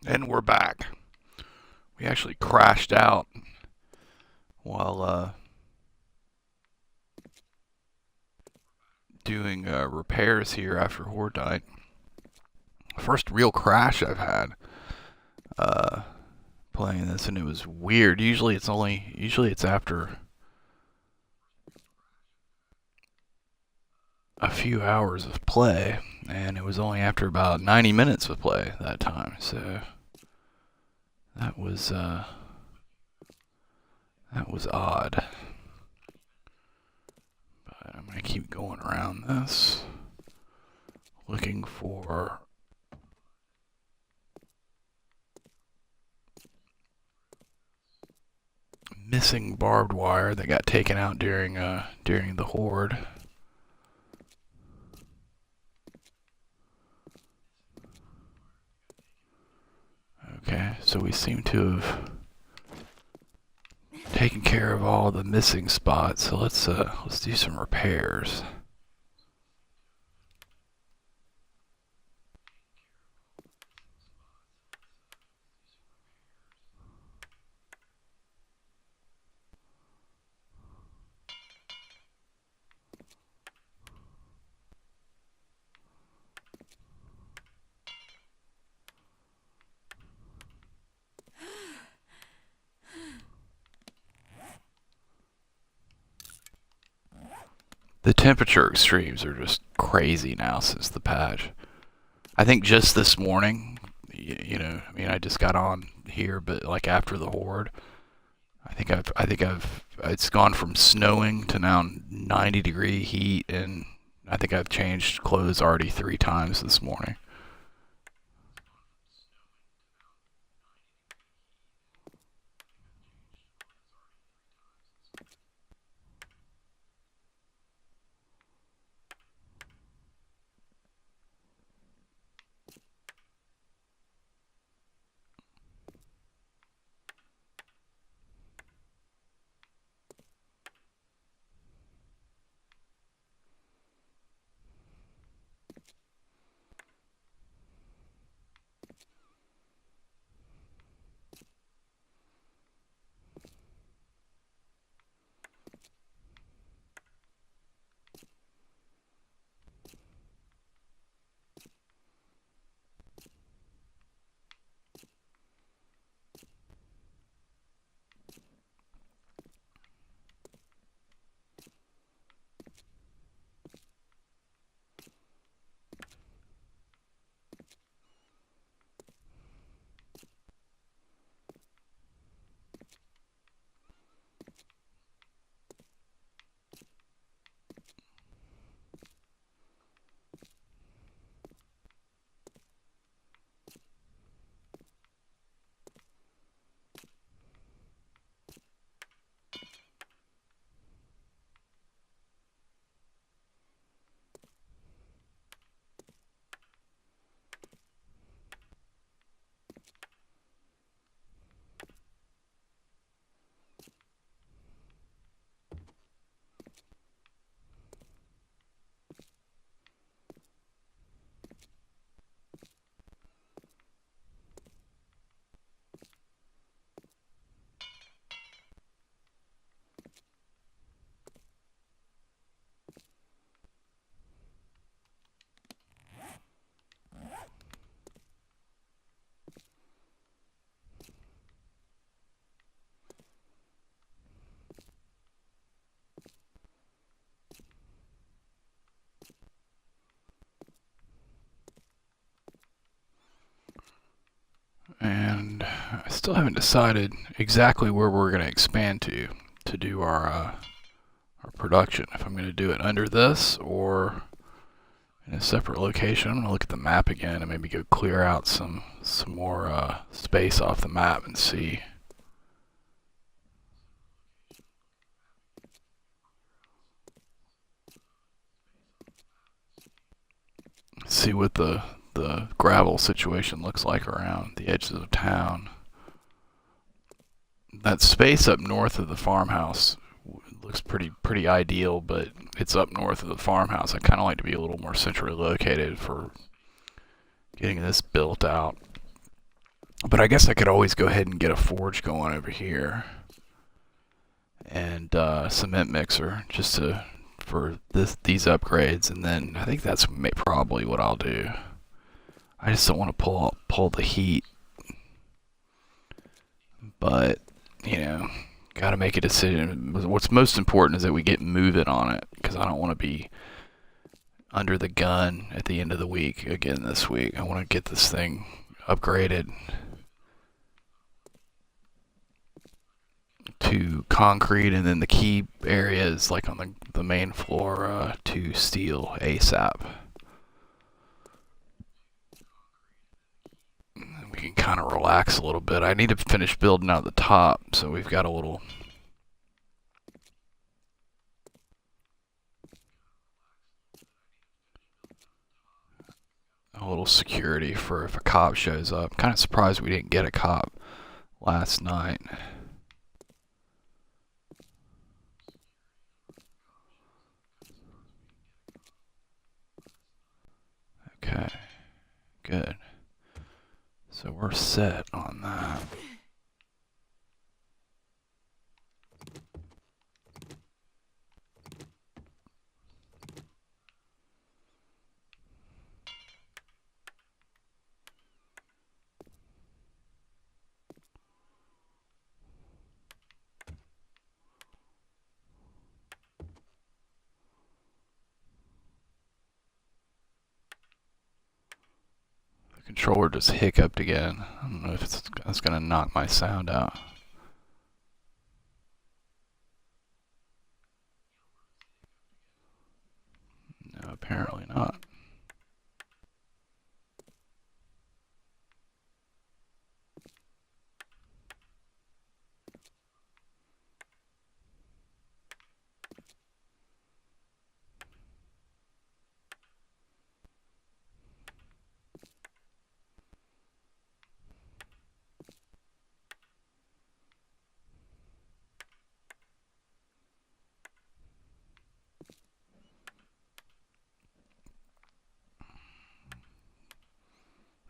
And we're back. We actually crashed out while doing repairs here after Horde died. First real crash I've had uh, playing this, and it was weird. Usually it's after a few hours of play, and it was only after about 90 minutes of play that time. So that was uh, that was odd. But I'm gonna keep going around this, looking for missing barbed wire that got taken out during the horde. Okay, so we seem to have taken care of all the missing spots. So let's do some repairs. The temperature extremes are just crazy now since the patch. I think just this morning, I mean, I just got on here, but like after the horde, it's gone from snowing to now 90-degree heat, and I think I've changed clothes already 3 times this morning. And I still haven't decided exactly where we're going to expand to do our production. If I'm going to do it under this or in a separate location. I'm going to look at the map again and maybe go clear out some more space off the map and see what the gravel situation looks like around the edges of town. That space up north of the farmhouse looks pretty ideal, but it's up north of the farmhouse. I kind of like to be a little more centrally located for getting this built out. But I guess I could always go ahead and get a forge going over here and cement mixer just to for these upgrades, and then I think that's probably what I'll do. I just don't want to pull the heat, but you know, got to make a decision. What's most important is that we get moving on it, because I don't want to be under the gun at the end of the week again this week. I want to get this thing upgraded to concrete, and then the key areas like on the main floor to steel ASAP. We can kind of relax a little bit. I need to finish building out the top, so we've got a little security for if a cop shows up. I'm kind of surprised we didn't get a cop last night. Okay, good. So we're set on that. Controller just hiccuped again. I don't know if it's gonna knock my sound out. No, apparently not.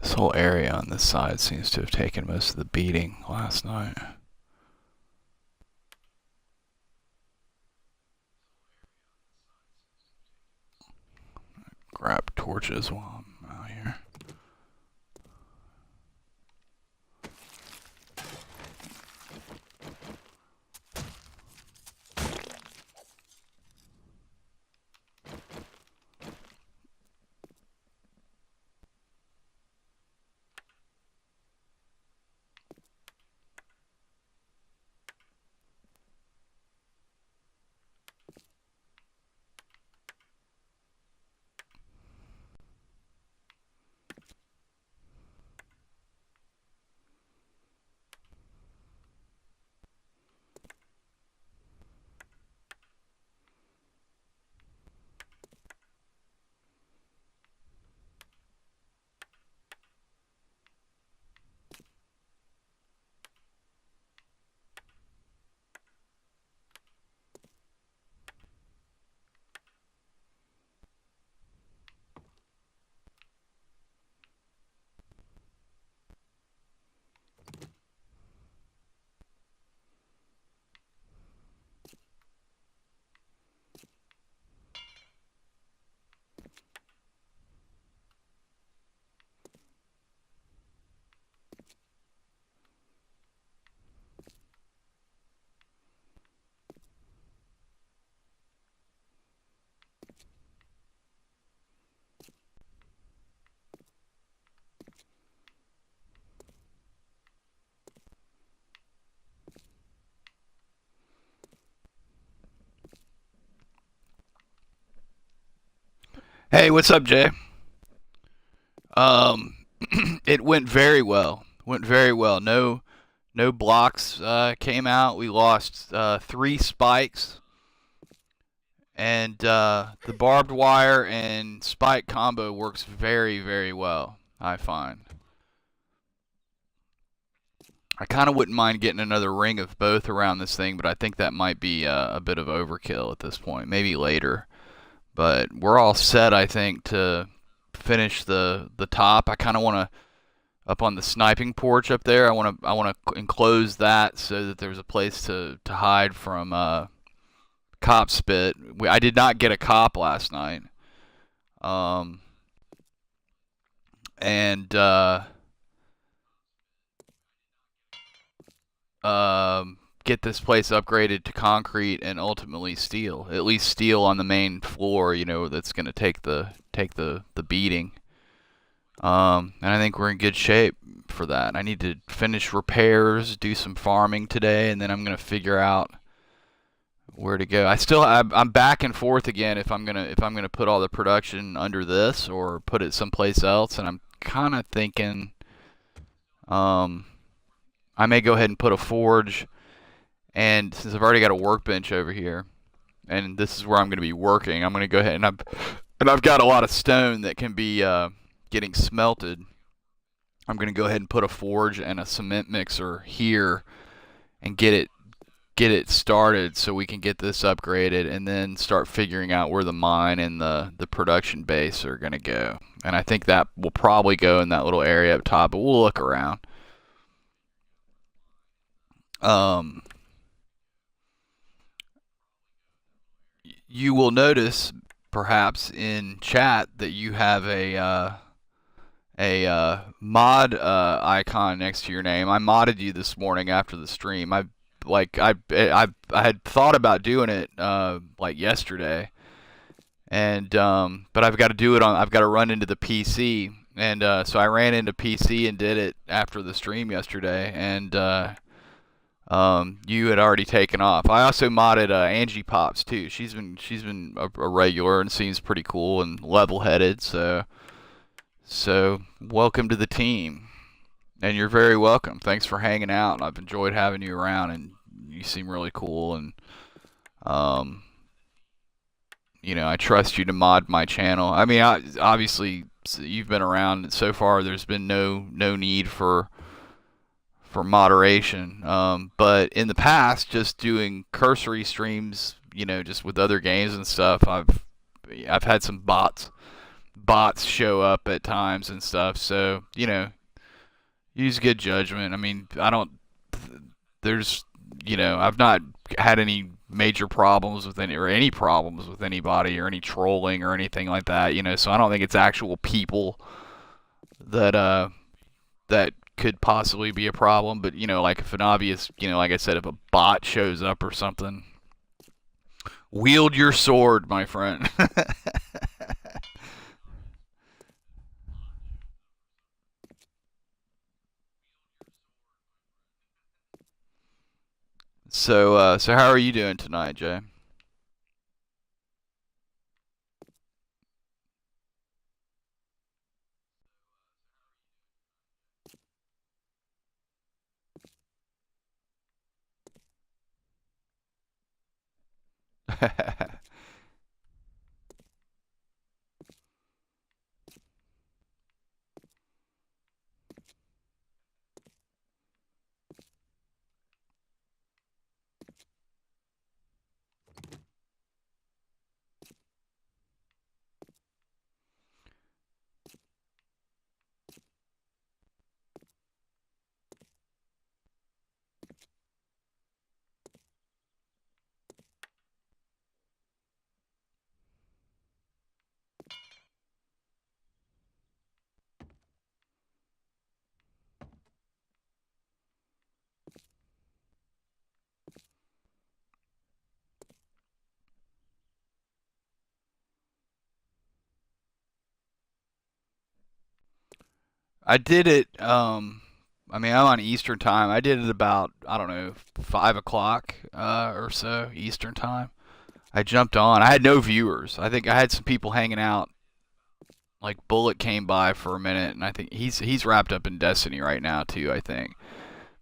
This whole area on this side seems to have taken most of the beating last night. Grab torches while I'm out here. Hey, what's up, Jay? Um, it went very well. Went very well. No blocks came out. We lost 3 spikes, and the barbed wire and spike combo works very, very well, I find. I kind of wouldn't mind getting another ring of both around this thing, but I think that might be a bit of overkill at this point. Maybe later. But we're all set, I think, to finish the top. I kind of want to up on the sniping porch up there. I want to enclose that so that there's a place to hide from cop spit. I did not get a cop last night. Um, and get this place upgraded to concrete and ultimately steel. At least steel on the main floor, you know, that's going to take the beating. And I think we're in good shape for that. I need to finish repairs, do some farming today, and then I'm going to figure out where to go. I'm back and forth again if I'm gonna put all the production under this or put it someplace else, and I'm kind of thinking I may go ahead and put a forge, and since I've already got a workbench over here, and this is where I'm going to be working, I'm going to go ahead and I've got a lot of stone that can be getting smelted. I'm going to go ahead and put a forge and a cement mixer here and get it started so we can get this upgraded and then start figuring out where the mine and the production base are going to go. And I think that will probably go in that little area up top, but we'll look around. You will notice perhaps in chat that you have a mod icon next to your name. I modded you this morning after the stream. I had thought about doing it like yesterday, and but I've got to do it on. I've got to run into the PC, and so I ran into PC and did it after the stream yesterday, and you had already taken off. I also modded Angie Pops too. She's been a regular and seems pretty cool and level-headed. So welcome to the team, and you're very welcome. Thanks for hanging out. I've enjoyed having you around, and you seem really cool. And you know, I trust you to mod my channel. I mean, obviously you've been around, and so far there's been no need for moderation, but in the past, just doing cursory streams, you know, just with other games and stuff, I've had some bots show up at times and stuff. So you know, use good judgment. I mean, there's, you know, I've not had any major problems with any problems with anybody or any trolling or anything like that. You know, so I don't think it's actual people that could possibly be a problem. But you know, like if an obvious, you know, like I said, if a bot shows up or something, wield your sword, my friend. So how are you doing tonight, Jay? I did it. I mean, I'm on Eastern time. I did it about, I don't know, 5 o'clock or so Eastern time. I jumped on. I had no viewers. I think I had some people hanging out. Like Bullet came by for a minute, and I think he's wrapped up in Destiny right now too, I think.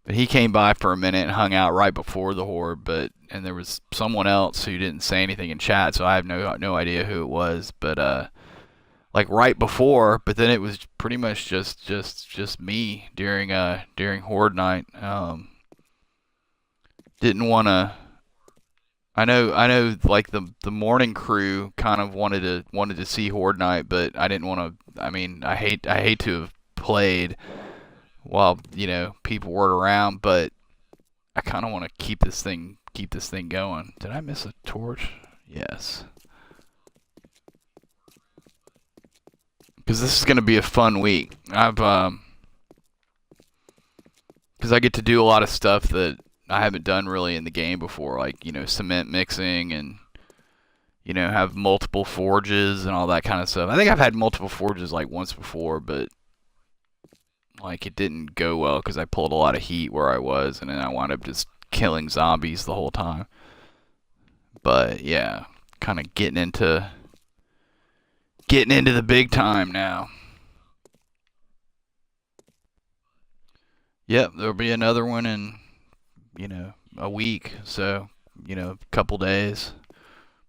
But he came by for a minute and hung out right before the horde. And there was someone else who didn't say anything in chat, so I have no idea who it was. But like right before, but then it was pretty much just me during horde night. Didn't want to. I know like the morning crew kind of wanted to see horde night, but I didn't want to. I mean, I hate to have played while, people weren't around, but I kind of want to keep this thing going. Did I miss a torch? Yes. Because this is going to be a fun week. Because I get to do a lot of stuff that I haven't done really in the game before, like, cement mixing and, have multiple forges and all that kind of stuff. I think I've had multiple forges like once before, but like it didn't go well because I pulled a lot of heat where I was, and then I wound up just killing zombies the whole time. But yeah, kind of getting into the big time now. Yep, there'll be another one in, a week. So, a couple days.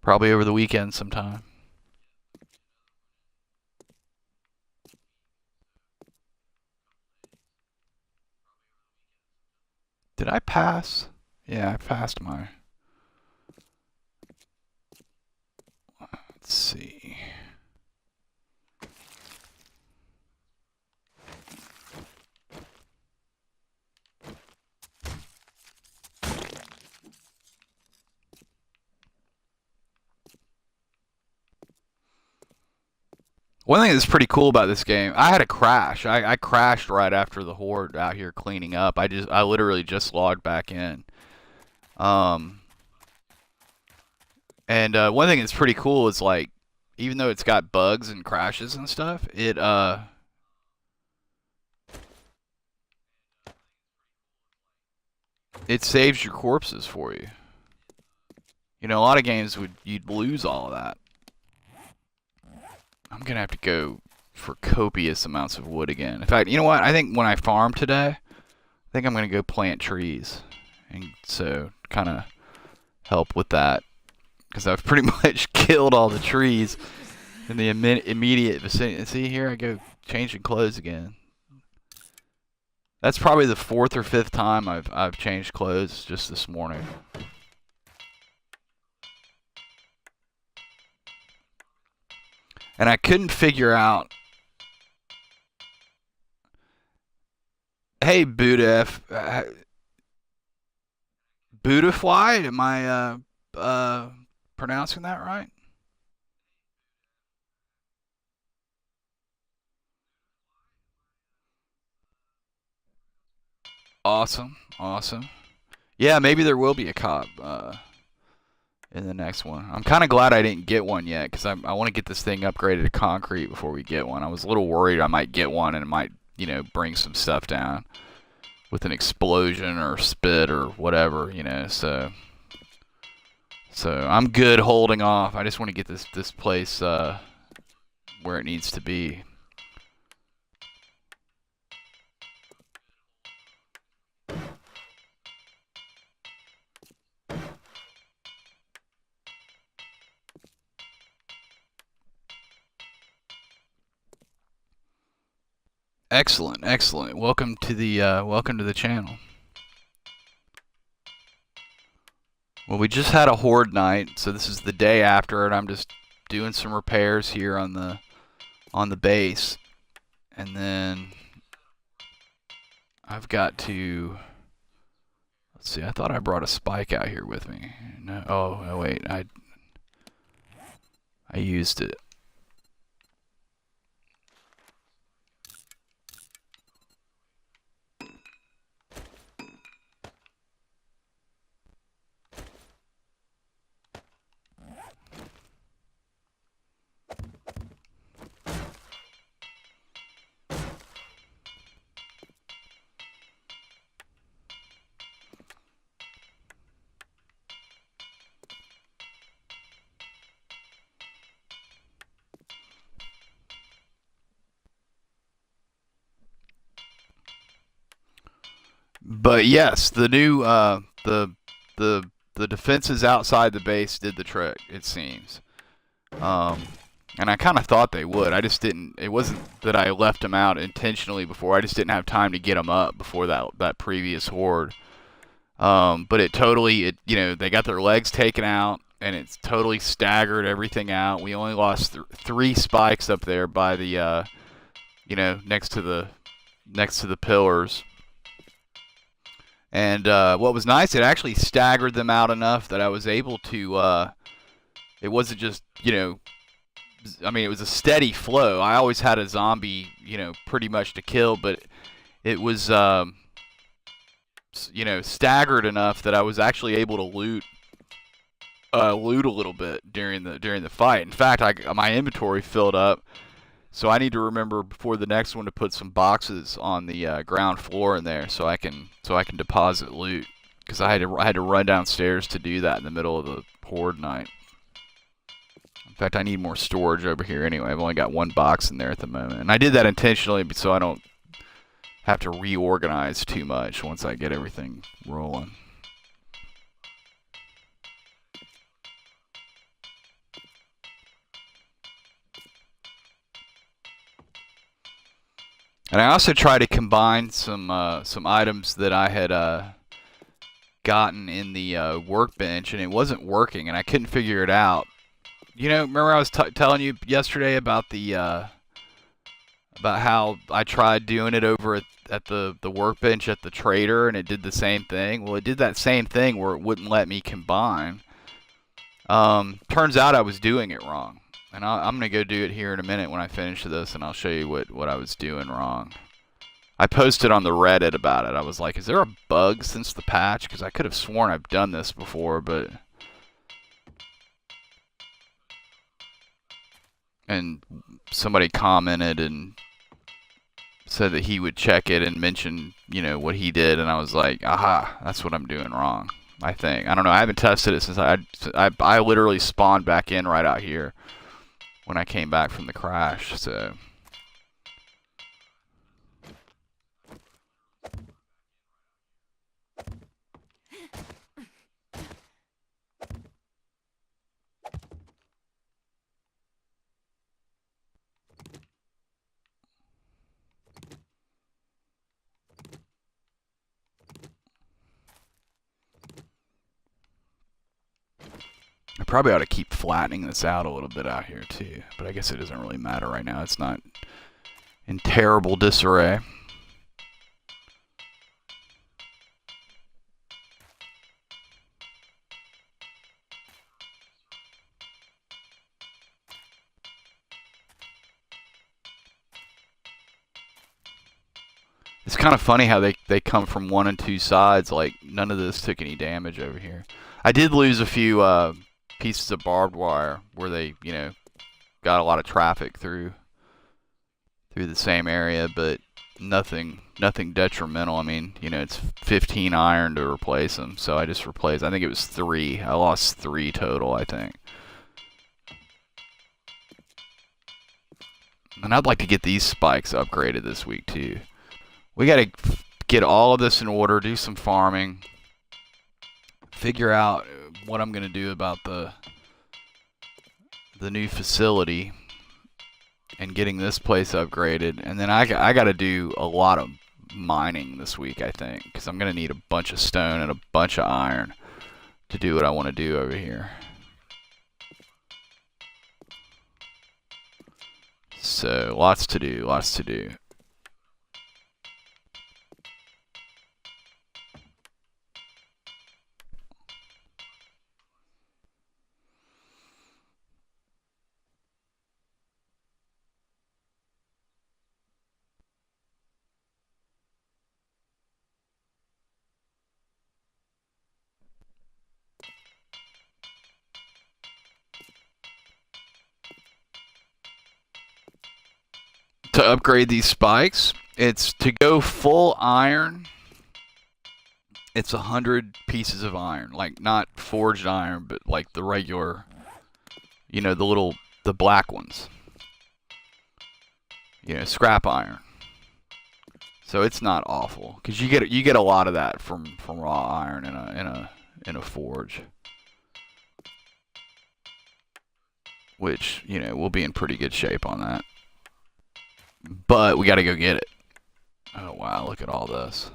Probably over the weekend sometime. Did I pass? Yeah, I passed my... Let's see. One thing that's pretty cool about this game, I had a crash. I crashed right after the horde out here cleaning up. I literally just logged back in. Um, and one thing that's pretty cool is like, even though it's got bugs and crashes and stuff, it saves your corpses for you. A lot of games you'd lose all of that. I'm gonna have to go for copious amounts of wood again. In fact, you know what? I think when I farm today, I think I'm gonna go plant trees, and so kind of help with that, because I've pretty much killed all the trees in the immediate vicinity. See, here I go changing clothes again. That's probably the 4th or 5th time I've changed clothes just this morning. And I couldn't figure out. Hey, Budafly? Am I pronouncing that right? Awesome, awesome. Yeah, maybe there will be a cop in the next one. I'm kind of glad I didn't get one yet, because I want to get this thing upgraded to concrete before we get one. I was a little worried I might get one and it might, bring some stuff down with an explosion or spit or whatever, so I'm good holding off. I just want to get this place where it needs to be. Excellent, excellent. Welcome to the channel. Well, we just had a horde night, so this is the day after it. I'm just doing some repairs here on the base, and then I've got to. Let's see. I thought I brought a spike out here with me. No. Oh wait. I used it. But yes, the new the defenses outside the base did the trick. It seems, and I kind of thought they would. I just didn't. It wasn't that I left them out intentionally before. I just didn't have time to get them up before that previous horde. But it totally they got their legs taken out, and it's totally staggered everything out. We only lost 3 spikes up there by the next to the next to the pillars. And what was nice, it actually staggered them out enough that I was able to. It wasn't just, I mean, it was a steady flow. I always had a zombie, pretty much to kill, but it was, staggered enough that I was actually able to loot a little bit during the fight. In fact, my inventory filled up, so I need to remember before the next one to put some boxes on the ground floor in there so I can deposit loot, because I had to run downstairs to do that in the middle of the horde night. In fact, I need more storage over here anyway. I've only got one box in there at the moment, and I did that intentionally so I don't have to reorganize too much once I get everything rolling. And I also try to combine some items that I had gotten in the workbench, and it wasn't working, and I couldn't figure it out. Remember I was telling you yesterday about the about how I tried doing it over at the workbench at the trader, and it did the same thing? Well, it did that same thing where it wouldn't let me combine. Turns out I was doing it wrong. And I'm going to go do it here in a minute when I finish this, and I'll show you what I was doing wrong. I posted on the Reddit about it. I was like, is there a bug since the patch? Because I could have sworn I've done this before, but... And somebody commented and said that he would check it and mention, what he did, and I was like, aha, that's what I'm doing wrong, I think. I don't know, I haven't tested it since I literally spawned back in right out here when I came back from the crash, so... I probably ought to keep flattening this out a little bit out here too, but I guess it doesn't really matter right now. It's not in terrible disarray. It's kind of funny how they come from one and two sides, like none of this took any damage over here. I did lose a few pieces of barbed wire where they, got a lot of traffic through the same area, but nothing detrimental. I mean, it's 15 iron to replace them, so I just replaced. I think it was 3. I lost 3 total, I think. And I'd like to get these spikes upgraded this week too. We got to get all of this in order, do some farming, figure out what I'm going to do about the new facility and getting this place upgraded. And then I got to do a lot of mining this week, I think, because I'm going to need a bunch of stone and a bunch of iron to do what I want to do over here. So, lots to do, lots to do. To upgrade these spikes, it's to go full iron. It's 100 pieces of iron, like not forged iron, but like the regular, the black ones. Scrap iron. So it's not awful, because you get a lot of that from raw iron in a forge, which we'll be in pretty good shape on that. But we got to go get it. Oh wow, look at all this.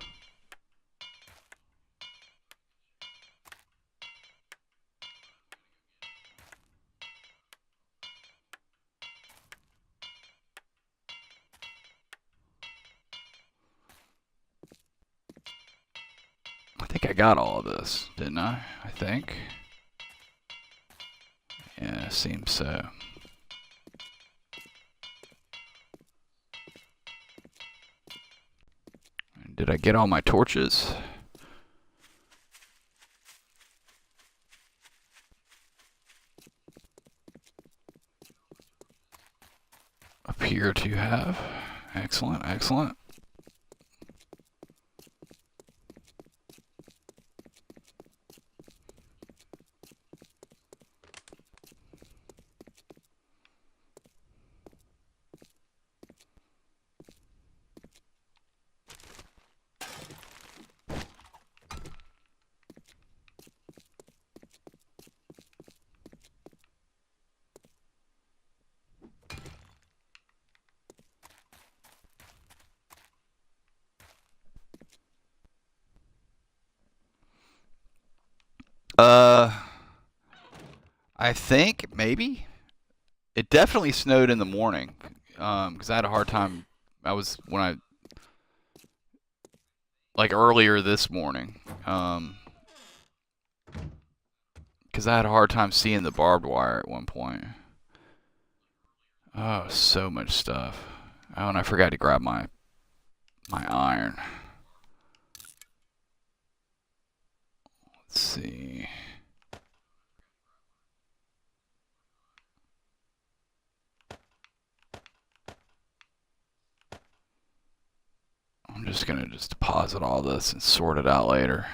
think I got all of this, didn't I? I think. Yeah, seems so. Did I get all my torches? Appear to have. Excellent, excellent. I think maybe it definitely snowed in the morning. Because I had a hard time. I was when I like earlier this morning. Because I had a hard time seeing the barbed wire at one point. Oh, so much stuff. Oh, and I forgot to grab my iron. Let's see. I'm just gonna deposit all this and sort it out later.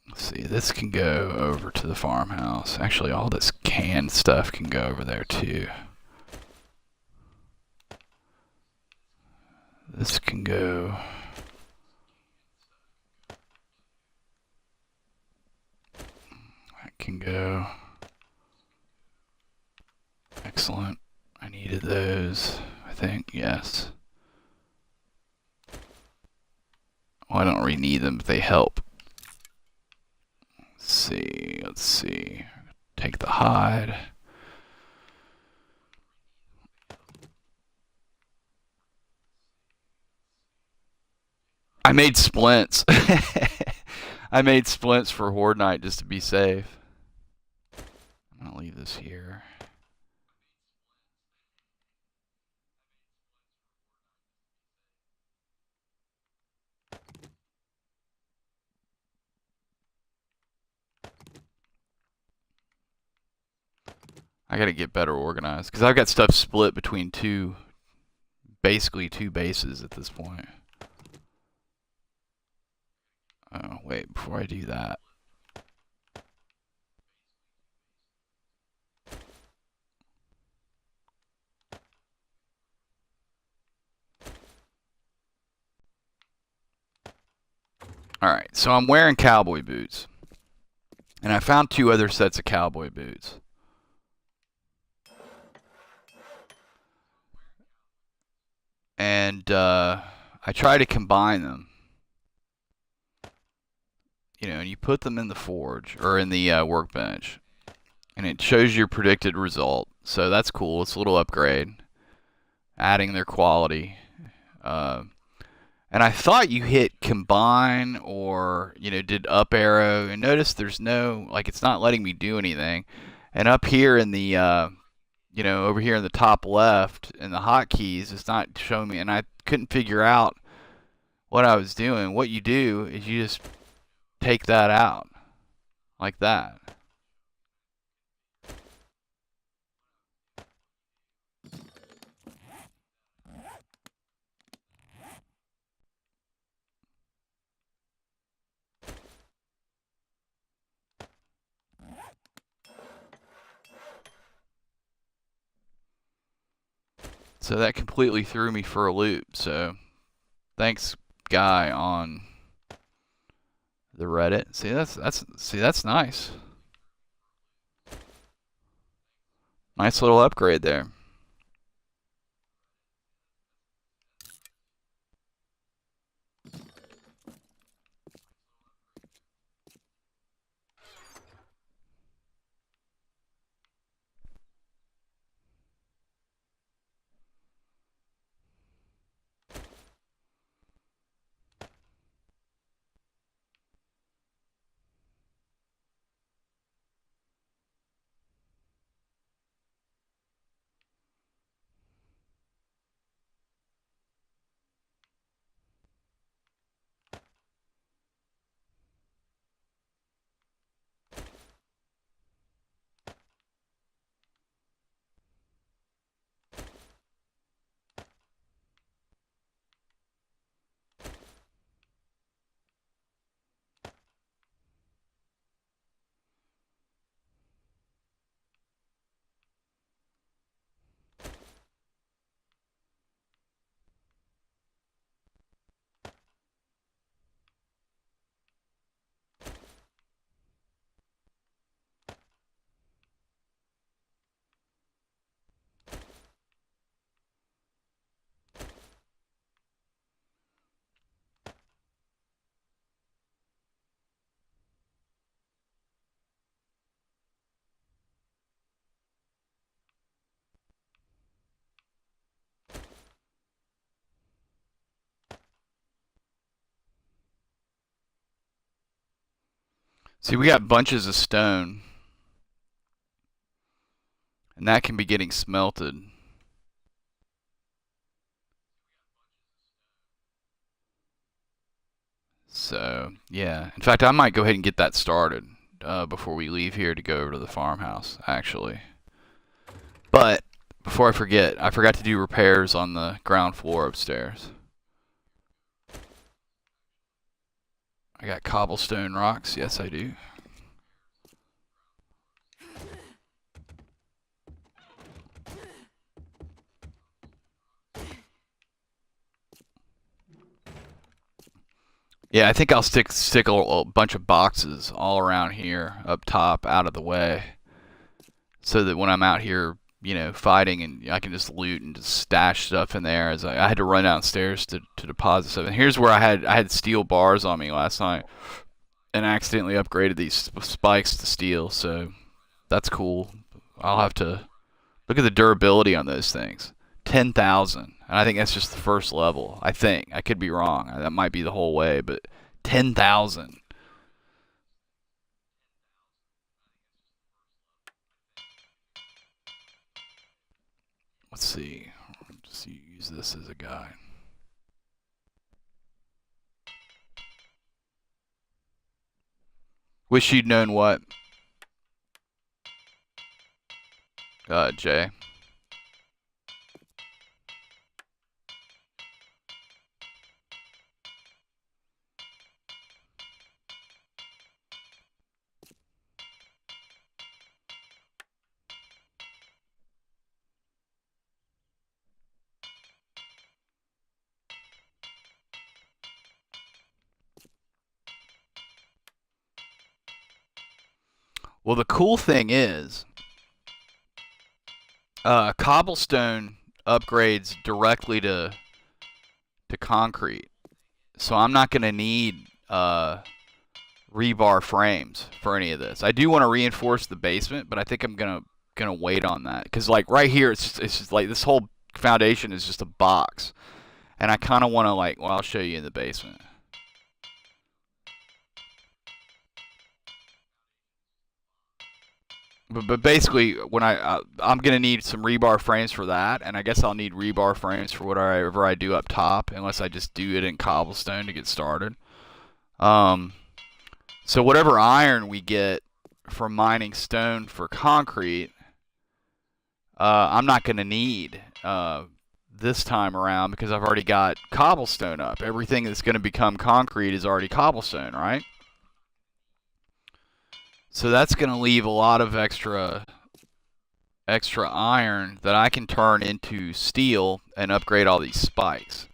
Let's see, this can go over to the farmhouse. Actually, all this canned stuff can go over there too. This can go. That can go. Excellent. I needed those, I think, yes. Well, I don't really need them, but they help. Let's see. Take the hide. I made splints. I made splints for Horde Night just to be safe. I'm gonna leave this here. I gotta get better organized because I've got stuff split between basically two bases at this point. Oh, wait, before I do that. Alright, so I'm wearing cowboy boots. And I found 2 other sets of cowboy boots. And I try to combine them. You know, and you put them in the forge, or in the workbench. And it shows your predicted result. So that's cool. It's a little upgrade. Adding their quality. And I thought you hit combine or, did up arrow. And notice there's no, it's not letting me do anything. And up here in the, over here in the top left in the hotkeys, it's not showing me. And I couldn't figure out what I was doing. What you do is you just take that out like that. So that completely threw me for a loop. So thanks, guy on the Reddit. See, that's nice. Nice little upgrade there. See, we got bunches of stone, and that can be getting smelted. So, yeah. In fact, I might go ahead and get that started before we leave here to go over to the farmhouse, actually. But, before I forgot to do repairs on the ground floor upstairs. I got cobblestone rocks. Yes, I do. Yeah, I think I'll stick a bunch of boxes all around here, up top, out of the way, so that when I'm out here, fighting, and I can just loot and just stash stuff in there. As I had to run downstairs to deposit stuff. And here's where I had steel bars on me last night, and accidentally upgraded these spikes to steel. So that's cool. I'll have to look at the durability on those things. 10,000. And I think that's just the first level. I think. I could be wrong. That might be the whole way, but 10,000. Let's see. Just use this as a guide. Wish you'd known what? Jay. Well, the cool thing is, cobblestone upgrades directly to concrete, so I'm not going to need rebar frames for any of this. I do want to reinforce the basement, but I think I'm gonna wait on that because like right here, it's just like this whole foundation is just a box, and I kind of want to well, I'll show you in the basement. But basically, when I'm gonna need some rebar frames for that, and I guess I'll need rebar frames for whatever I do up top, unless I just do it in cobblestone to get started. So whatever iron we get from mining stone for concrete, I'm not gonna need this time around because I've already got cobblestone up. Everything that's gonna become concrete is already cobblestone, right? So that's going to leave a lot of extra iron that I can turn into steel and upgrade all these spikes.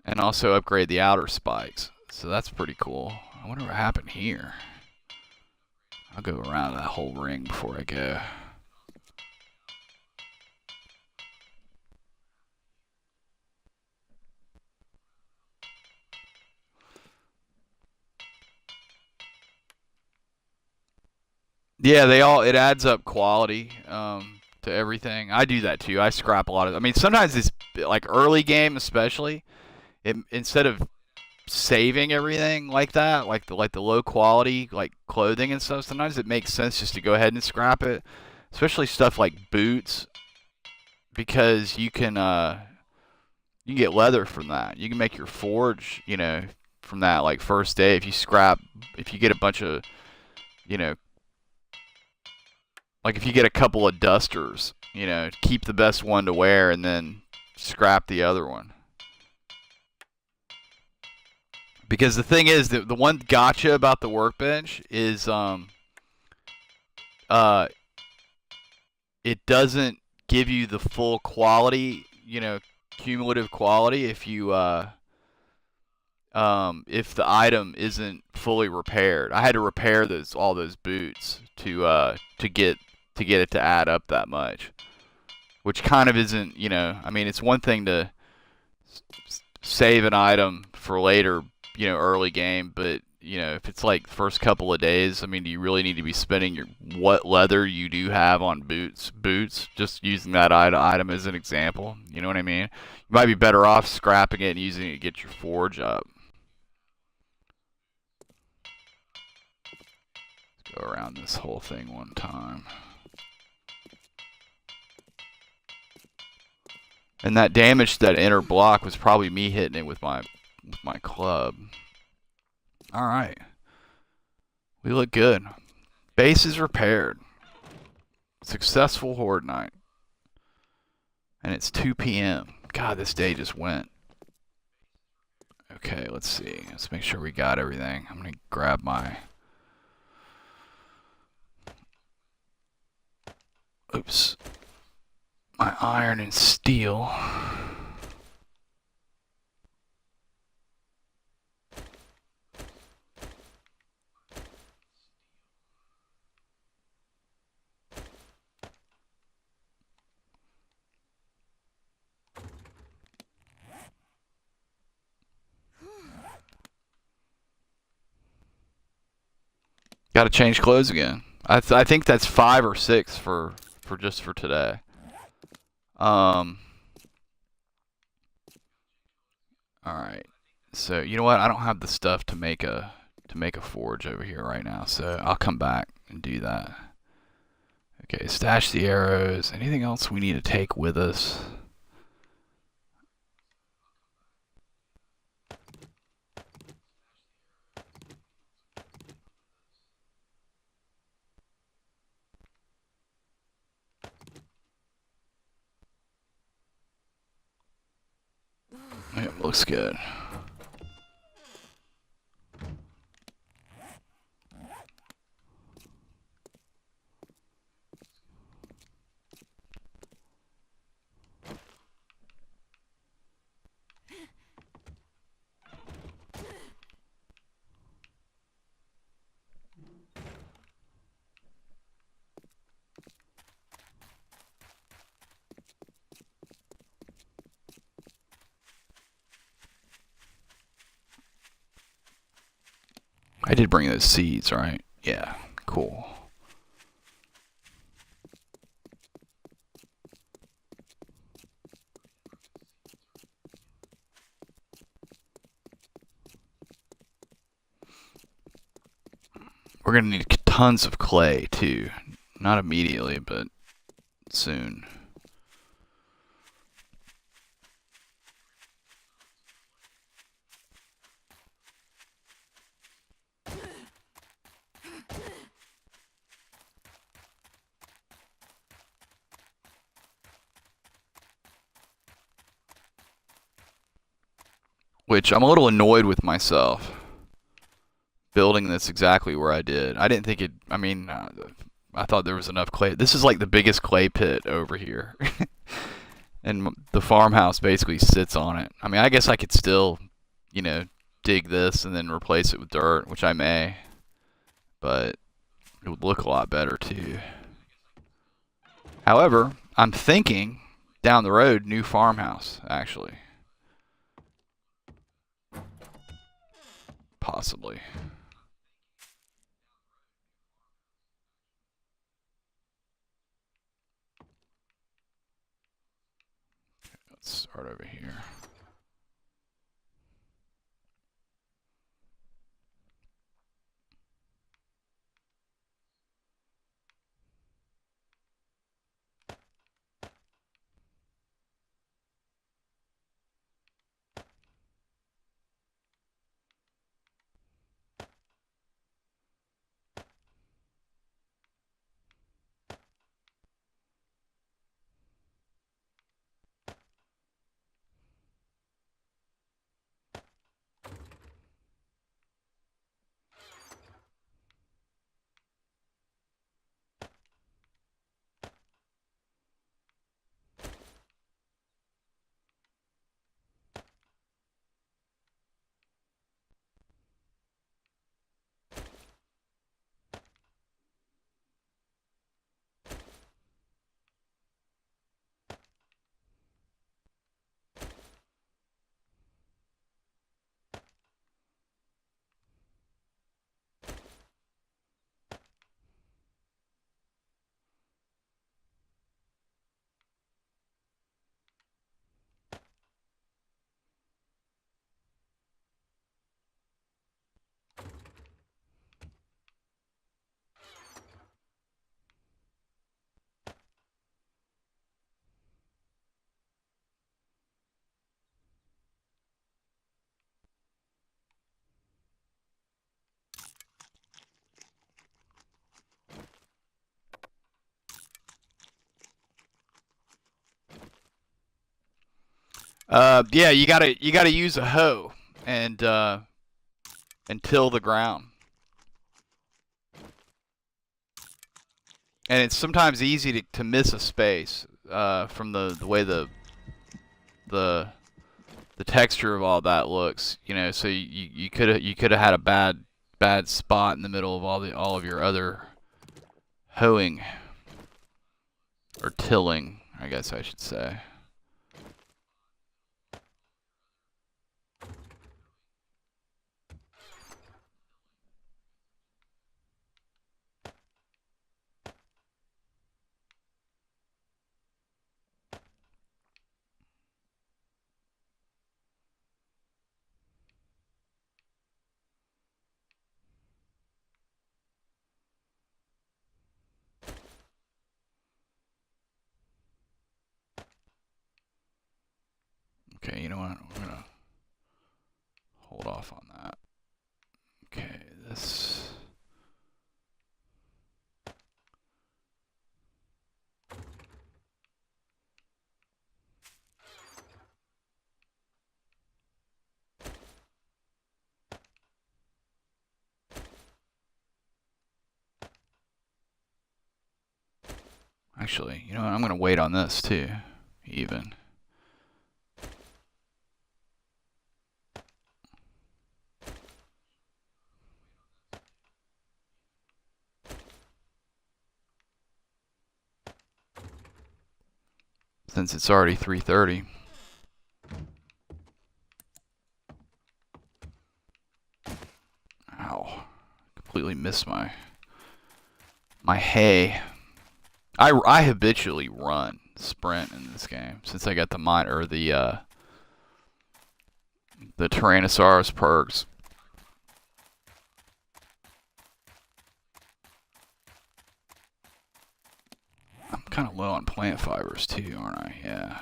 And also upgrade the outer spikes. So that's pretty cool. I wonder what happened here. I'll go around that whole ring before I go. Yeah, it adds up quality to everything. I do that too. I scrap a lot of. I mean, sometimes it's like early game, especially. Instead of saving everything like that, like the low quality like clothing and stuff, sometimes it makes sense just to go ahead and scrap it, especially stuff like boots, because you can get leather from that. You can make your forge, from that like first day if you get a bunch of, you know, like if you get a couple of dusters, keep the best one to wear and then scrap the other one. Because the thing is, the one gotcha about the workbench is uh it doesn't give you the full quality, cumulative quality if the item isn't fully repaired. I had to repair all those boots to get it to add up that much, which kind of isn't, I mean, it's one thing to save an item for later, early game, but if it's like the first couple of days, I mean, do you really need to be spending what leather you do have on boots, just using that item as an example? You know what I mean? You might be better off scrapping it and using it to get your forge up. Go around this whole thing one time. And that damage to that inner block was probably me hitting it with my club. Alright. We look good. Base is repaired. Successful Horde Night. And it's 2 p.m. God, this day just went. Okay, let's see. Let's make sure we got everything. I'm going to grab my... Oops. My iron and steel. Got to change clothes again. I think that's 5 or 6 for just for today. All right. So you know what? I don't have the stuff to make a forge over here right now. So I'll come back and do that. Okay, stash the arrows. Anything else we need to take with us? It looks good. I did bring those seeds, right? Yeah, cool. We're gonna need tons of clay too. Not immediately, but soon. Which I'm a little annoyed with myself. Building this exactly where I did. I didn't think it, I mean, I thought there was enough clay. This is like the biggest clay pit over here. And the farmhouse basically sits on it. I mean, I guess I could still, you know, dig this and then replace it with dirt, which I may. But it would look a lot better too. However, I'm thinking down the road, new farmhouse, actually. Possibly. Let's start over here. Yeah, you gotta use a hoe and till the ground. And it's sometimes easy to miss a space from the way the the texture of all that looks. You know, so you could have had a bad spot in the middle of all of your other hoeing or tilling, I guess I should say. Okay, you know what? I'm gonna hold off on that. Okay, this. Actually, you know what? I'm gonna wait on this too, even. Since it's already 3:30. Ow. Completely missed my hay. I habitually run sprint in this game since I got the the Tyrannosaurus perks. I'm kind of low on plant fibers too, aren't I? Yeah.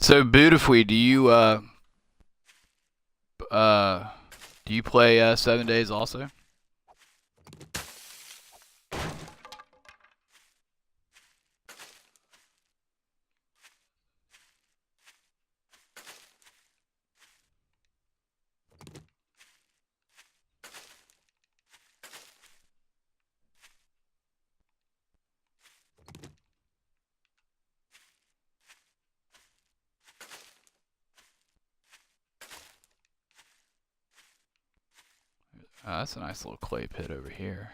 So Beautifully, do you play 7 Days also? That's a nice little clay pit over here.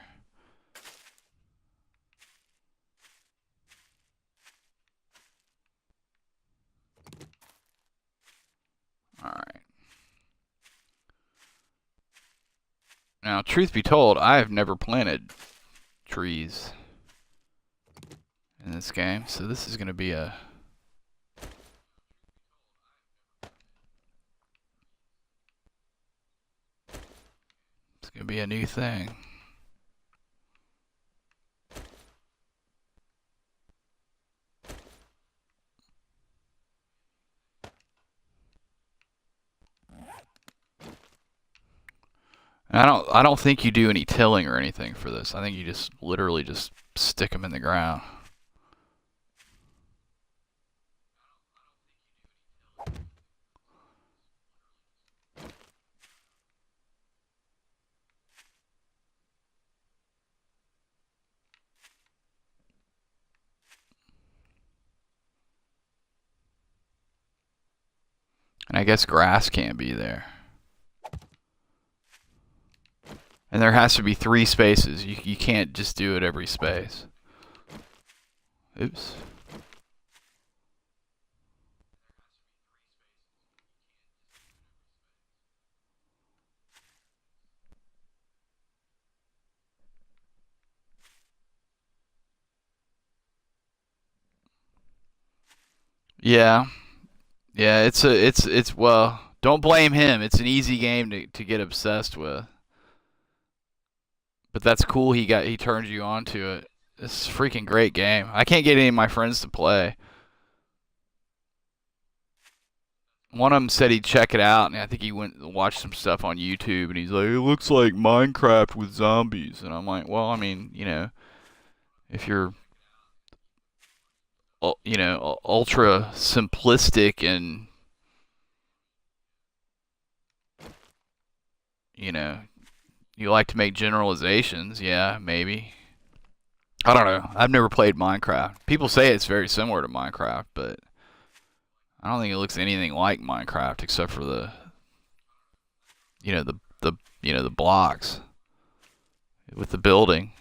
Alright. Now, truth be told, I have never planted trees in this game, so this is going to be it's going to be a new thing. And I don't think you do any tilling or anything for this. I think you just literally just stick them in the ground. And I guess grass can't be there. And there has to be 3 spaces. You can't just do it every space. Oops. Yeah. Yeah, it's well, don't blame him. It's an easy game to get obsessed with. But that's cool he turned you on to it. It's a freaking great game. I can't get any of my friends to play. One of them said he'd check it out, and I think he went and watched some stuff on YouTube, and he's like, it looks like Minecraft with zombies. And I'm like, well, I mean, if you're, ultra simplistic and, you know, you like to make generalizations, yeah, maybe. I don't know. I've never played Minecraft. People say it's very similar to Minecraft, but I don't think it looks anything like Minecraft except for the blocks with the building.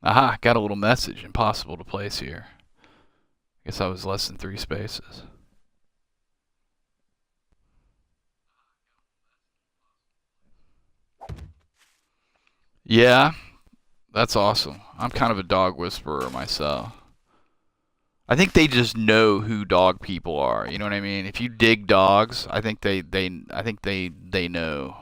Aha, got a little message. Impossible to place here. Guess I was less than 3 spaces. Yeah, that's awesome. I'm kind of a dog whisperer myself. I think they just know who dog people are. You know what I mean? If you dig dogs, I think they know.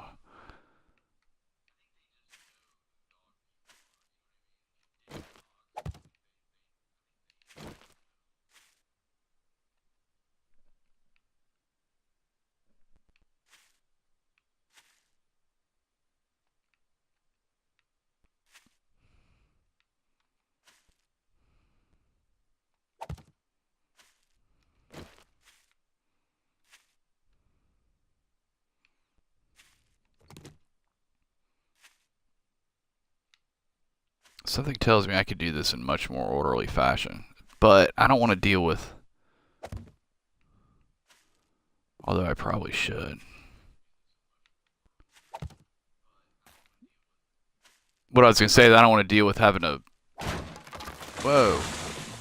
Something tells me I could do this in much more orderly fashion, but I don't want to deal with. Although I probably should. What I was gonna say is I don't want to deal with having to. Whoa,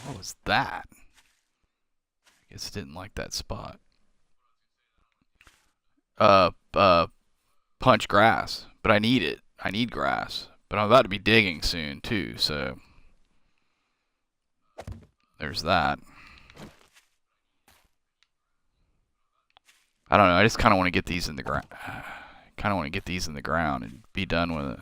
what was that? I guess I didn't like that spot. Uh, uh, punch grass, but I need it. I need grass, but I'm about to be digging soon too, so there's that. I don't know. I just kind of want to get these in the ground. Kind of want to get these in the ground and be done with it.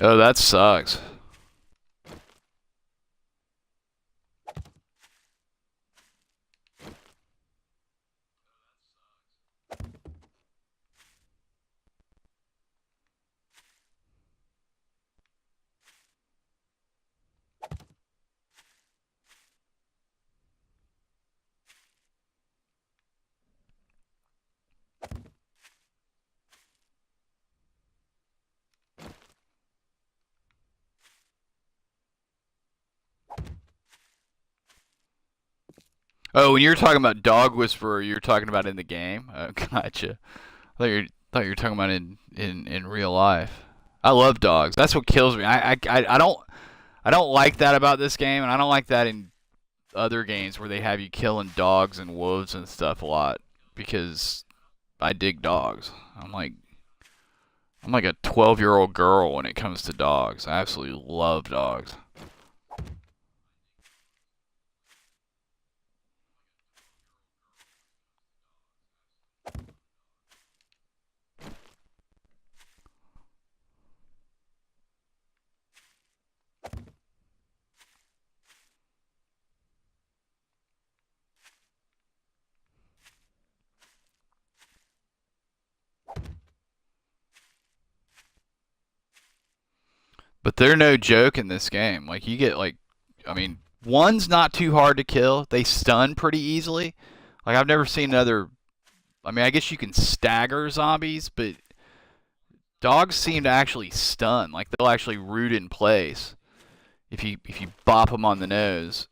Oh, that sucks. Oh, when you're talking about dog whisperer, you're talking about in the game. Oh, gotcha. Thought you were talking about in real life. I love dogs. That's what kills me. I don't like that about this game, and I don't like that in other games where they have you killing dogs and wolves and stuff a lot because I dig dogs. I'm like a 12-year-old girl when it comes to dogs. I absolutely love dogs. But they're no joke in this game. Like you get like, I mean, one's not too hard to kill. They stun pretty easily. Like I've never seen another. I mean, I guess you can stagger zombies, but dogs seem to actually stun. Like they'll actually root in place if you bop them on the nose.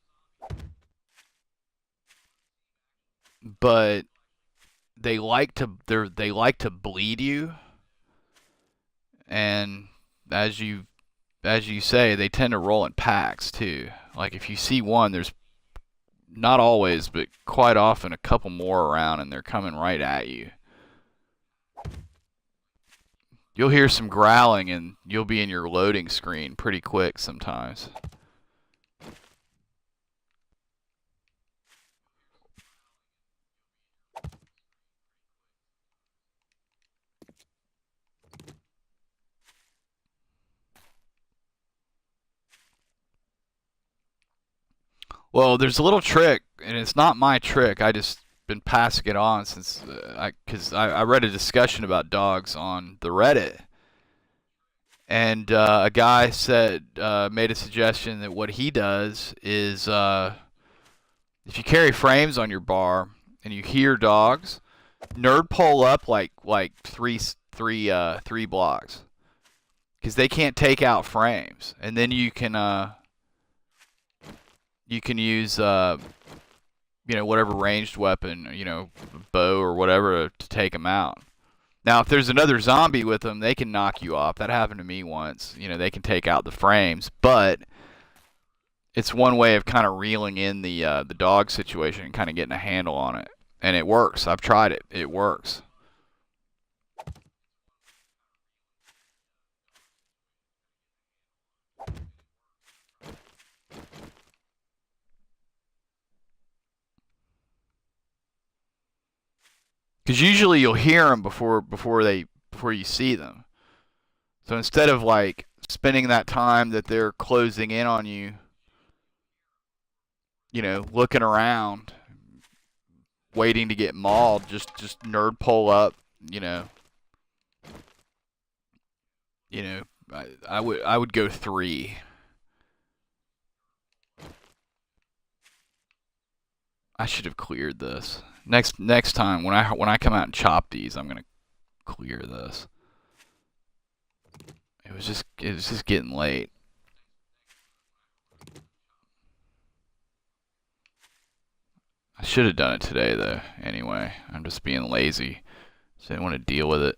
But they like to bleed you, and as you say, they tend to roll in packs too. Like if you see one, there's not always, but quite often a couple more around, and they're coming right at you. You'll hear some growling, and you'll be in your loading screen pretty quick sometimes. Well, there's a little trick, and it's not my trick. I just been passing it on since I read a discussion about dogs on the Reddit, and a guy said made a suggestion that what he does is if you carry frames on your bar and you hear dogs, nerd pull up like three blocks because they can't take out frames, and then you can use whatever ranged weapon, bow or whatever to take them out. Now, if there's another zombie with them, they can knock you off. That happened to me once. They can take out the frames, but it's one way of kind of reeling in the dog situation and kind of getting a handle on it, and it works. I've tried it. It works. Because usually you'll hear them before you see them. So instead of like spending that time that they're closing in on you, looking around, waiting to get mauled, just nerd pull up, you know, I would go three. I should have cleared this. Next time when I come out and chop these, I'm gonna clear this. It was just getting late. I should have done it today though. Anyway, I'm just being lazy. So I didn't want to deal with it.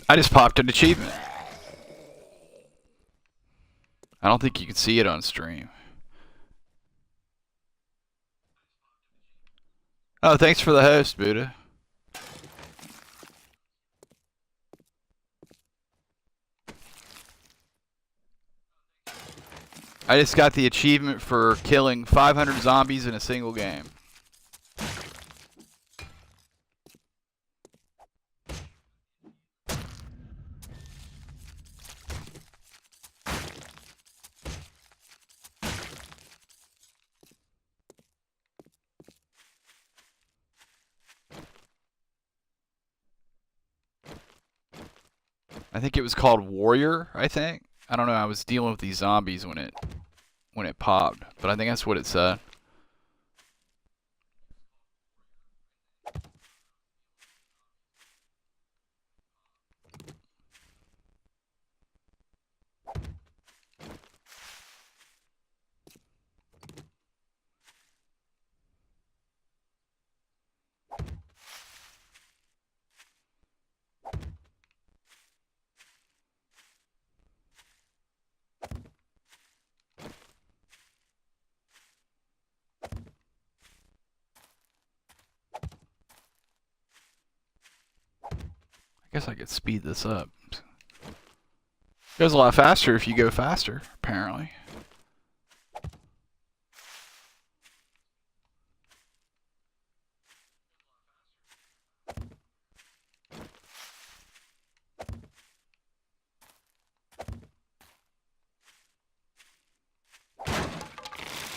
I just popped an achievement. I don't think you can see it on stream. Oh, thanks for the host, Buddha. I just got the achievement for killing 500 zombies in a single game. I think it was called Warrior, I think. I don't know, I was dealing with these zombies when it popped, but I think that's what it said. I guess I could speed this up. It goes a lot faster if you go faster, apparently.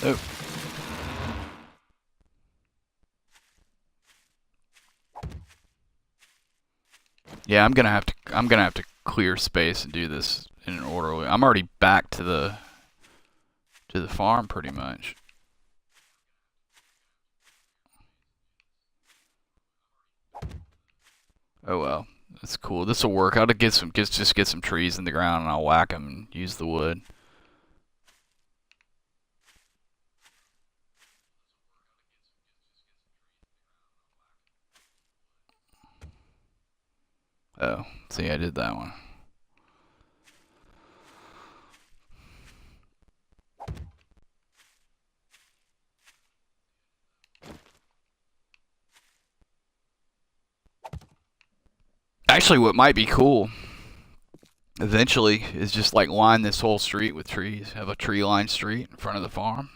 Oh. Yeah, I'm gonna have to clear space and do this in an orderly. I'm already back to the farm pretty much. Oh well, that's cool. This will work. I'll just get some trees in the ground and I'll whack them and use the wood. Oh, see, I did that one. Actually, what might be cool eventually is just like line this whole street with trees. Have a tree-lined street in front of the farm.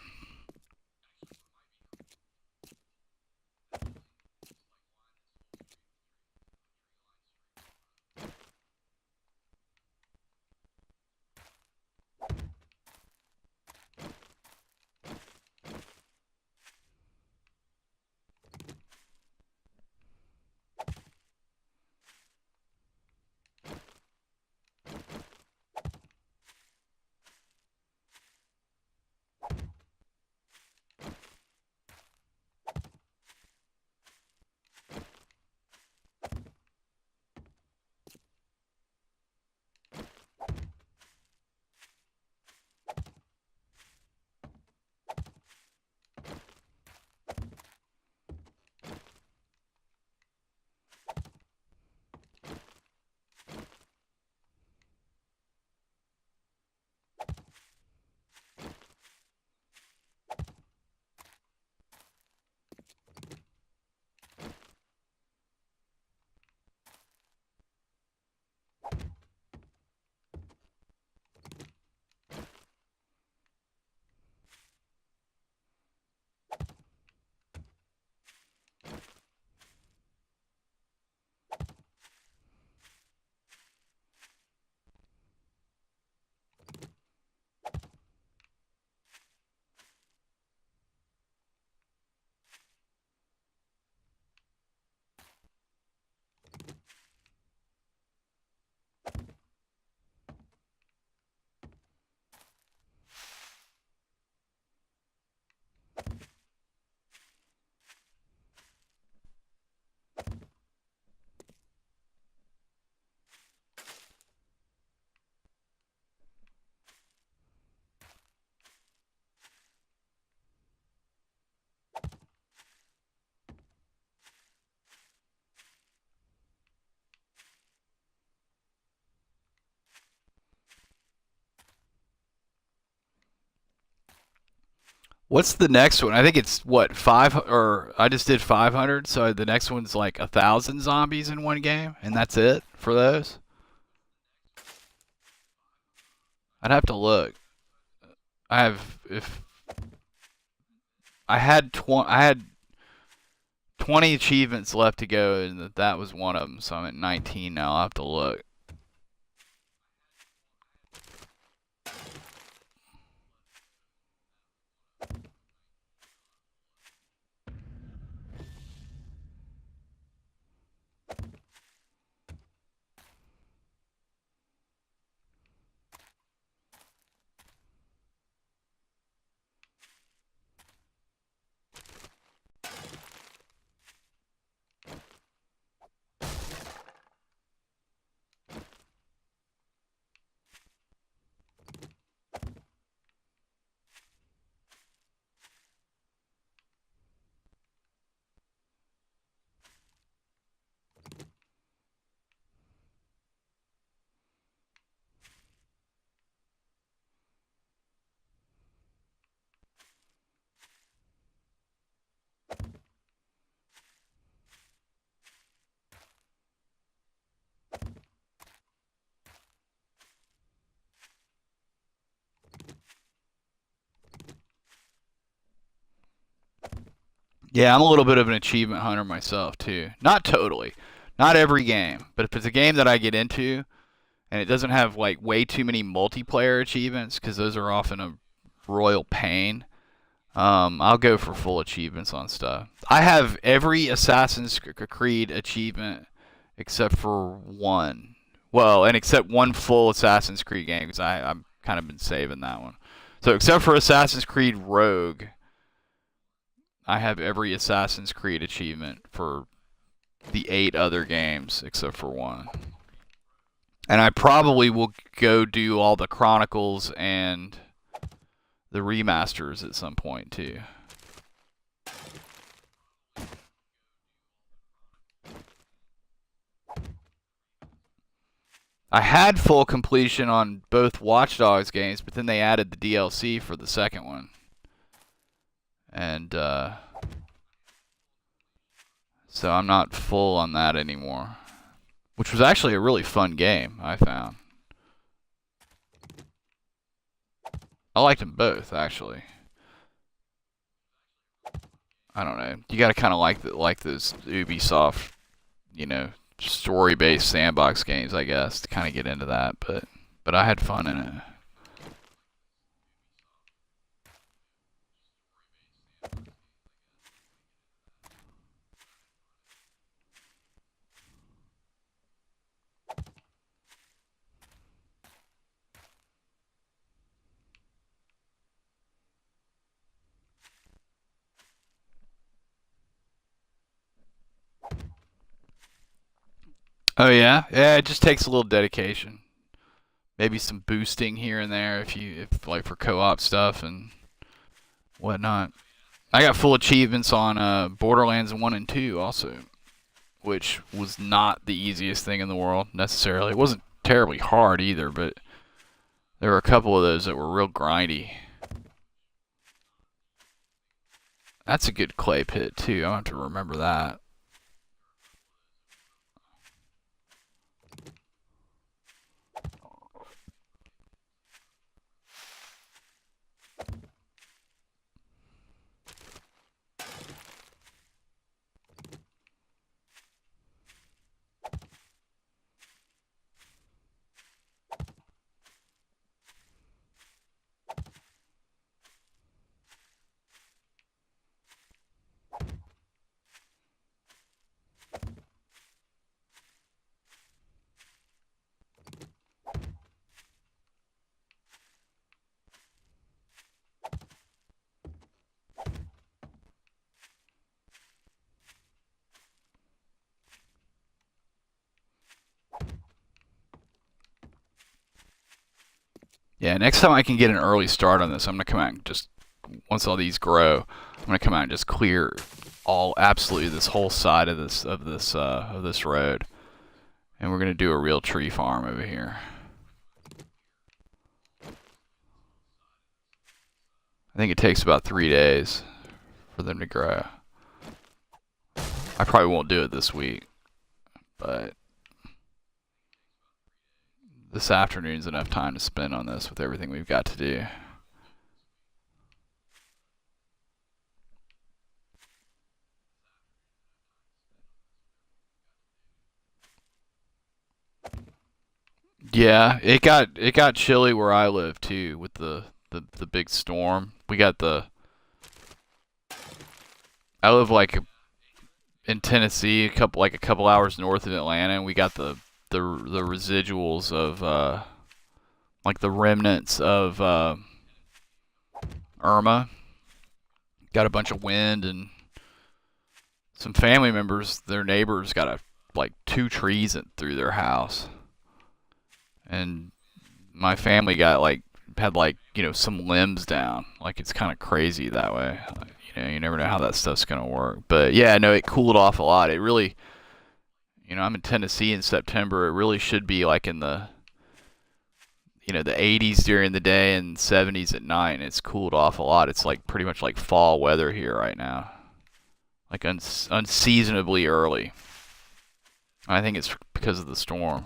What's the next one? I think it's what, five, or I just did 500, so the next one's like 1,000 zombies in one game, and that's it for those. I'd have to look. I have if I had 20 achievements left to go, and that was one of them. So I'm at 19 now. I'll have to look. Yeah, I'm a little bit of an achievement hunter myself too. Not totally, not every game, but if it's a game that I get into and it doesn't have like way too many multiplayer achievements, because those are often a royal pain. I'll go for full achievements on stuff. I have every Assassin's Creed achievement except for one. Well, and except one full Assassin's Creed game, because I've kind of been saving that one. So except for Assassin's Creed Rogue, I have every Assassin's Creed achievement for the 8 other games except for one. And I probably will go do all the Chronicles and the remasters at some point too. I had full completion on both Watch Dogs games, but then they added the DLC for the second one. And so I'm not full on that anymore. Which was actually a really fun game, I found. I liked them both, actually. I don't know. You gotta kind of like those Ubisoft, you know, story-based sandbox games, I guess, to kind of get into that. But I had fun in it. Oh yeah, yeah. It just takes a little dedication. Maybe some boosting here and there if like for co-op stuff and whatnot. I got full achievements on Borderlands 1 and 2 also, which was not the easiest thing in the world necessarily. It wasn't terribly hard either, but there were a couple of those that were real grindy. That's a good clay pit too. I have to remember that. Yeah, next time I can get an early start on this, I'm gonna come out and just once all these grow, I'm gonna come out and just clear all absolutely this whole side of this road, and we're gonna do a real tree farm over here. I think it takes about 3 days for them to grow. I probably won't do it this week, but this afternoon's enough time to spend on this with everything we've got to do. Yeah, it got chilly where I live too with the big storm. We got the I live like in Tennessee, a couple hours north of Atlanta, and we got the residuals of like the remnants of Irma. Got a bunch of wind and some family members, their neighbors got like two trees through their house, and my family got like had like some limbs down. Like it's kind of crazy that way. Like, you never know how that stuff's gonna work. But yeah, no, it cooled off a lot. It really, I'm in Tennessee in September. It really should be like in the 80s during the day and 70s at night. And it's cooled off a lot. It's like pretty much like fall weather here right now. Like unseasonably early. I think it's because of the storm.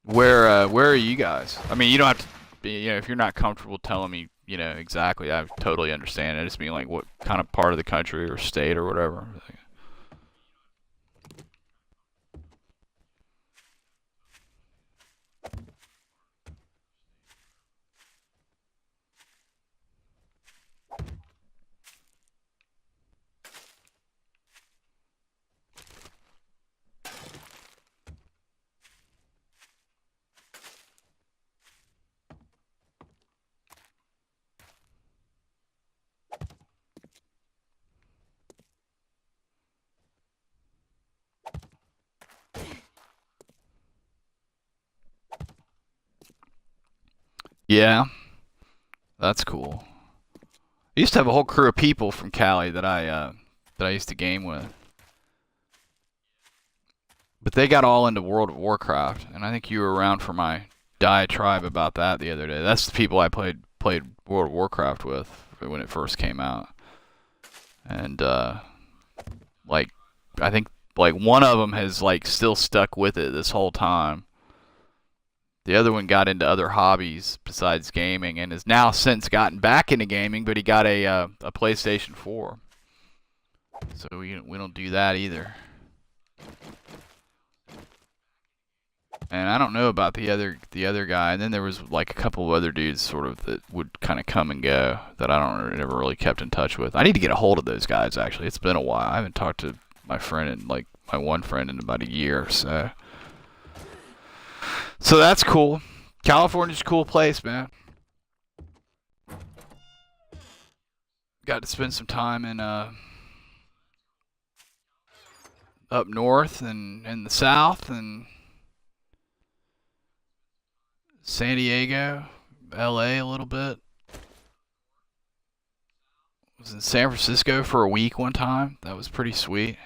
Where are you guys? I mean, you don't have to be, if you're not comfortable telling me, exactly. I totally understand. I just mean like what kind of part of the country or state or whatever. Yeah, that's cool. I used to have a whole crew of people from Cali that I used to game with, but they got all into World of Warcraft, and I think you were around for my diatribe about that the other day. That's the people I played World of Warcraft with when it first came out, and like I think like one of them has like still stuck with it this whole time. The other one got into other hobbies besides gaming and has now since gotten back into gaming, but he got a PlayStation 4. So we don't do that either. And I don't know about the other guy. And then there was like a couple of other dudes sort of that would kind of come and go that I don't never really kept in touch with. I need to get a hold of those guys actually. It's been a while. I haven't talked to my friend in like my one friend in about a year or so. So that's cool. California's a cool place, man. Got to spend some time in up north and in the south and San Diego, LA a little bit. Was in San Francisco for a week one time. That was pretty sweet.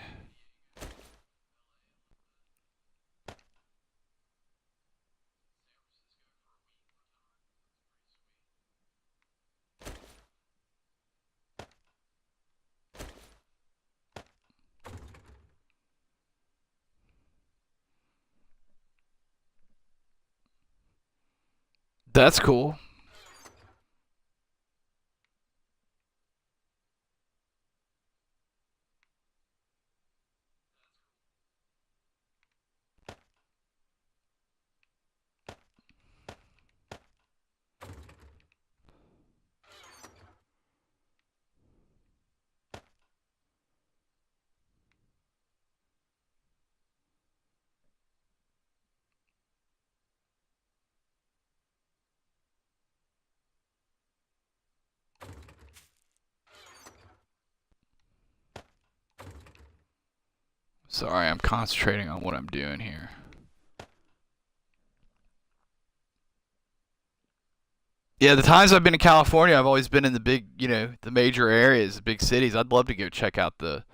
That's cool. Sorry, I'm concentrating on what I'm doing here. Yeah, the times I've been in California, I've always been in the big, the major areas, the big cities. I'd love to go check out the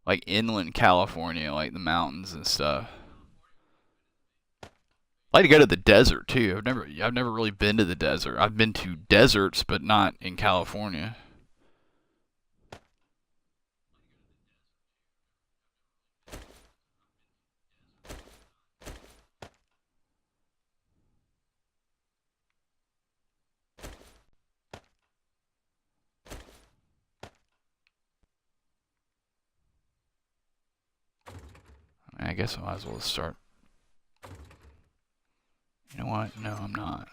like inland California, like the mountains and stuff. I'd like to go to the desert too. I've never really been to the desert. I've been to deserts, but not in California. I guess I might as well start. You know what? No, I'm not.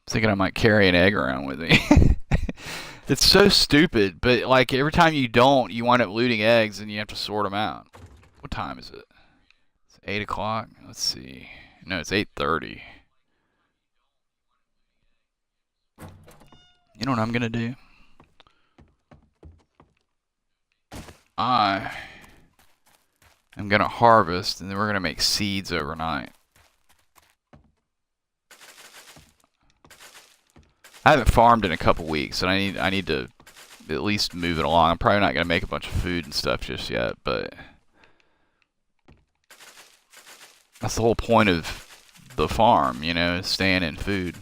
Thinking I might carry an egg around with me. It's so stupid, but like every time you don't, you wind up looting eggs and you have to sort them out. What time is it? It's 8 o'clock. Let's see. No, it's 8:30. You know what I'm gonna do? I am gonna harvest, and then we're gonna make seeds overnight. I haven't farmed in a couple weeks, and I need to at least move it along. I'm probably not gonna make a bunch of food and stuff just yet, but that's the whole point of the farm, you know, staying in food.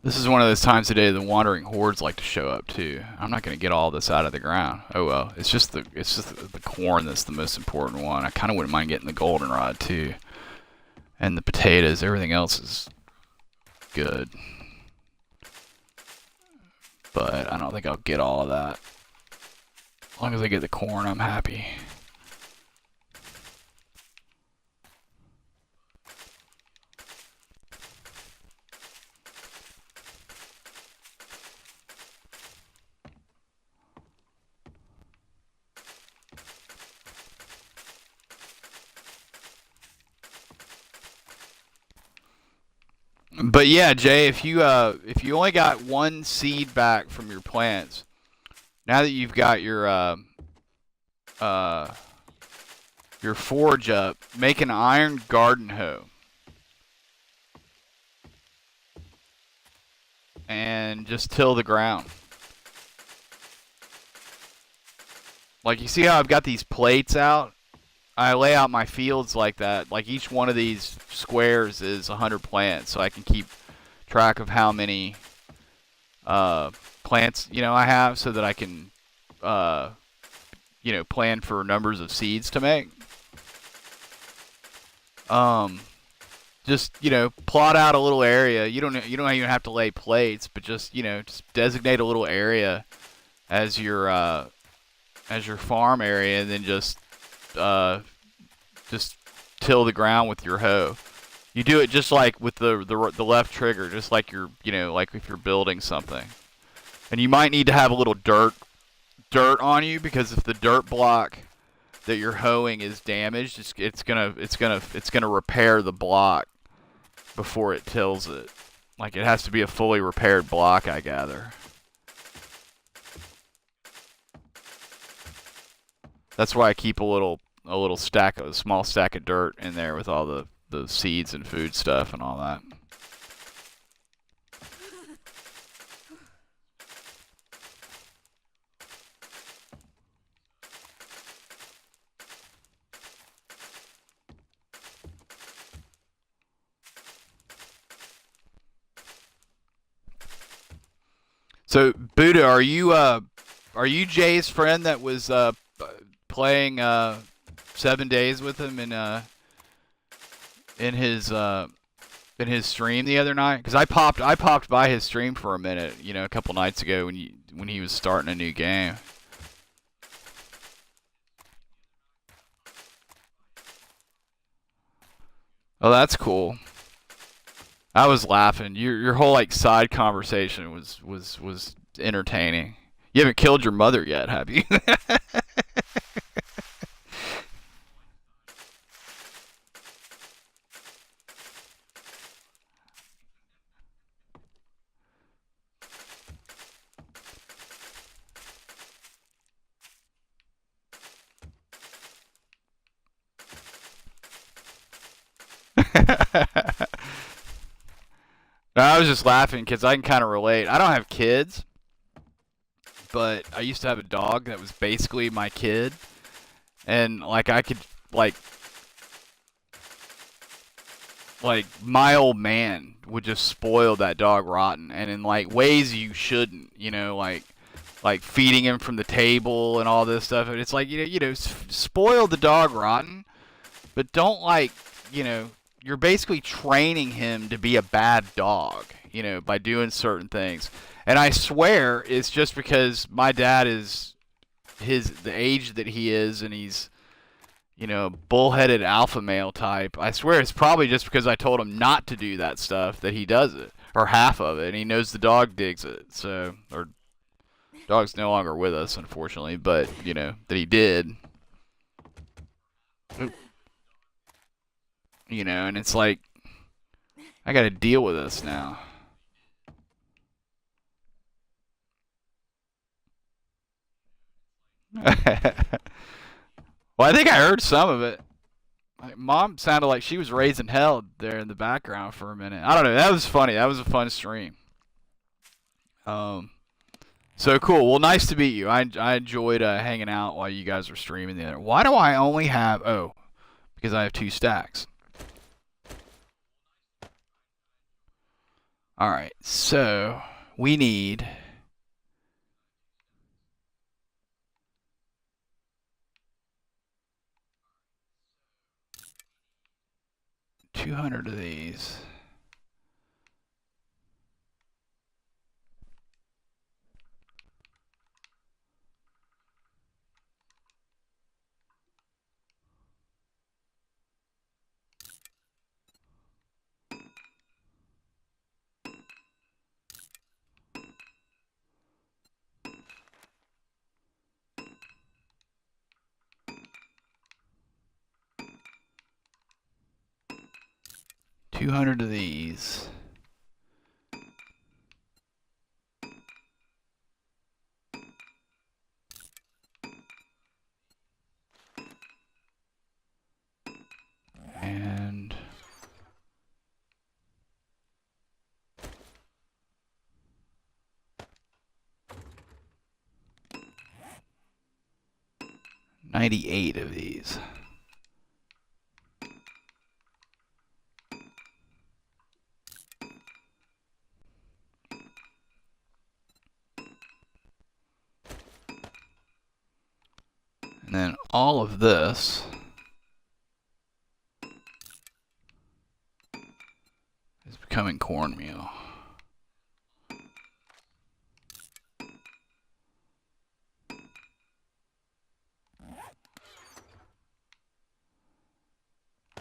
This is one of those times today the wandering hordes like to show up too. I'm not going to get all this out of the ground. Oh well, it's just the corn that's the most important one. I kind of wouldn't mind getting the goldenrod too, and the potatoes. Everything else is good, but I don't think I'll get all of that. As long as I get the corn, I'm happy. But yeah, Jay, if you only got one seed back from your plants, now that you've got uh your forge up, make an iron garden hoe. And just till the ground. Like you see how I've got these plates out? I lay out my fields like that. Like each one of these squares is 100 plants, so I can keep track of how many plants, you know, I have, so that I can, you know, plan for numbers of seeds to make. Just, you know, plot out a little area. You don't even have to lay plates, but just, you know, just designate a little area as your farm area, and then just till the ground with your hoe. You do it just like with the left trigger, just like you're, you know, like if you're building something. And you might need to have a little dirt on you, because if the dirt block that you're hoeing is damaged, it's gonna repair the block before it tills it. Like it has to be a fully repaired block, I gather. That's why I keep a small stack of dirt in there with all the seeds and food stuff and all that. So Buddha, are you Jay's friend that was playing 7 days with him in his stream the other night? Because I popped by his stream for a minute, you know, a couple nights ago when he was starting a new game. Oh, that's cool. I was laughing. Your whole like side conversation was entertaining. You haven't killed your mother yet, have you? No, I was just laughing because I can kind of relate. I don't have kids, but I used to have a dog that was basically my kid, and like I could like my old man would just spoil that dog rotten, and in like ways you shouldn't, like feeding him from the table and all this stuff. And it's like spoil the dog rotten, but don't like you know you're basically training him to be a bad dog, by doing certain things. And I swear it's just because my dad is the age that he is, and he's bullheaded alpha male type. I swear it's probably just because I told him not to do that stuff that he does it, or half of it, and he knows the dog digs it. So, or dog's no longer with us, unfortunately, but that he did. And it's like I got to deal with this now. Well, I think I heard some of it. My mom sounded like she was raising hell there in the background for a minute. I don't know. That was funny. That was a fun stream. Um, so cool. Well, nice to meet you. I enjoyed hanging out while you guys were streaming the other. Why do I only have? Oh, because I have two stacks. All right. So we need 200 of these. $200 of these. And 98 of these. And then all of this is becoming cornmeal.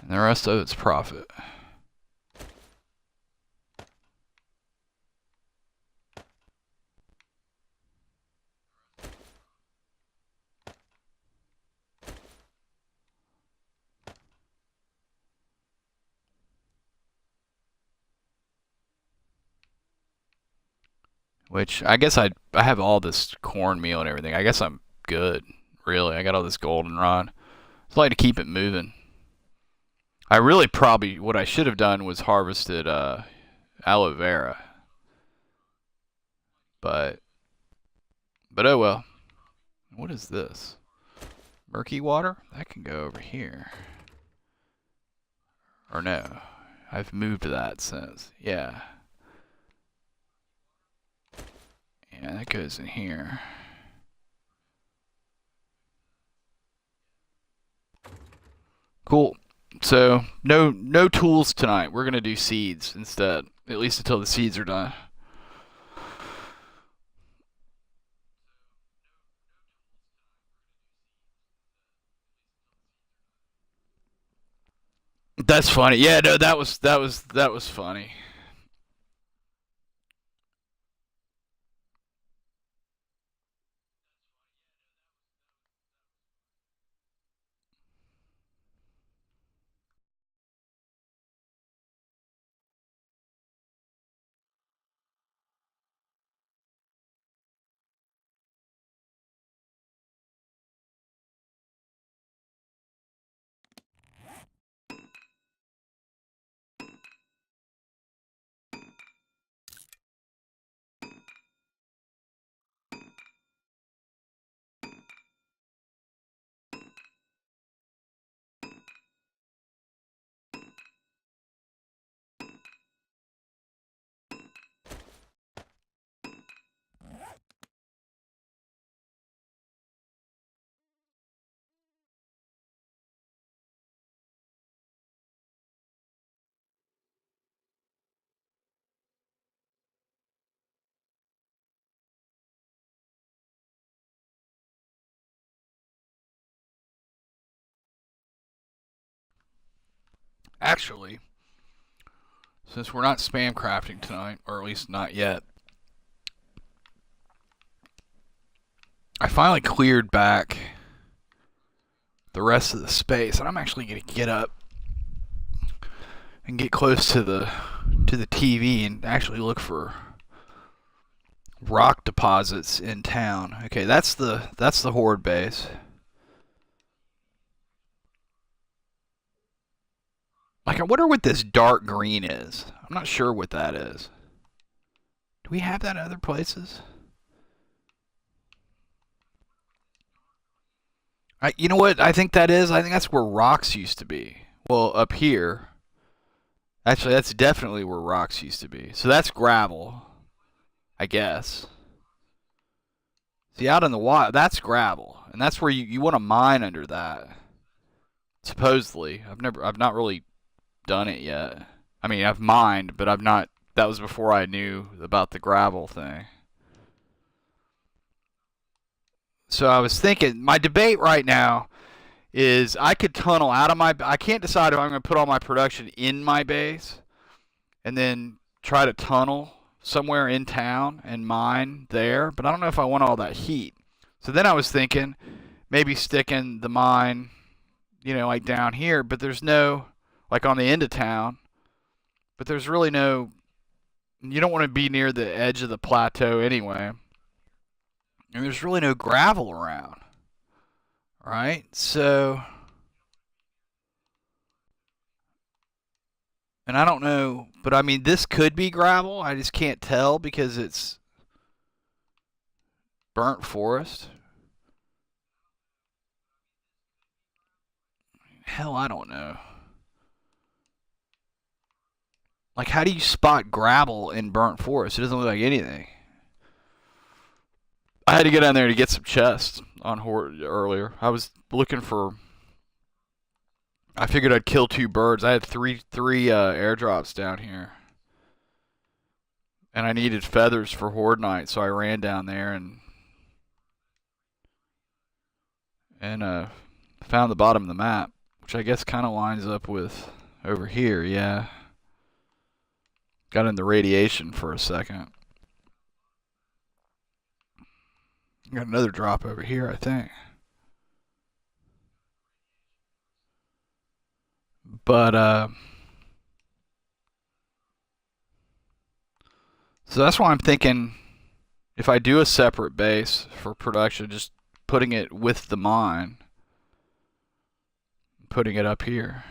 And the rest of it's profit. Which I guess I have all this cornmeal and everything. I guess I'm good, really. I got all this goldenrod. I'd like to keep it moving. I really probably what I should have done was harvested aloe vera, but oh well. What is this? Murky water? That can go over here. Or no, I've moved that since. Yeah. Yeah, that goes in here. Cool. So no tools tonight. We're gonna do seeds instead, at least until the seeds are done. That's funny. Yeah, no, that was funny. Actually, since we're not spam crafting tonight, or at least not yet, I finally cleared back the rest of the space, and I'm actually going to get up and get close to the TV and actually look for rock deposits in town. Okay, that's the horde base. Like, I wonder what this dark green is. I'm not sure what that is. Do we have that in other places? You know what I think that is? I think that's where rocks used to be. Well, up here. Actually, that's definitely where rocks used to be. So that's gravel, I guess. See, out in the wild, that's gravel. And that's where you want to mine under that. Supposedly. I've not really done it yet. I mean, I've mined, but I've not. That was before I knew about the gravel thing. So I was thinking, my debate right now is I could tunnel out of my. I can't decide if I'm going to put all my production in my base and then try to tunnel somewhere in town and mine there, but I don't know if I want all that heat. So then I was thinking maybe sticking the mine, like down here, but there's no, like on the end of town, but there's really no. You don't want to be near the edge of the plateau anyway. And there's really no gravel around. Right? So, and I don't know, but I mean, this could be gravel. I just can't tell because it's burnt forest. Hell, I don't know. Like, how do you spot gravel in burnt forest? It doesn't look like anything. I had to get down there to get some chests on Horde earlier. I was looking for. I figured I'd kill two birds. I had three airdrops down here, and I needed feathers for Horde night, so I ran down there and found the bottom of the map, which I guess kind of lines up with over here. Yeah, got in the radiation for a second. Got another drop over here, I think. But, so that's why I'm thinking if I do a separate base for production, just putting it with the mine, putting it up here.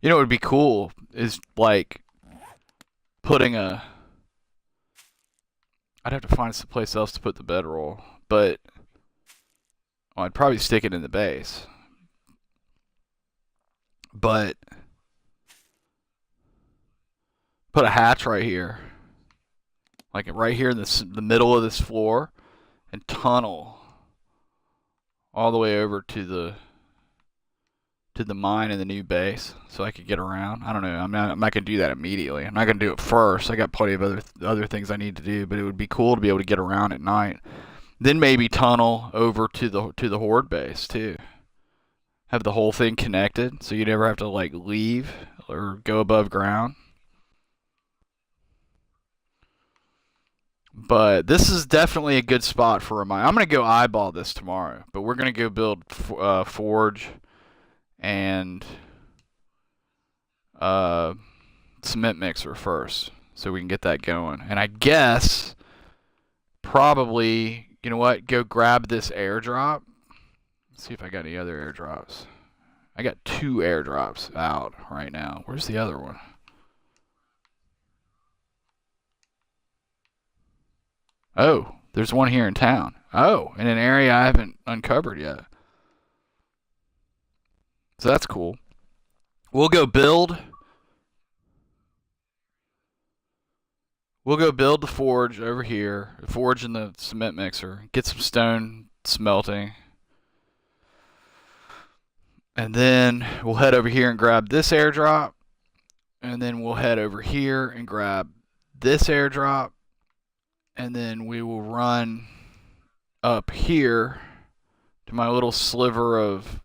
You know what would be cool is like putting a. I'd have to find some place else to put the bedroll, but I'd probably stick it in the base. But put a hatch right here, like right here in the middle of this floor, and tunnel all the way over to the mine in the new base, so I could get around. I don't know. I'm not gonna do that immediately. I'm not gonna do it first. I got plenty of other things I need to do, but it would be cool to be able to get around at night. Then maybe tunnel over to the Horde base too. Have the whole thing connected, so you never have to like leave or go above ground. But this is definitely a good spot for a mine. I'm gonna go eyeball this tomorrow, but we're gonna go build forge and cement mixer first, so we can get that going. And I guess probably, you know what? Go grab this airdrop. Let's see if I got any other airdrops. I got 2 airdrops out right now. Where's the other one? Oh, there's one here in town. Oh, in an area I haven't uncovered yet. So that's cool. We'll go build. We'll go build the forge over here. The forge and the cement mixer. Get some stone smelting. And then we'll head over here and grab this airdrop. And then we'll head over here and grab this airdrop. And then we will run up here to my little sliver of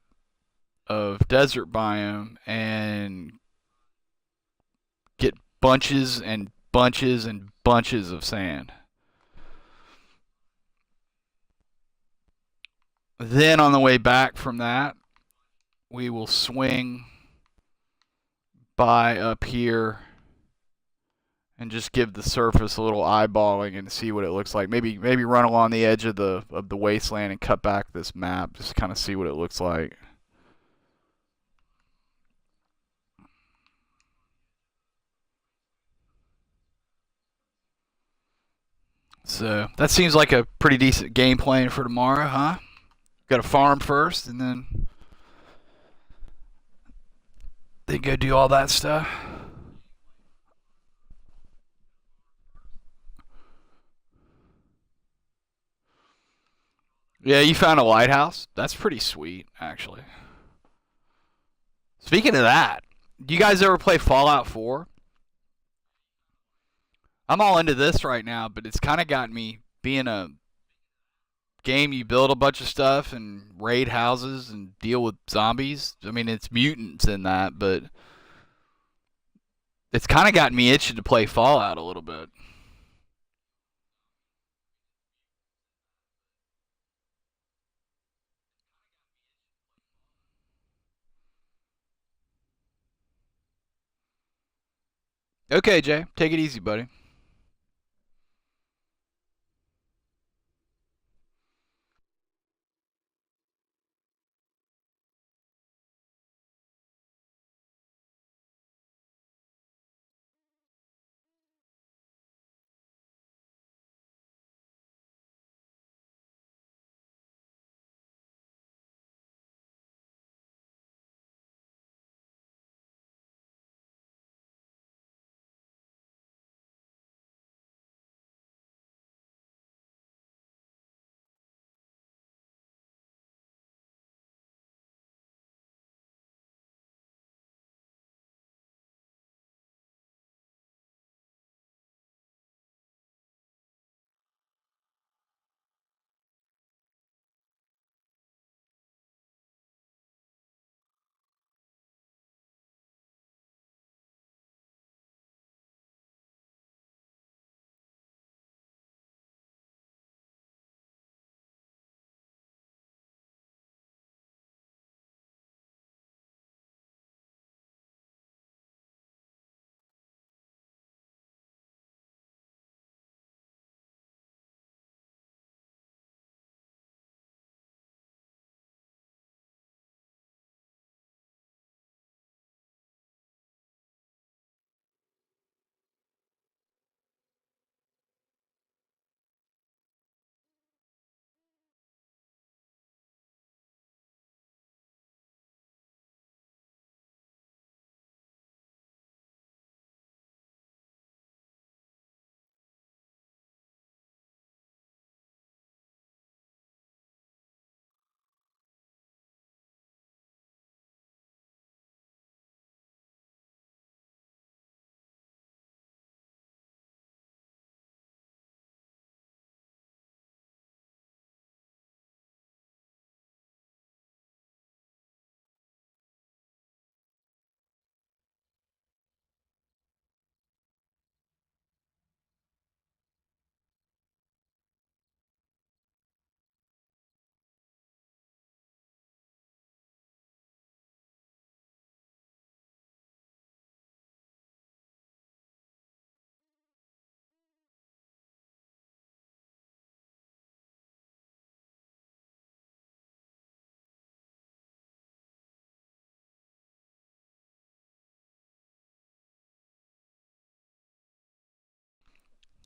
desert biome and get bunches and bunches and bunches of sand. Then on the way back from that, we will swing by up here and just give the surface a little eyeballing and see what it looks like. Maybe run along the edge of the wasteland and cut back this map, just kind of see what it looks like. So that seems like a pretty decent game plan for tomorrow, huh? Got to farm first, and then go do all that stuff. Yeah, you found a lighthouse. That's pretty sweet, actually. Speaking of that, do you guys ever play Fallout 4? I'm all into this right now, but it's kind of got me being a game you build a bunch of stuff and raid houses and deal with zombies. I mean, it's mutants in that, but it's kind of got me itching to play Fallout a little bit. Okay, Jay, take it easy, buddy.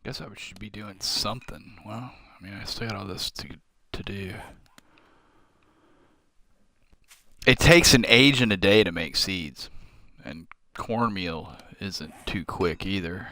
Guess I should be doing something. Well, I mean, I still got all this to do. It takes an age and a day to make seeds, and cornmeal isn't too quick either.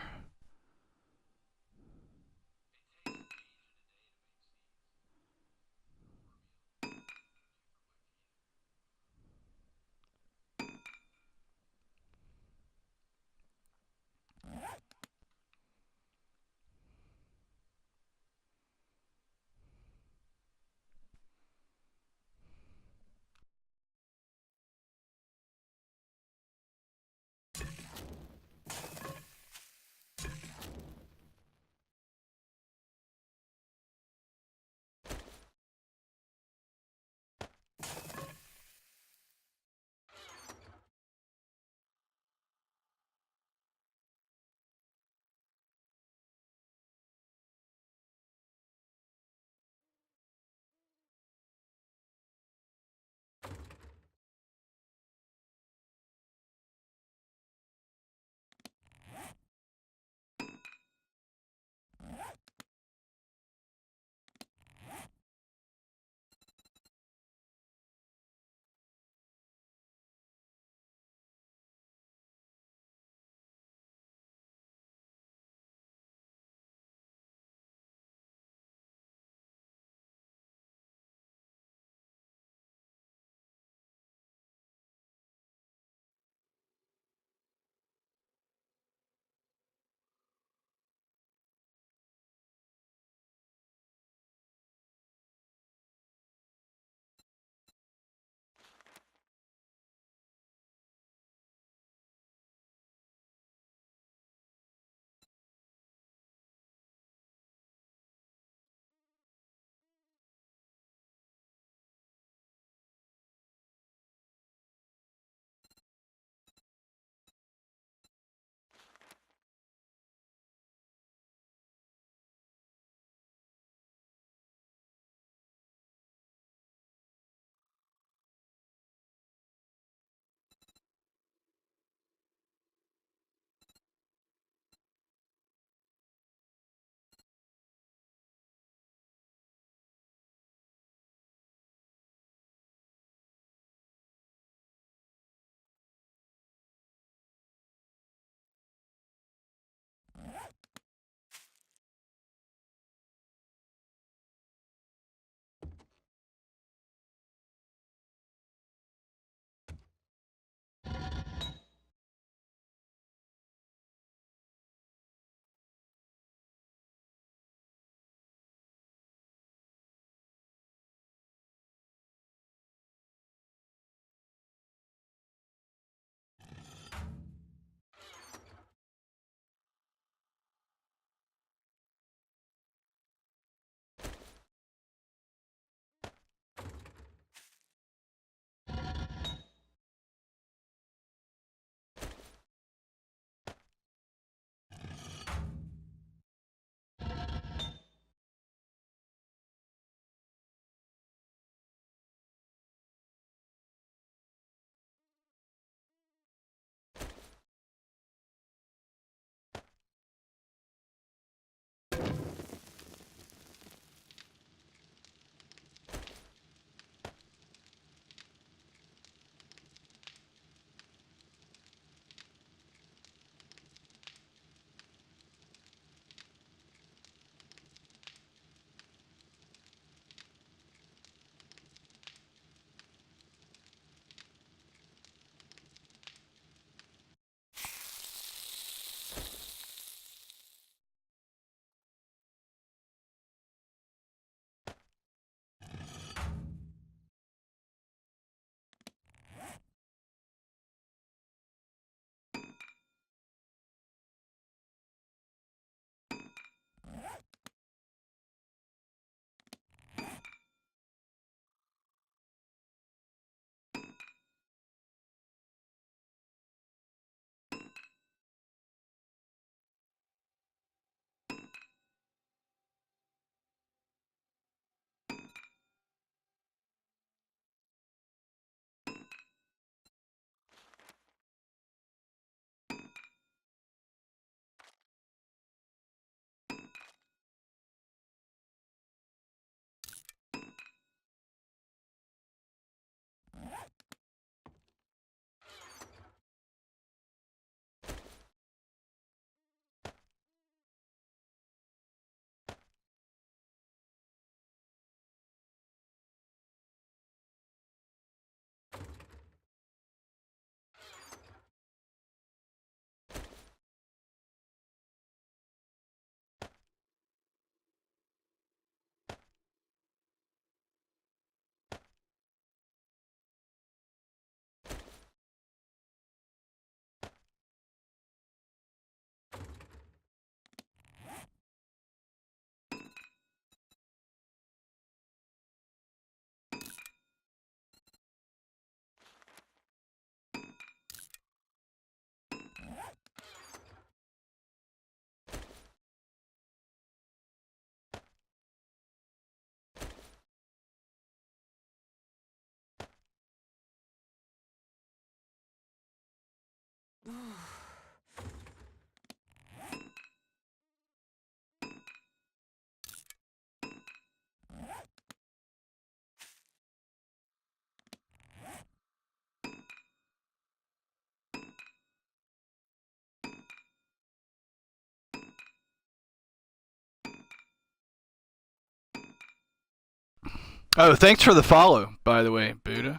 Oh, thanks for the follow, by the way, Buddha.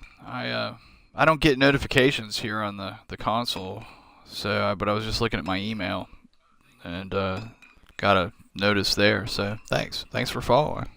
I don't get notifications here on the console, so but I was just looking at my email and got a notice there. So thanks for following.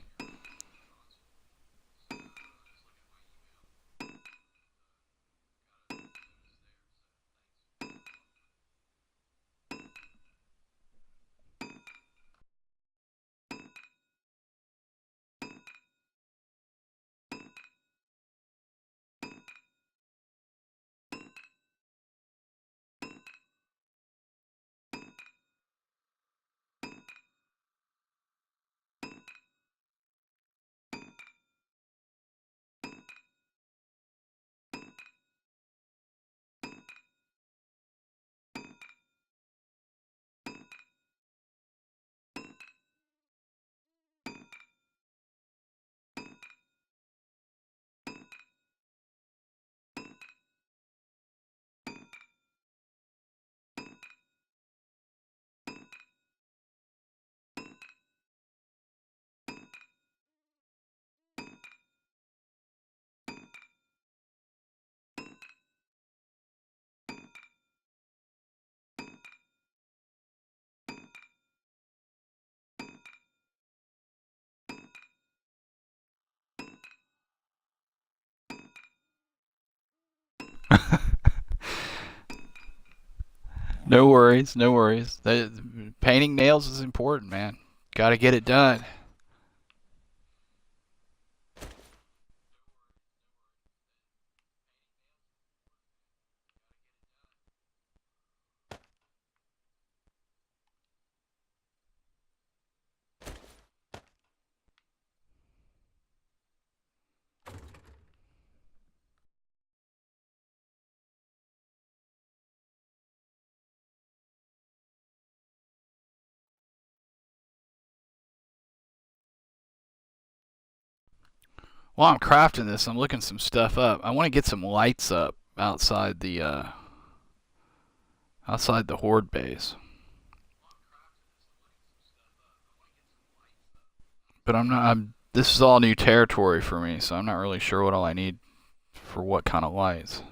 No worries, no worries. Painting nails is important, man. Got to get it done. While I'm crafting this, I'm looking some stuff up. I want to get some lights up outside the horde base. But I'm not. This is all new territory for me, so I'm not really sure what all I need for what kind of lights.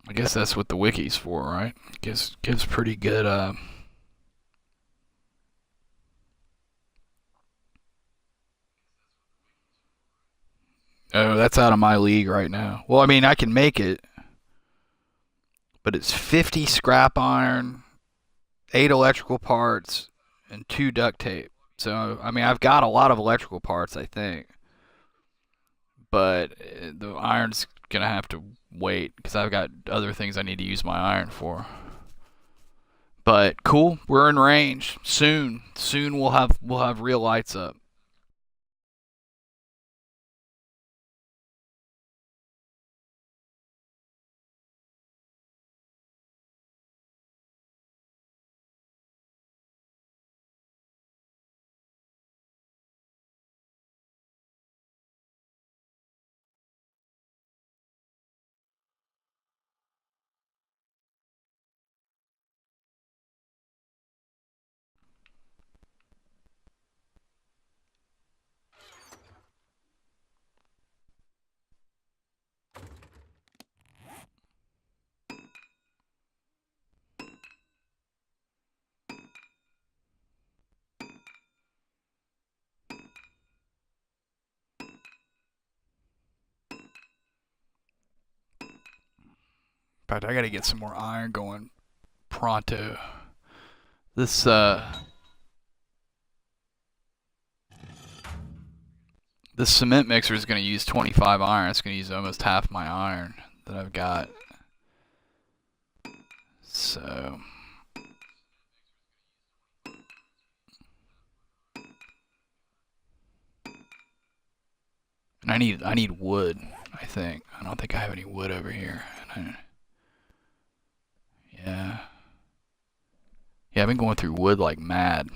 I guess that's what the wiki's for, right? Gives pretty good. Oh, that's out of my league right now. Well, I mean, I can make it, but it's 50 scrap iron, 8 electrical parts, and 2 duct tape. So, I mean, I've got a lot of electrical parts, I think, but the iron's gonna have to wait because I've got other things I need to use my iron for. But cool, we're in range. Soon we'll have real lights up. In fact, I gotta get some more iron going pronto. This this cement mixer is gonna use 25 iron. It's gonna use almost half my iron that I've got. So and I need wood, I think. I don't think I have any wood over here. Yeah. Yeah, I've been going through wood like mad.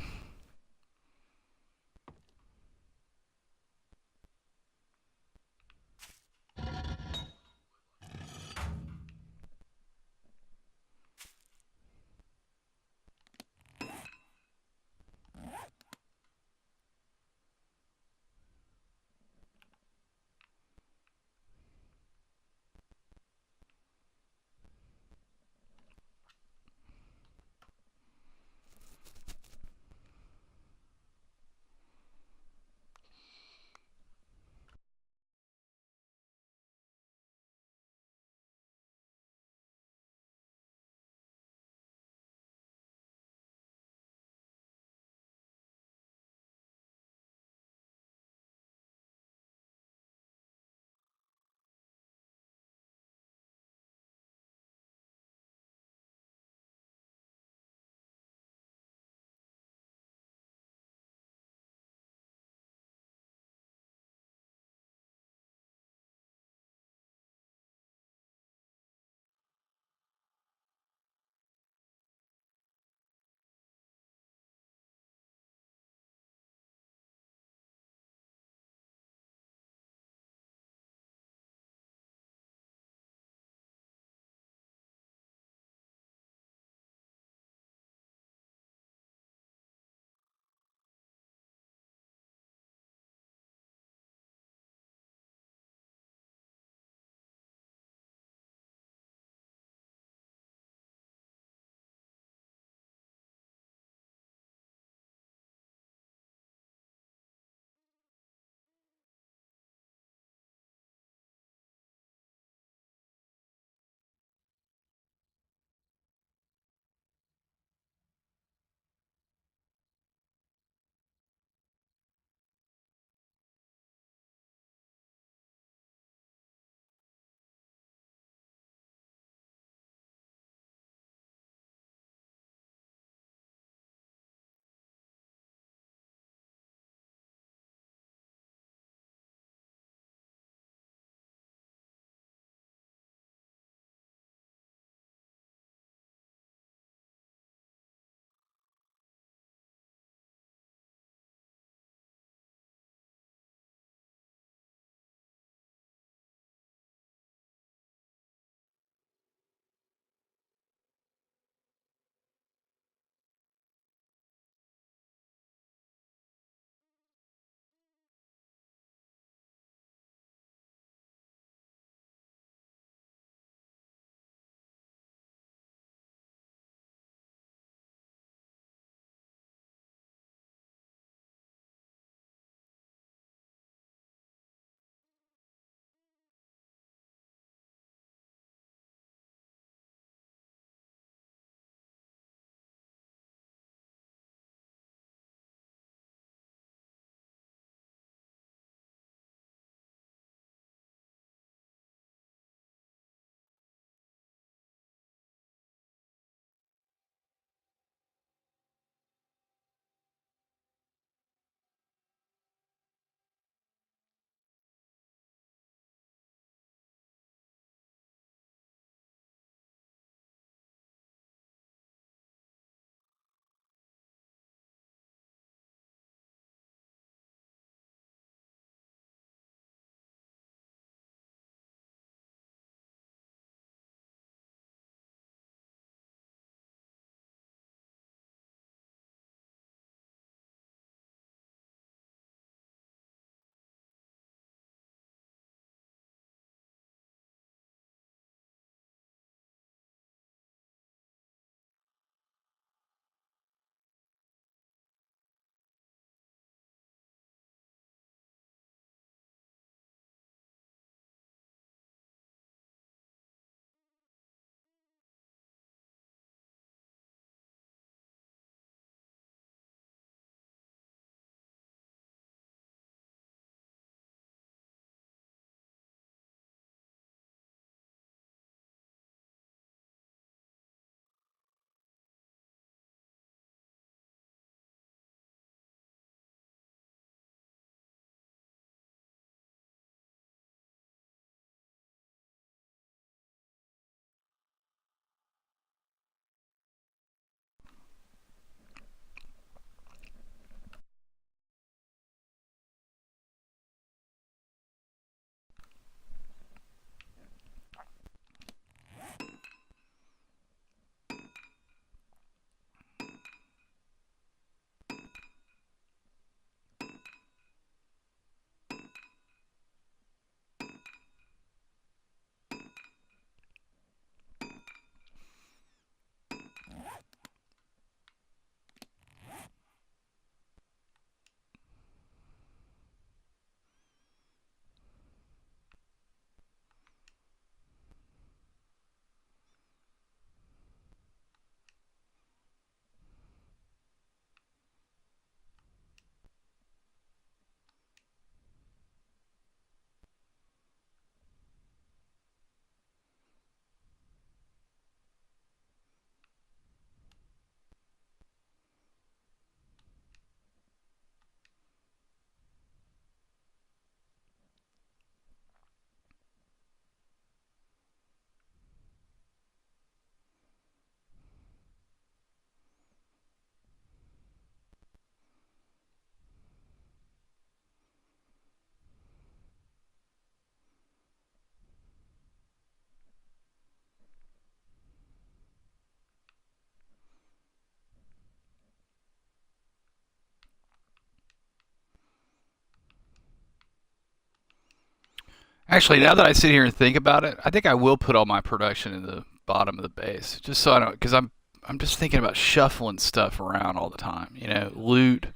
Actually, now that I sit here and think about it, I think I will put all my production in the bottom of the base, just so I don't, because I'm just thinking about shuffling stuff around all the time. You know, loot,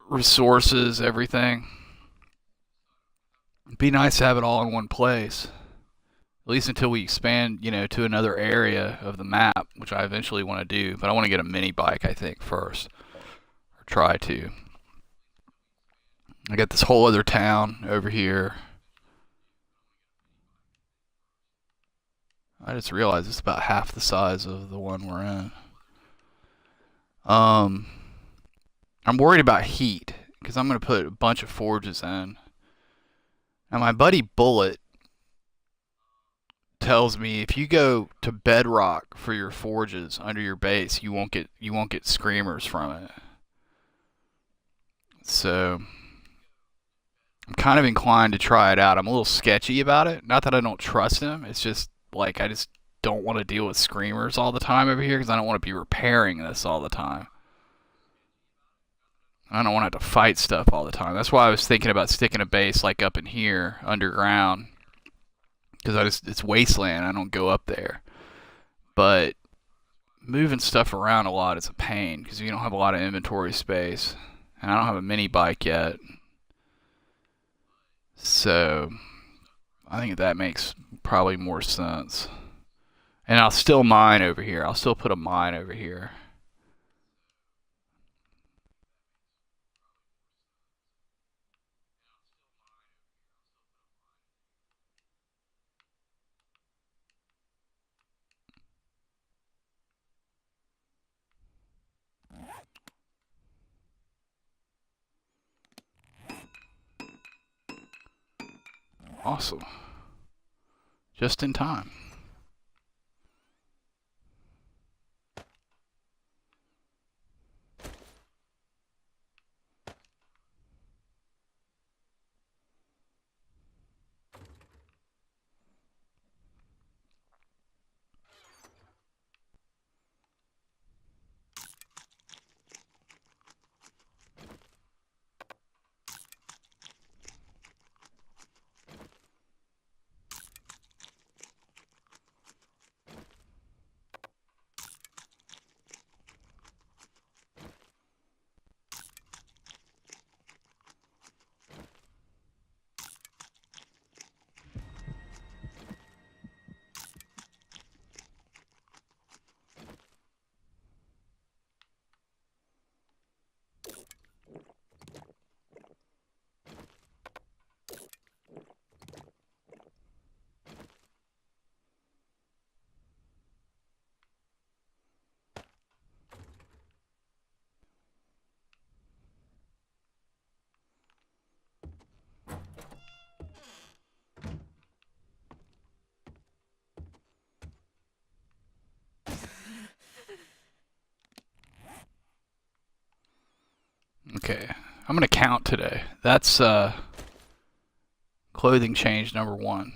resources, everything. It'd be nice to have it all in one place, at least until we expand, you know, to another area of the map, which I eventually want to do. But I want to get a mini bike, I think, first, or try to. I got this whole other town over here. I just realized it's about half the size of the one we're in. Um, I'm worried about heat because I'm gonna put a bunch of forges in. Now my buddy Bullet tells me if you go to bedrock for your forges under your base, you won't get screamers from it. So I'm kind of inclined to try it out. I'm a little sketchy about it. Not that I don't trust him. It's just like I just don't want to deal with screamers all the time over here because I don't want to be repairing this all the time. I don't want to have to fight stuff all the time. That's why I was thinking about sticking a base like up in here underground because it's wasteland. I don't go up there. But moving stuff around a lot is a pain because you don't have a lot of inventory space, and I don't have a mini bike yet. So I think that makes probably more sense. And I'll still mine over here. I'll still put a mine over here. Awesome. Just in time. Okay. I'm going to count today. That's clothing change number one.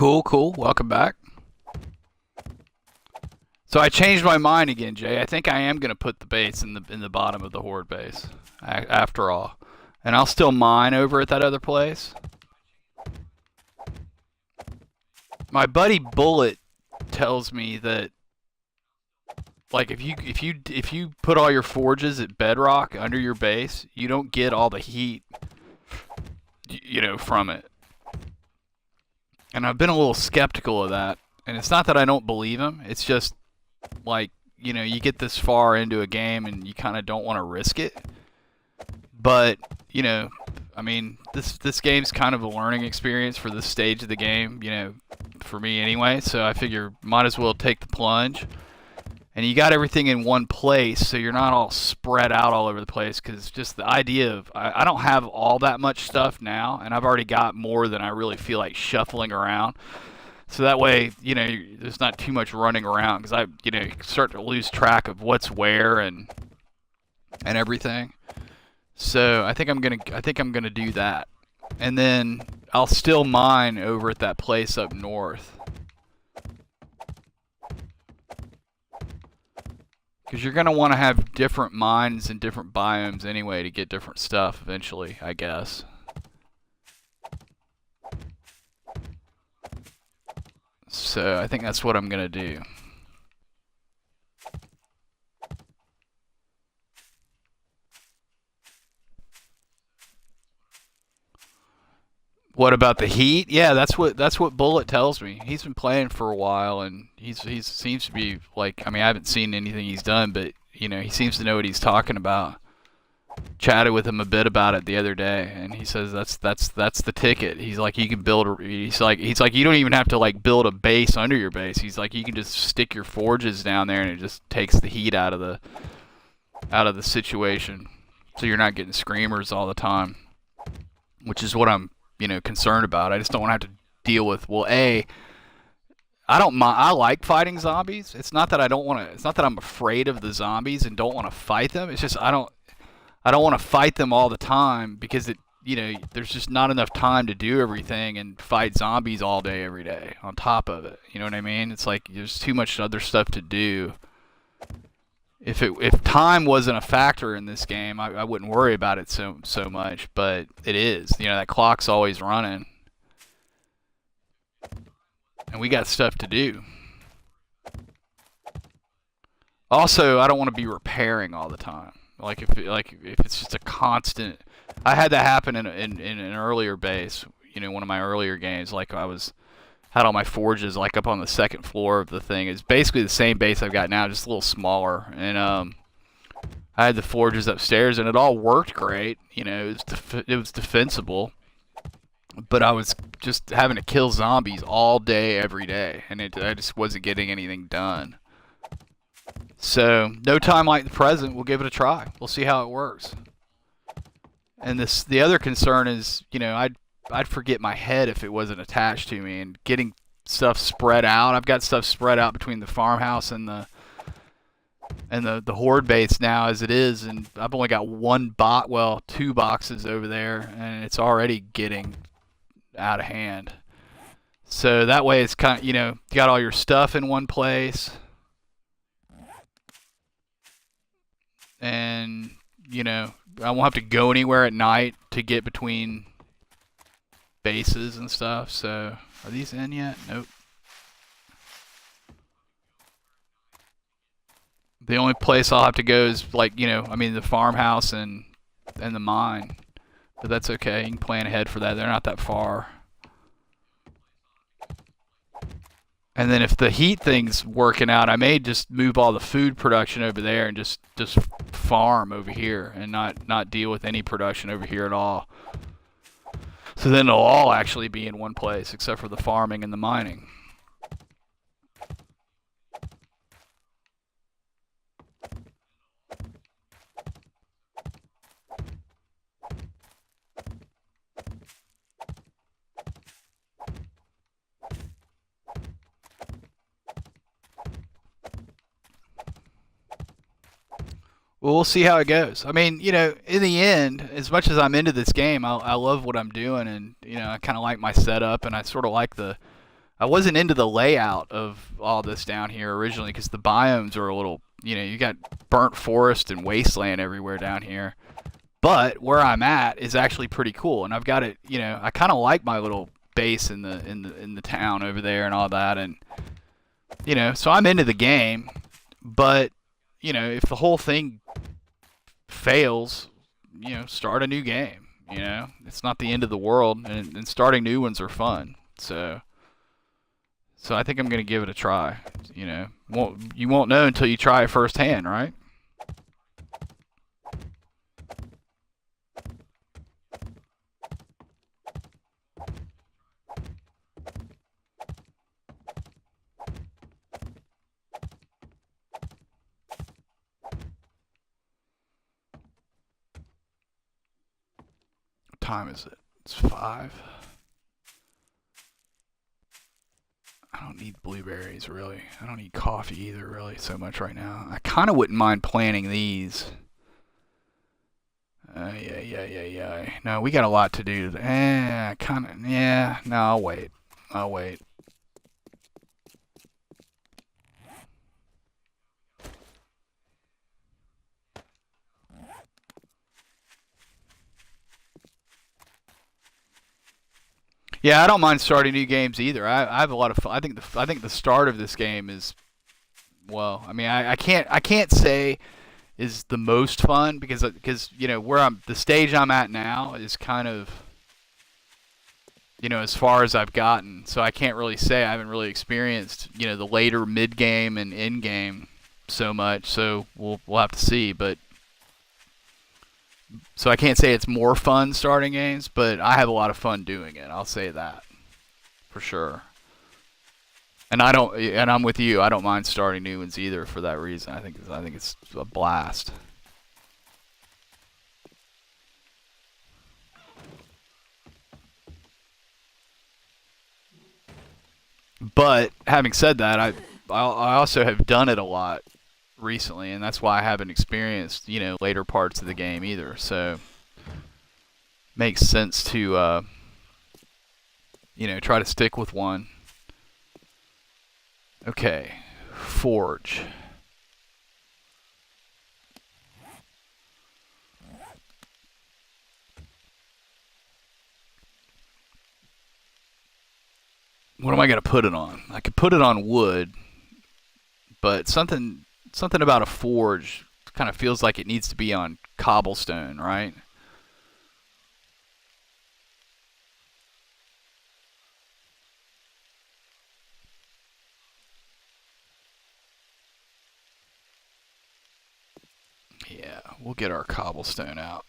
Cool, cool. Welcome back. So I changed my mind again, Jay. I think I am going to put the base in the bottom of the horde base, after all, and I'll still mine over at that other place. My buddy Bullet tells me that, like, if you put all your forges at bedrock under your base, you don't get all the heat, from it. And I've been a little skeptical of that. And it's not that I don't believe him. It's just, like, you get this far into a game and you kind of don't want to risk it. But, I mean, this game's kind of a learning experience for this stage of the game, for me anyway. So I figure might as well take the plunge. And you got everything in one place, so you're not all spread out all over the place, because just the idea of, I don't have all that much stuff now, and I've already got more than I really feel like shuffling around. So that way, there's not too much running around, because you start to lose track of what's where and everything. So I think I'm gonna do that, and then I'll still mine over at that place up north. Because you're going to want to have different mines and different biomes anyway to get different stuff eventually, I guess. So I think that's what I'm going to do. What about the heat? Yeah, that's what Bullet tells me. He's been playing for a while, and he seems to be like, I mean, I haven't seen anything he's done, but he seems to know what he's talking about. Chatted with him a bit about it the other day, and he says that's the ticket. He's like, you can build. He's like you don't even have to like build a base under your base. He's like, you can just stick your forges down there, and it just takes the heat out of the situation, so you're not getting screamers all the time, which is what I'm concerned about. I just don't want to have to deal with, well, I like fighting zombies. It's not that I don't want to, it's not that I'm afraid of the zombies and don't want to fight them. It's just I don't want to fight them all the time, because there's just not enough time to do everything and fight zombies all day every day on top of it. You know what I mean? It's like there's too much other stuff to do. If time wasn't a factor in this game, I wouldn't worry about it so much, but it is. That clock's always running. And we got stuff to do. Also, I don't want to be repairing all the time. Like if it's just a constant. I had that happen in an earlier base, one of my earlier games. Like had all my forges like up on the second floor of the thing. It's basically the same base I've got now, just a little smaller. And I had the forges upstairs, and it all worked great. It was defensible. But I was just having to kill zombies all day, every day, and I just wasn't getting anything done. So, no time like the present. We'll give it a try. We'll see how it works. And the other concern is, I'd forget my head if it wasn't attached to me, and getting stuff spread out. I've got stuff spread out between the farmhouse and the horde base now as it is, and I've only got two boxes over there, and it's already getting out of hand. So that way it's kind of, you got all your stuff in one place, and I won't have to go anywhere at night to get between bases and stuff. So are these in yet? Nope. The only place I'll have to go is like, the farmhouse and the mine. But that's okay. You can plan ahead for that. They're not that far. And then if the heat thing's working out, I may just move all the food production over there and just farm over here and not deal with any production over here at all. So then it'll all actually be in one place, except for the farming and the mining. Well, we'll see how it goes. I mean, in the end, as much as I'm into this game, I love what I'm doing, and I kind of like my setup, and I sort of like the I wasn't into the layout of all this down here originally because the biomes are a little, you got burnt forest and wasteland everywhere down here. But where I'm at is actually pretty cool, and I've got it. I kind of like my little base in the town over there and all that, and so I'm into the game. But if the whole thing fails, start a new game. It's not the end of the world, and starting new ones are fun. So I think I'm gonna give it a try. You won't know until you try it firsthand, right? What time is it? It's 5. I don't need blueberries really. I don't need coffee either really so much right now. I kind of wouldn't mind planting these. Yeah. No, we got a lot to do. Kind of. Yeah. No, I'll wait. I'll wait. Yeah, I don't mind starting new games either. I have a lot of fun. I think the start of this game is, well. I mean, I can't say is the most fun because where the stage I'm at now is kind of as far as I've gotten. So I can't really say I haven't really experienced the later mid game and end game so much. So we'll have to see. But so I can't say it's more fun starting games, but I have a lot of fun doing it. I'll say that for sure. And I'm with you. I don't mind starting new ones either for that reason. I think it's a blast. But having said that, I also have done it a lot recently, and that's why I haven't experienced later parts of the game either. So makes sense to try to stick with one. Okay, forge. What am I gonna put it on? I could put it on wood, but something about a forge kind of feels like it needs to be on cobblestone, right? Yeah, we'll get our cobblestone out.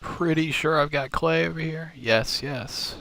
Pretty sure I've got clay over here. Yes, yes.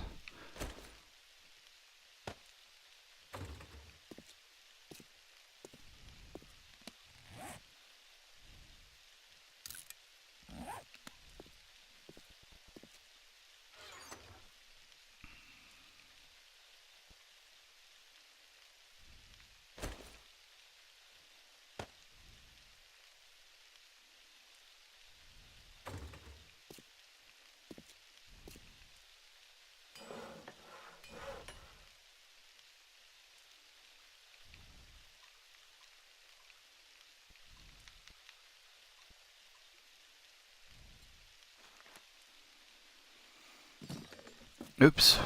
Oops.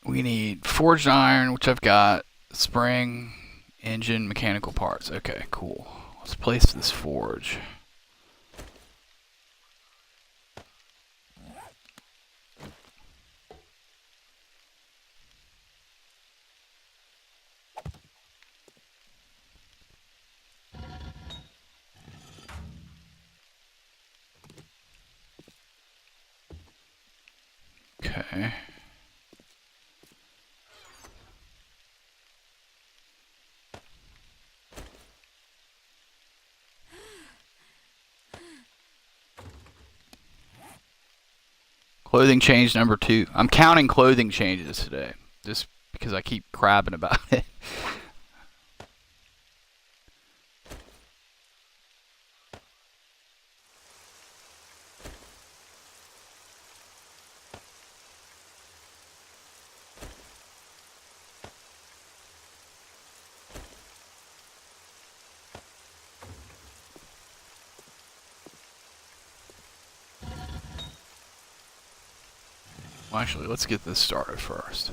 We need forged iron, which I've got, spring, engine, mechanical parts. Okay, cool. Let's place this forge. Okay. Clothing change number 2. I'm counting clothing changes today, just because I keep crabbing about it. Well, actually, let's get this started first.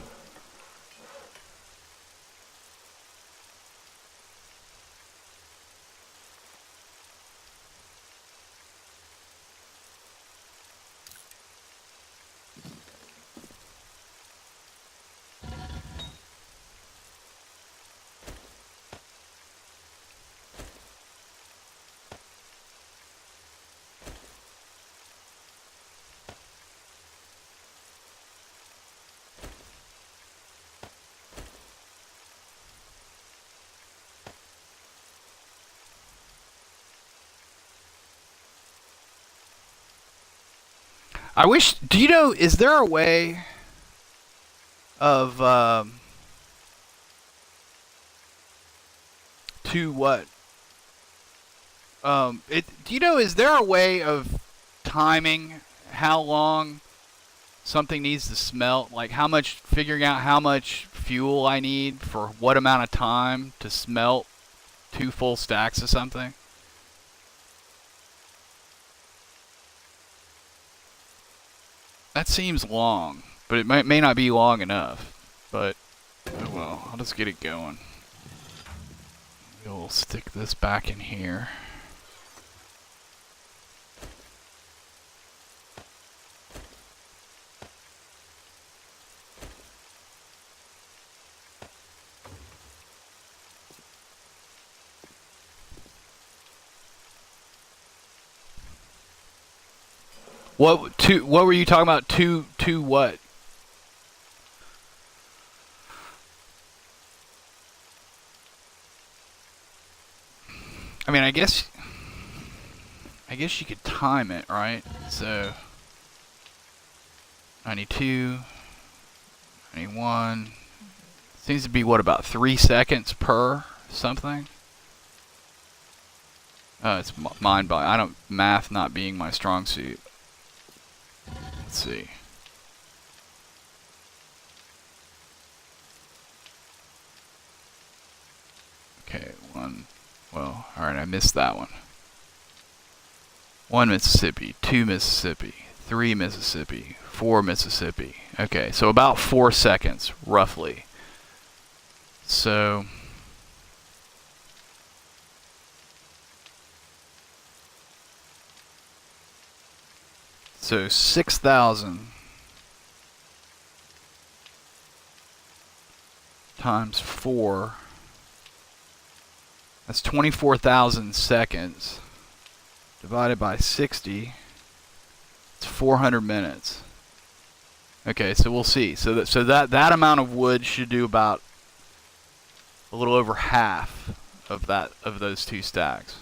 I wish. Do you know? Is there a way of to what? Do you know? Is there a way of timing how long something needs to smelt? Like figuring out how much fuel I need for what amount of time to smelt 2 full stacks of something? That seems long, but it may not be long enough. But, oh well, I'll just get it going. We'll stick this back in here. What were you talking about? Two what? I mean, I guess you could time it, right? So 92, 91. Seems to be what, about 3 seconds per something? It's mind-boggling. I don't, math not being my strong suit. Let's see. Okay, well, alright, I missed that one. 1 Mississippi, 2 Mississippi, 3 Mississippi, 4 Mississippi. Okay, so about 4 seconds, roughly. So 6,000 times 4. That's 24,000 seconds. Divided by 60. It's 400 minutes. Okay, so we'll see. So that amount of wood should do about a little over half of those 2 stacks.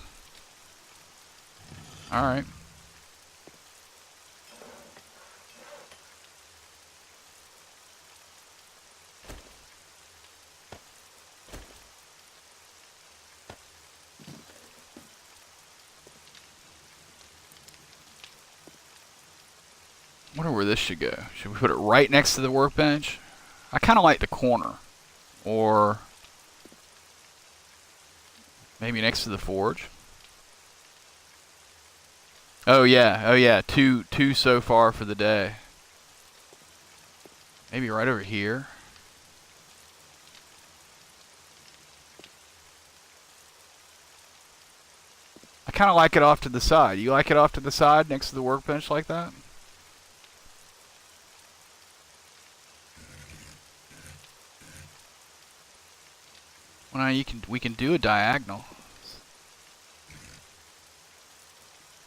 All right. I wonder where this should go. Should we put it right next to the workbench? I kind of like the corner. Or maybe next to the forge. Oh yeah, two so far for the day. Maybe right over here. I kind of like it off to the side. You like it off to the side next to the workbench like that? Well, now we can do a diagonal.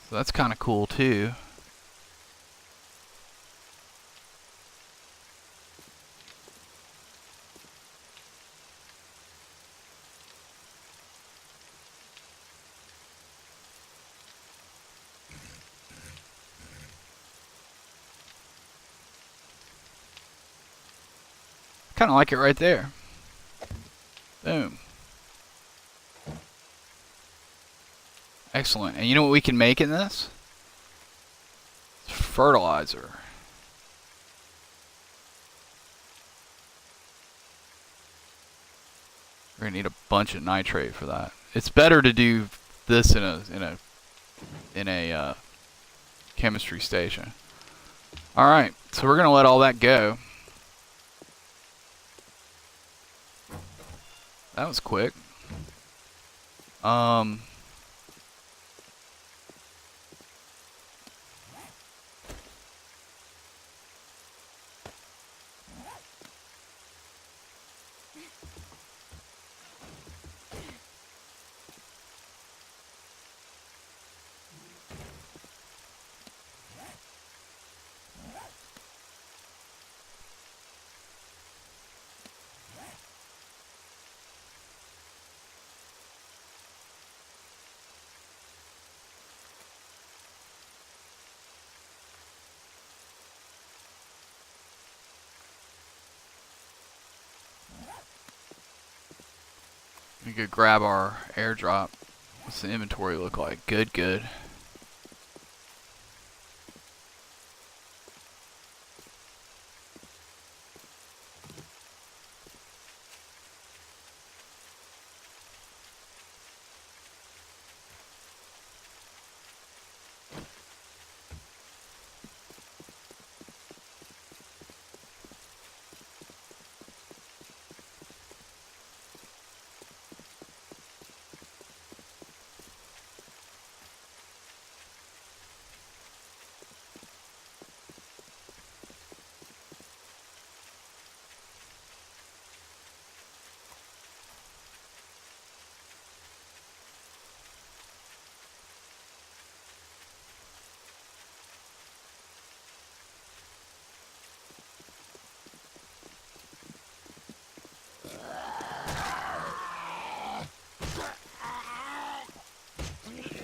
So that's kind of cool too. Kind of like it right there. Boom. Excellent. And you know what we can make in this? Fertilizer. We're gonna need a bunch of nitrate for that. It's better to do this in a chemistry station. All right, so we're gonna let all that go. That was quick. We could grab our airdrop. What's the inventory look like? Good, good.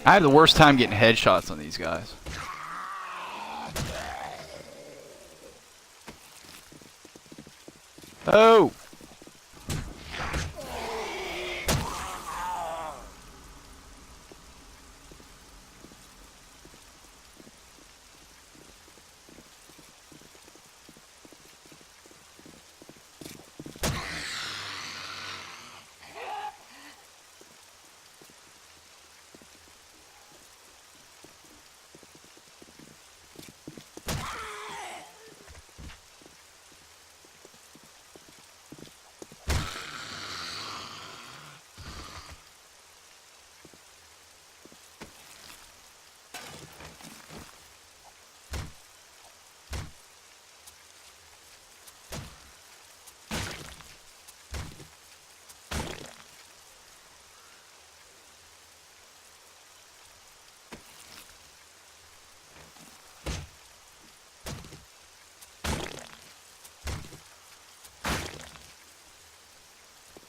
I have the worst time getting headshots on these guys. Oh!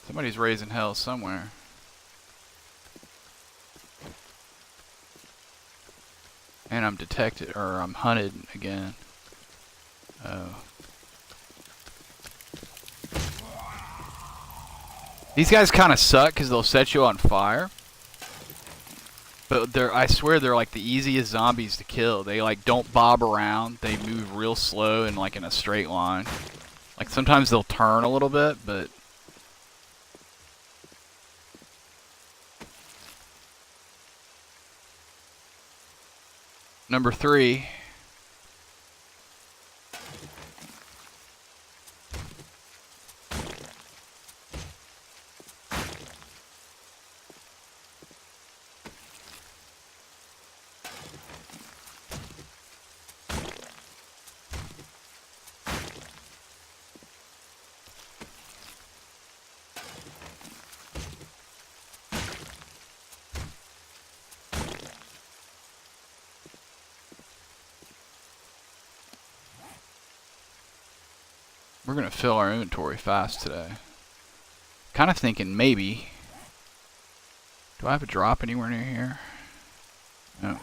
Somebody's raising hell somewhere. And I'm detected, or I'm hunted again. Oh. These guys kind of suck because they'll set you on fire. But I swear they're like the easiest zombies to kill. They like don't bob around. They move real slow and like in a straight line. Like sometimes they'll turn a little bit, but number 3. We're going to fill our inventory fast today. Kind of thinking maybe... Do I have a drop anywhere near here? No.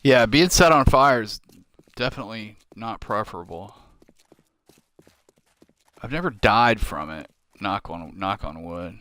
Yeah, being set on fire is definitely not preferable. I've never died from it. Knock on wood.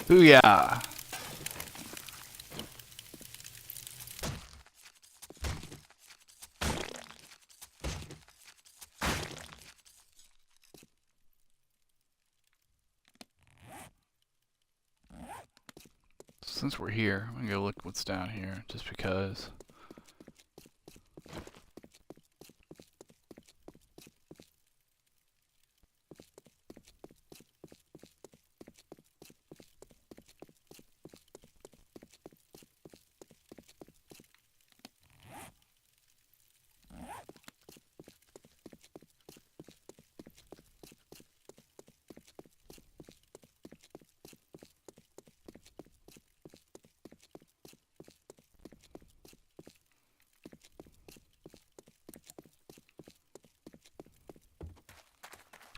Booyah! Since we're here, I'm gonna go look what's down here, just because.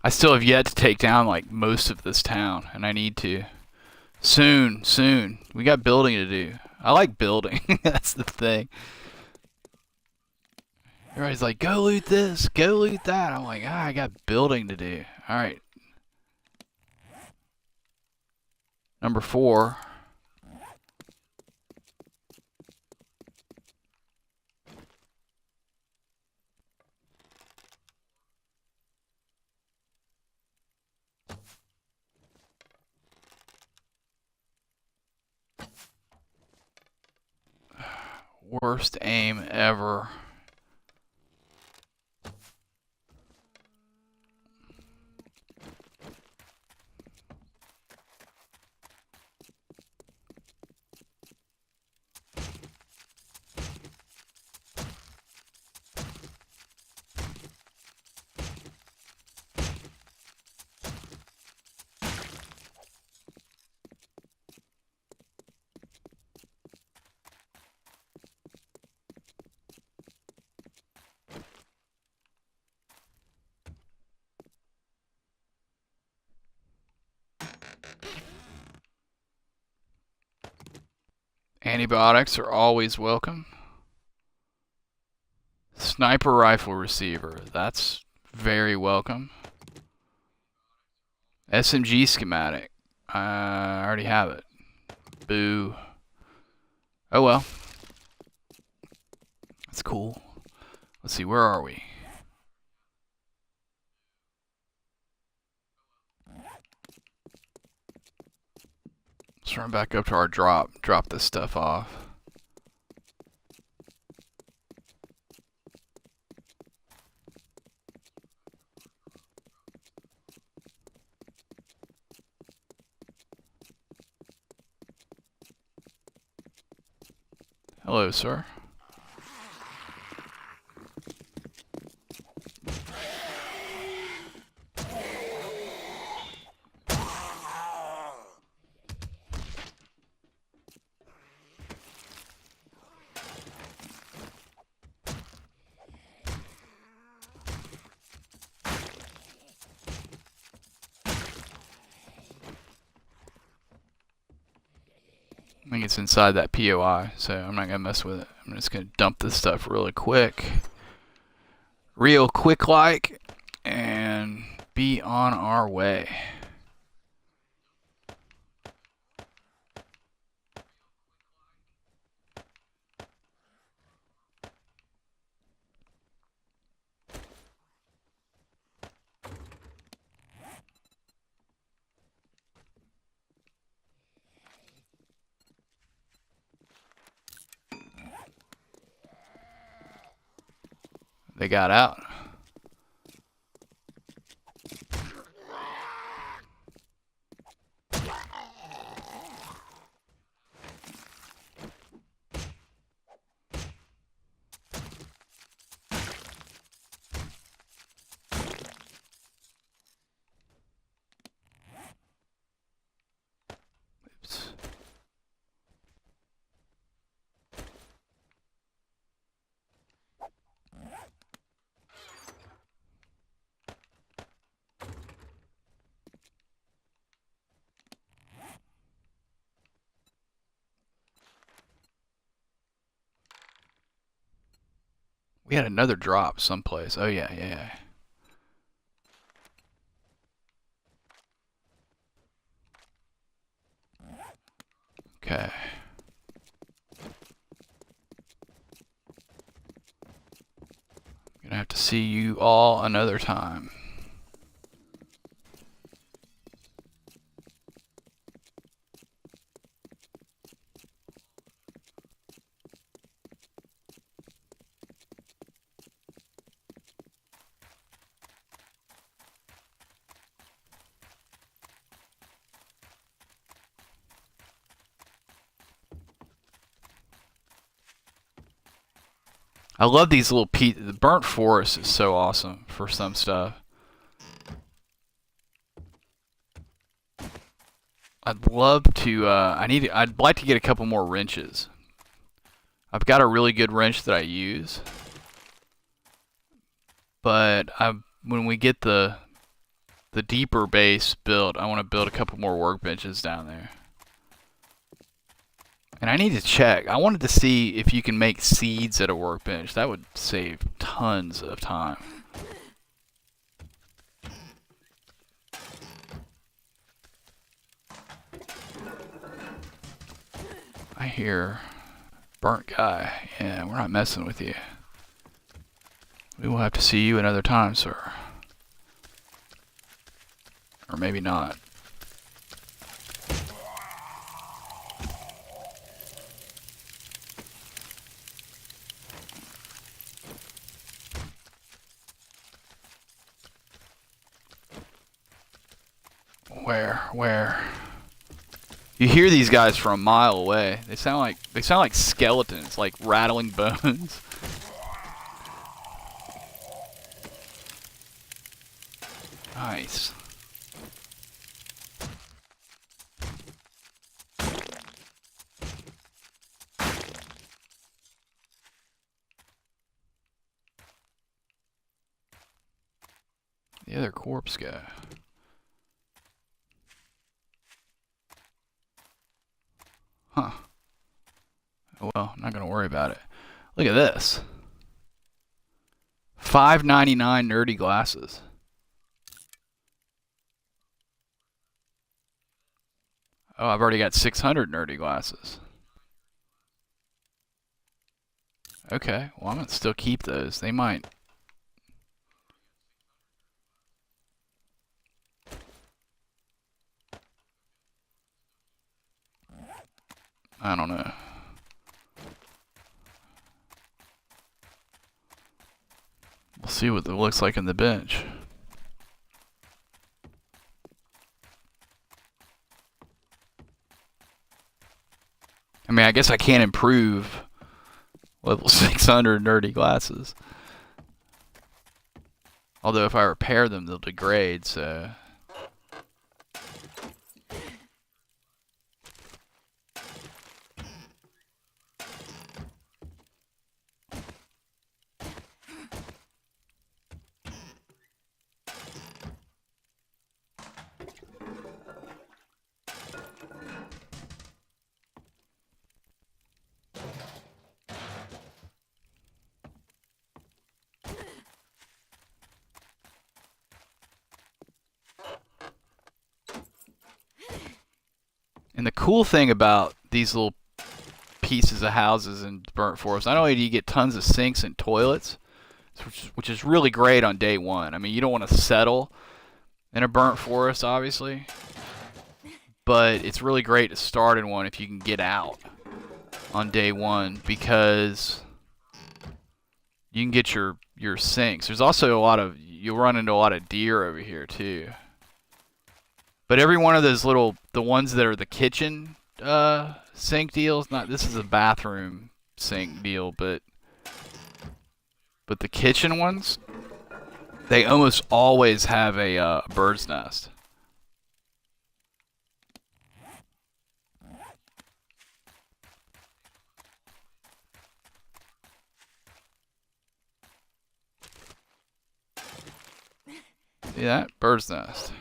I still have yet to take down like most of this town, and I need to. Soon. We got building to do. I like building. That's the thing. Everybody's like, go loot this, go loot that. I'm like, I got building to do. Alright. Number 4. Worst aim ever. Antibiotics are always welcome. Sniper rifle receiver, that's very welcome. SMG schematic, I already have it. Boo. Oh well. That's cool. Let's see, where are we? Let's run back up to our drop this stuff off. Hello, sir. I think it's inside that POI, so I'm not gonna mess with it. I'm just gonna dump this stuff really quick. Real quick like, and be on our way. They got out. Oops. We had another drop someplace. Oh yeah, yeah. Okay. Gonna have to see you all another time. I love these little the burnt forest is so awesome for some stuff. I'd love to. I'd like to get a couple more wrenches. I've got a really good wrench that I use, but when we get the deeper base built, I want to build a couple more workbenches down there. And I need to check. I wanted to see if you can make seeds at a workbench. That would save tons of time. I hear burnt guy. Yeah, we're not messing with you. We will have to see you another time, sir. Or maybe not. Where? You hear these guys from a mile away. They sound like skeletons, like rattling bones. Nice. The other corpse guy. Huh. worry about it. Look at this. $5.99 nerdy glasses. Oh, I've already got 600 nerdy glasses. Okay, well, I'm going to still keep those. They might... I don't know. We'll see what it looks like in the bench. I mean, I guess I can't improve level 600 nerdy glasses. Although if I repair them, they'll degrade, so... And the cool thing about these little pieces of houses in Burnt Forest, not only do you get tons of sinks and toilets, which is really great on day one. I mean, you don't want to settle in a burnt forest, obviously, but it's really great to start in one if you can get out on day one, because you can get your sinks. There's also a lot of, you'll run into a lot of deer over here too. But every one of those little, the ones that are the kitchen sink deals, not, this is a bathroom sink deal, but the kitchen ones, they almost always have a bird's nest. See that? Bird's nest.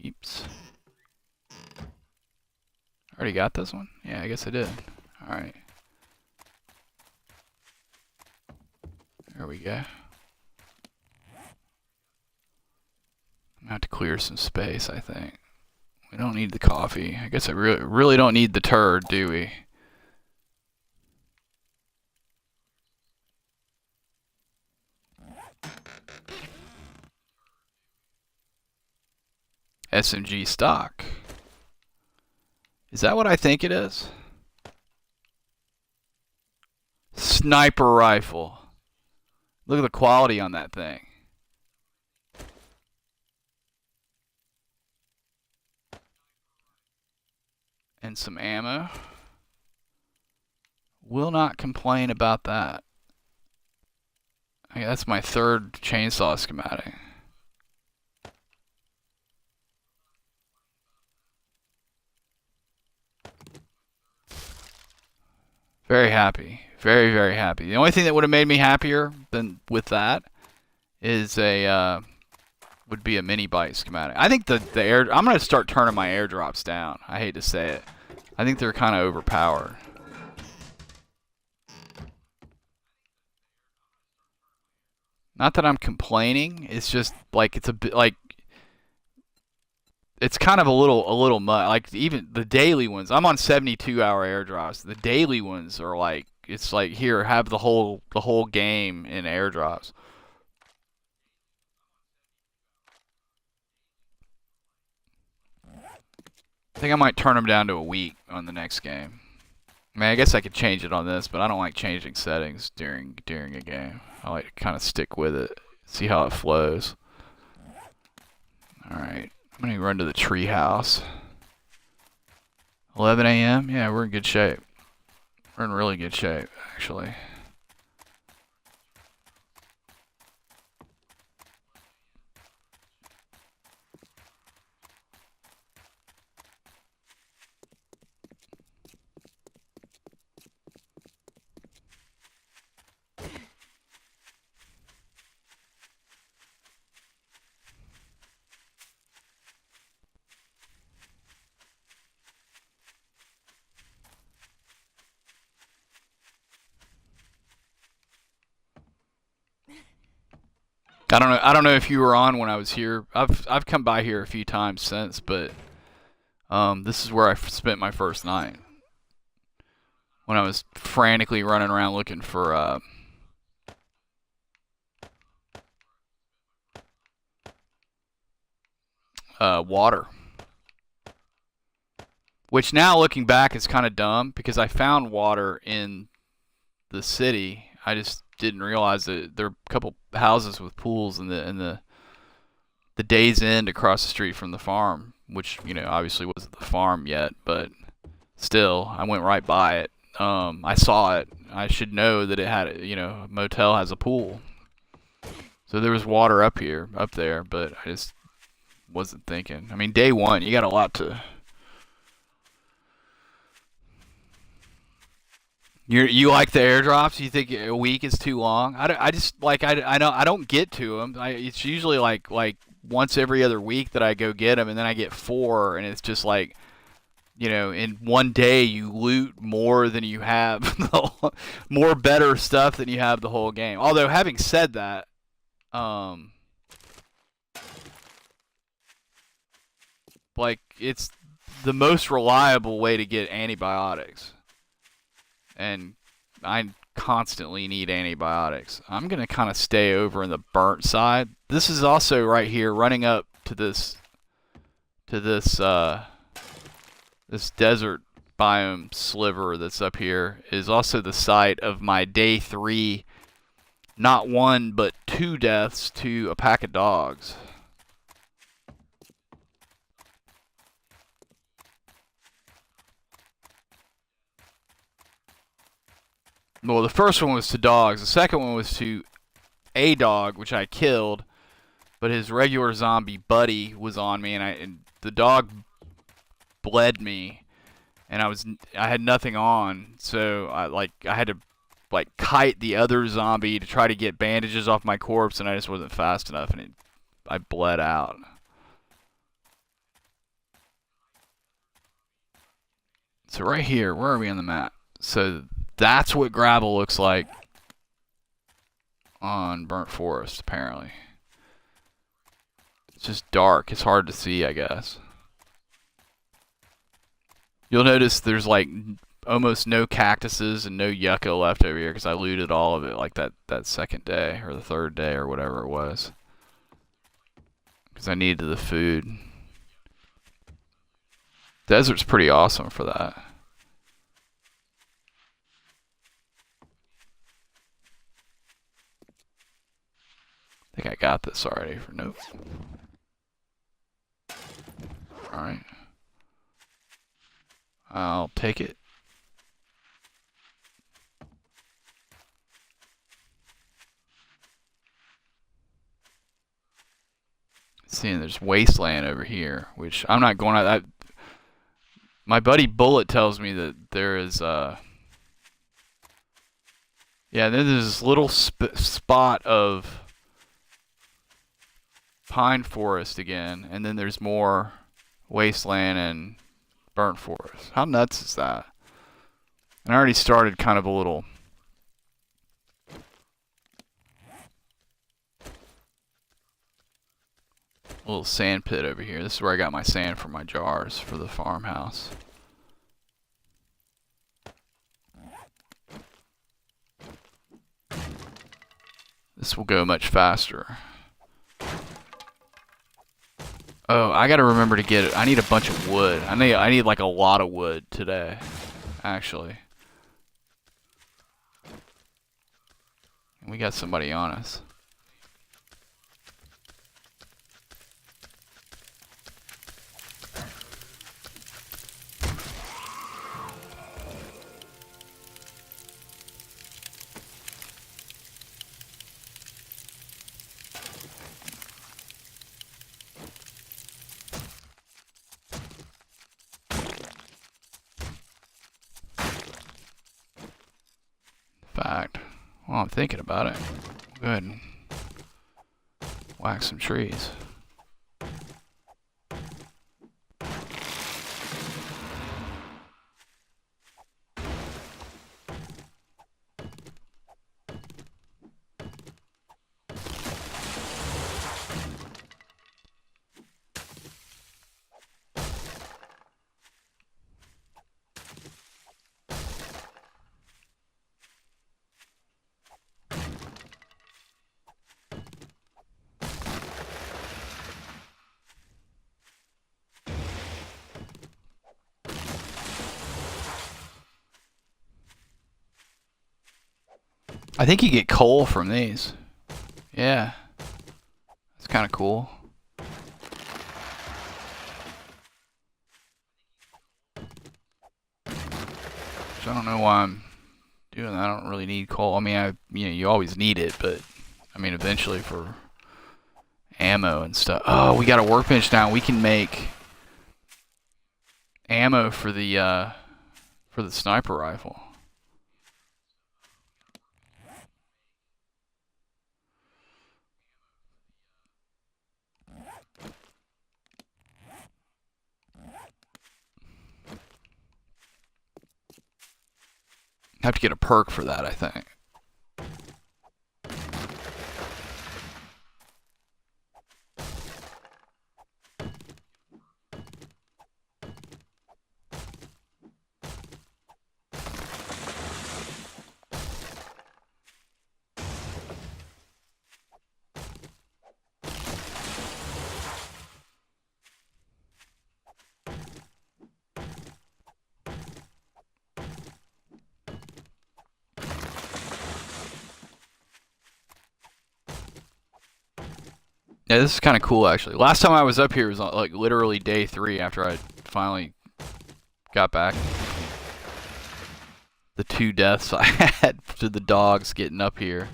Oops. Already got this one? Yeah, I guess I did. Alright. There we go. I'm gonna have to clear some space, I think. We don't need the coffee. I guess I really don't need the turd, do we? SMG stock. Is that what I think it is? Sniper rifle. Look at the quality on that thing. And some ammo. Will not complain about that. Okay, that's my third chainsaw schematic. Very happy. Very, very happy. The only thing that would have made me happier than with that is would be a mini bite schematic. I think the air, I'm going to start turning my airdrops down. I hate to say it. I think they're kind of overpowered. Not that I'm complaining. It's just like it's a bit like it's kind of a little much. Like even the daily ones, I'm on 72-hour airdrops. The daily ones are like, it's like, here, have the whole game in airdrops. I think I might turn them down to a week on the next game. I mean, I guess I could change it on this, but I don't like changing settings during a game. I like to kind of stick with it, see how it flows. All right. I'm going to run to the tree house. 11 a.m.? Yeah, we're in good shape. We're in really good shape, actually. I don't know if you were on when I was here. I've come by here a few times since, but this is where I spent my first night when I was frantically running around looking for water. Which now looking back is kind of dumb because I found water in the city. I just didn't realize that there are a couple houses with pools in the Days End across the street from the farm, which obviously wasn't the farm yet, but still I went right by it. I saw it. I should know that it had a motel has a pool. So there was water up there, but I just wasn't thinking. I mean, day one, you got a lot to. You like the airdrops? You think a week is too long? I just like I don't get to them. It's usually like once every other week that I go get them, and then I get four, and it's just like in one day you loot more than you have, more better stuff than you have the whole game. Although having said that, like it's the most reliable way to get antibiotics. And I constantly need antibiotics. I'm going to kind of stay over in the burnt side. This is also right here running up to this this desert biome sliver that's up here is also the site of my day 3 not one but 2 deaths to a pack of dogs. Well, the first one was to dogs. The second one was to a dog, which I killed, but his regular zombie buddy was on me, and the dog bled me, and I had nothing on, so I had to kite the other zombie to try to get bandages off my corpse, and I just wasn't fast enough, and I bled out. So right here, where are we on the map? So that's what gravel looks like on Burnt Forest, apparently. It's just dark. It's hard to see, I guess. You'll notice there's like almost no cactuses and no yucca left over here because I looted all of it like that second day or the third day or whatever it was. Because I needed the food. Desert's pretty awesome for that. I think I got this already for nope. Alright. I'll take it. Seeing there's wasteland over here, which I'm not going out. My buddy Bullet tells me that there is yeah, then there's this little spot of pine forest again, and then there's more wasteland and burnt forest. How nuts is that? And I already started kind of a little sand pit over here. This is where I got my sand for my jars for the farmhouse. This will go much faster. Oh, I gotta remember to get it. I need a bunch of wood. I need like a lot of wood today, actually. We got somebody on us. Fact. Well, I'm thinking about it. Go ahead and whack some trees. I think you get coal from these. Yeah. It's kind of cool. So I don't know why I'm doing that. I don't really need coal. I mean, you always need it, but I mean, eventually for ammo and stuff. Oh, we got a workbench now. We can make ammo for the sniper rifle. Have to get a perk for that, I think. Yeah, this is kind of cool, actually. Last time I was up here was like literally day 3 after I finally got back. The 2 deaths I had to the dogs getting up here.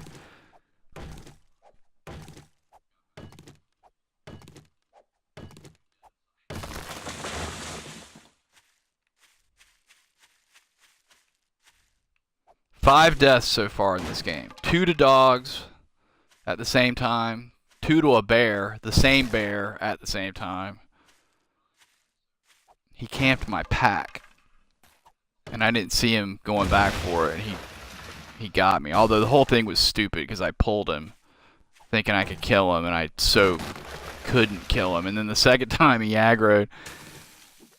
Five deaths so far in this game. 2 to dogs at the same time. 2 to a bear, the same bear at the same time. He camped my pack. And I didn't see him going back for it. He got me. Although the whole thing was stupid because I pulled him thinking I could kill him, and I so couldn't kill him. And then the second time he aggroed,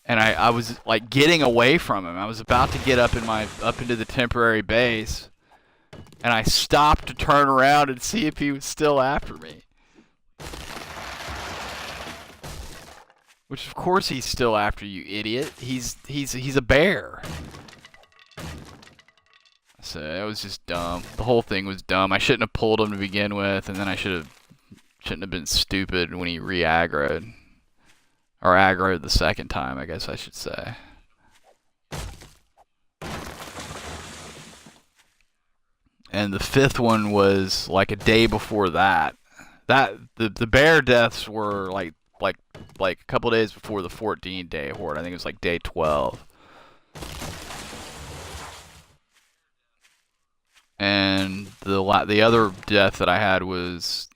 and I was like getting away from him. I was about to get up into the temporary base, and I stopped to turn around and see if he was still after me. Which of course he's still after you, idiot. He's a bear. So it was just dumb. The whole thing was dumb. I shouldn't have pulled him to begin with, and then I shouldn't have been stupid when he re-aggroed. Or aggroed the second time, I guess I should say. And the 5th one was like a day before that. The bear deaths were like a couple days before the 14-day horde. I think it was like day 12. And the other death that I had was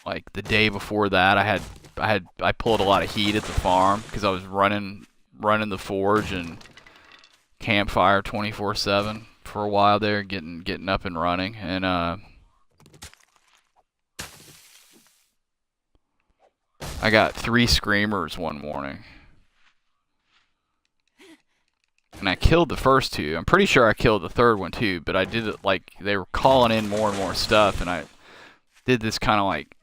like the day before that. I pulled a lot of heat at the farm because I was running the forge and campfire 24/7 for a while there, getting up and running. And I got 3 screamers one morning. And I killed the first 2. I'm pretty sure I killed the 3rd one too, but I did it like they were calling in more and more stuff, and I did this kind of like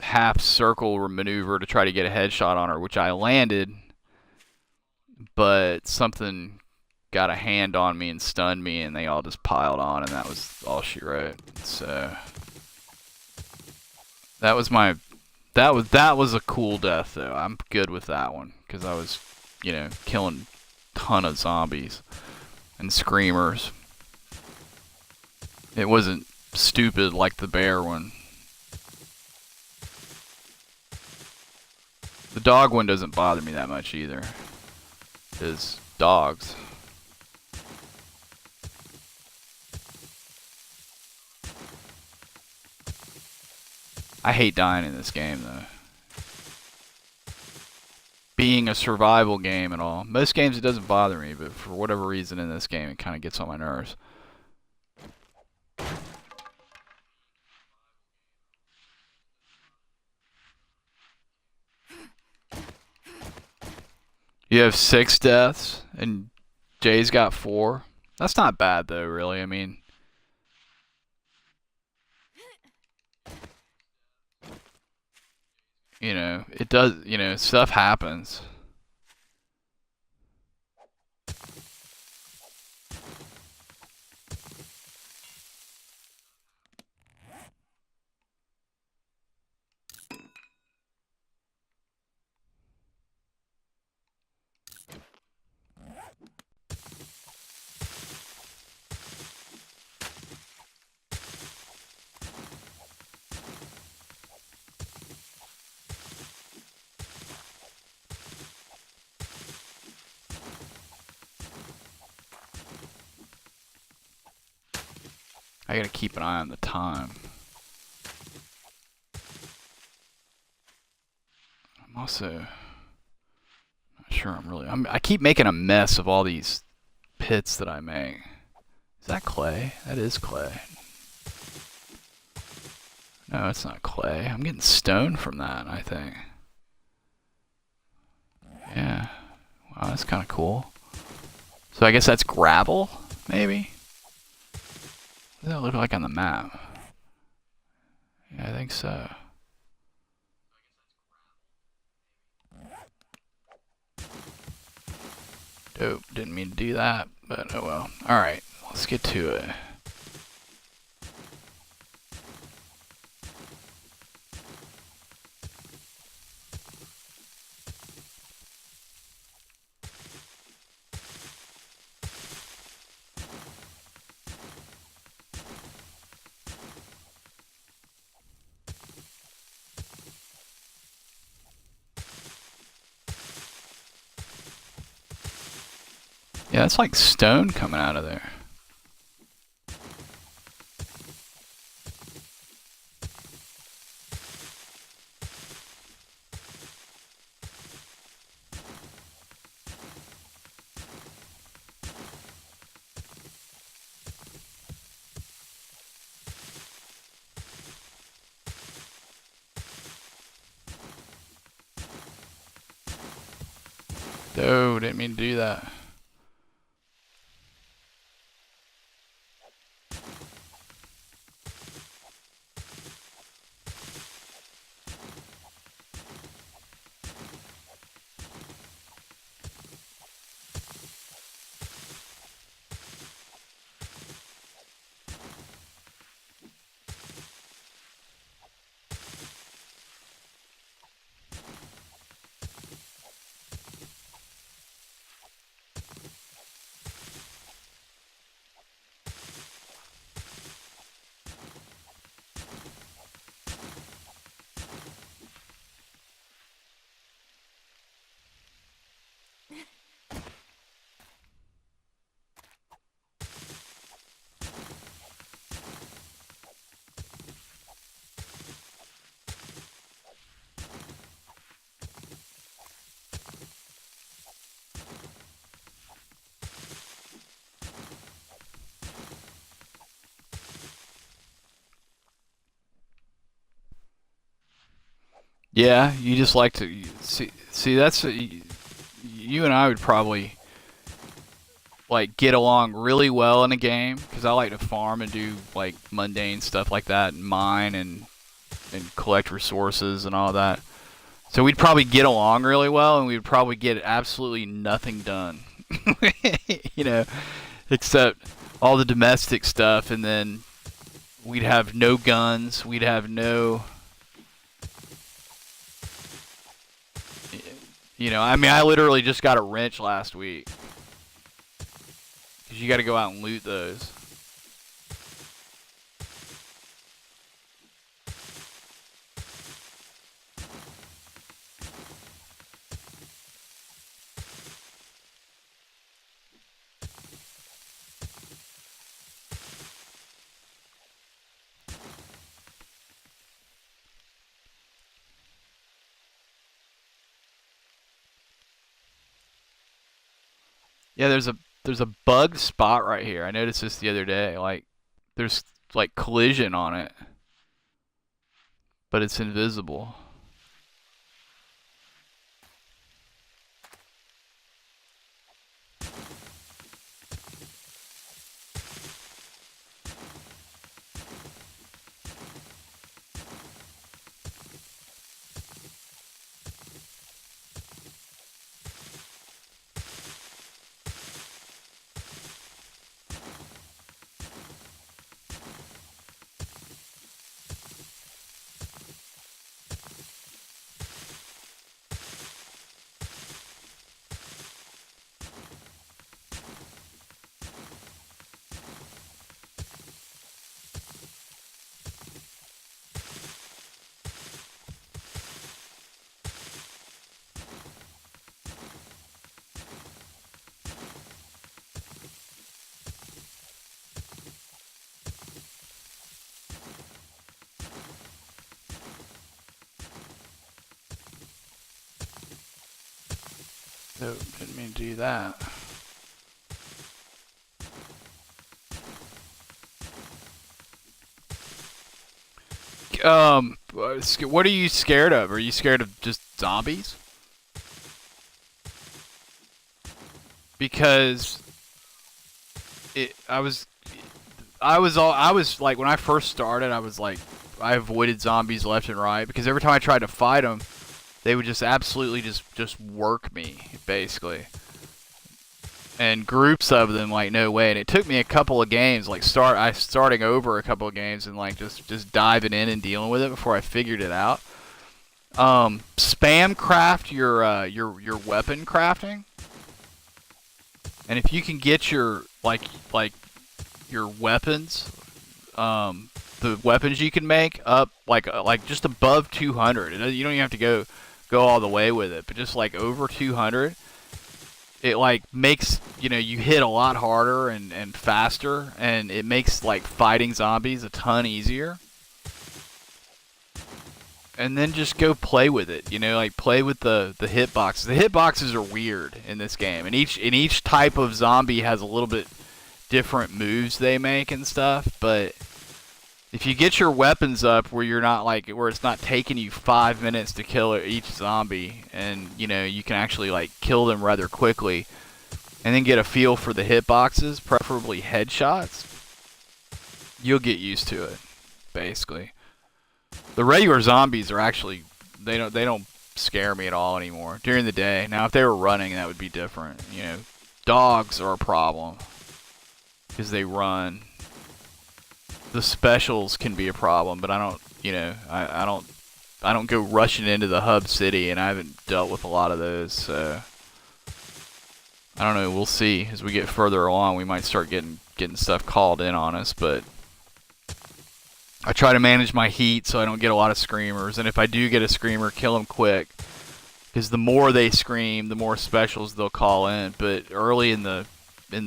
half circle maneuver to try to get a headshot on her, which I landed, but something got a hand on me and stunned me, and they all just piled on, and that was all she wrote. So that was a cool death though. I'm good with that one because I was, killing a ton of zombies and screamers. It wasn't stupid like the bear one. The dog one doesn't bother me that much either. Because dogs. I hate dying in this game though. Being a survival game and all. Most games it doesn't bother me, but for whatever reason in this game it kind of gets on my nerves. You have 6 deaths, and Jay's got 4. That's not bad though, really. I mean, it does, stuff happens. I gotta keep an eye on the time. I'm also not sure I keep making a mess of all these pits that I make. Is that clay? That is clay. No, it's not clay. I'm getting stone from that, I think. Yeah. Wow, that's kind of cool. So I guess that's gravel, maybe? What does that look like on the map? Yeah, I think so. Dope. Didn't mean to do that, but oh well. Alright, let's get to it. Yeah, that's like stone coming out of there. Oh, didn't mean to do that. Yeah, you just like to see that's you and I would probably like get along really well in a game because I like to farm and do like mundane stuff like that and mine and collect resources and all that. So we'd probably get along really well and we'd probably get absolutely nothing done. you know, except all the domestic stuff, and then we'd have no guns, we'd have no, I mean, I literally just got a wrench last week because you got to go out and loot those. Yeah, there's a bug spot right here. I noticed this the other day. Like there's like collision on it, but it's invisible. Nope, didn't mean to do that. What are you scared of? Are you scared of just zombies? Because I was like, when I first started, I was like, I avoided zombies left and right because every time I tried to fight them, they would just absolutely just work me, basically. And groups of them, like, no way. And it took me a couple of games, like starting over a couple of games and like just diving in and dealing with it before I figured it out. Spam craft your weapon crafting, and if you can get your like your weapons, the weapons you can make up like just above 200. You don't even have to go all the way with it, but just like over 200, it like makes, you hit a lot harder and faster, and it makes like fighting zombies a ton easier. And then just go play with it, like play with the hitboxes. The hitboxes are weird in this game, and each type of zombie has a little bit different moves they make and stuff. But if you get your weapons up where you're not like where it's not taking you 5 minutes to kill each zombie, and you can actually like kill them rather quickly, and then get a feel for the hitboxes, preferably headshots, you'll get used to it, basically. The regular zombies are actually they don't scare me at all anymore during the day. Now if they were running, that would be different. Dogs are a problem because they run. The specials can be a problem, but I don't, I don't go rushing into the hub city, and I haven't dealt with a lot of those, so I don't know. We'll see as we get further along. We might start getting stuff called in on us, but I try to manage my heat so I don't get a lot of screamers, and if I do get a screamer, kill them quick, because the more they scream, the more specials they'll call in. But early in the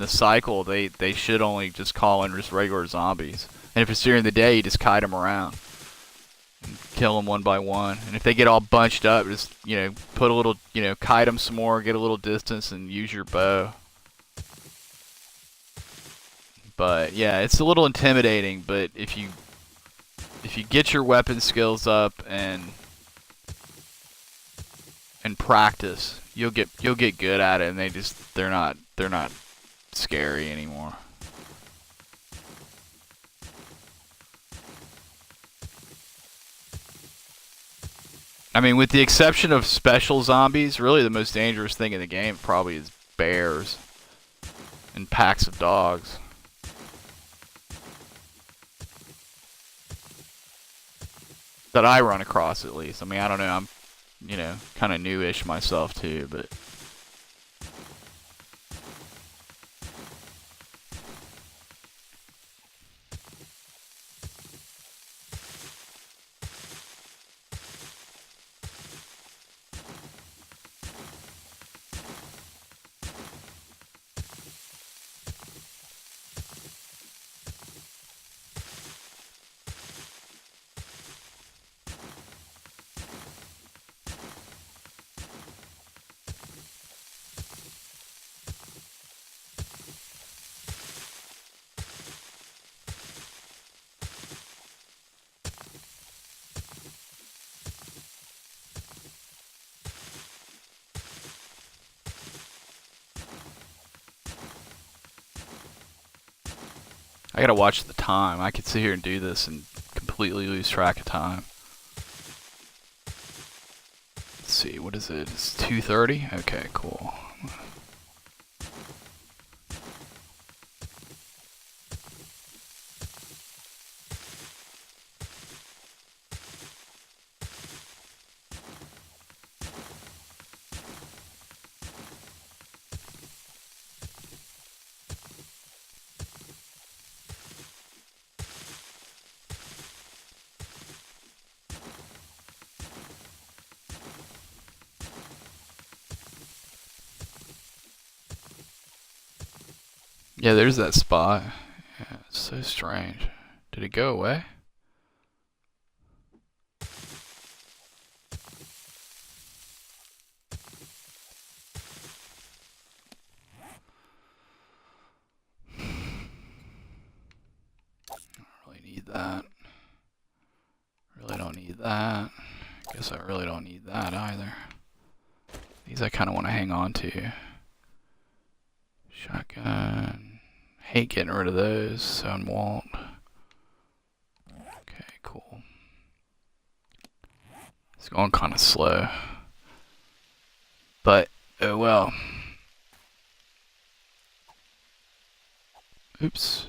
cycle, they should only just call in just regular zombies. And if it's during the day, you just kite them around and kill them one by one. And if they get all bunched up, just put a little, kite them some more, get a little distance, and use your bow. But yeah, it's a little intimidating. But if you get your weapon skills up and practice, you'll get good at it, and they're not scary anymore. I mean, with the exception of special zombies, really the most dangerous thing in the game probably is bears and packs of dogs. That I run across, at least. I mean, I don't know. I'm, kind of newish myself too, but I gotta watch the time. I could sit here and do this and completely lose track of time. Let's see, what is it? It's 2:30? Okay, cool. Yeah, there's that spot. Yeah, it's so strange. Did it go away? that. Really don't need that. Guess I really don't need that either. These I kind of want to hang on to. Shotgun. Hate getting rid of those, so I won't. Okay, cool. It's going kind of slow. But, oh well. Oops.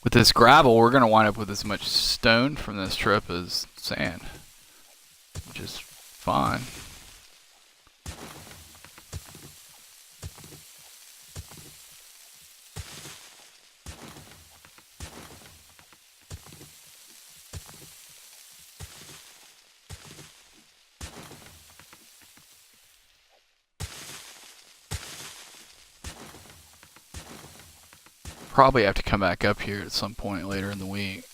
With this gravel, we're going to wind up with as much stone from this trip as sand, which is fine. Probably have to come back up here at some point later in the week,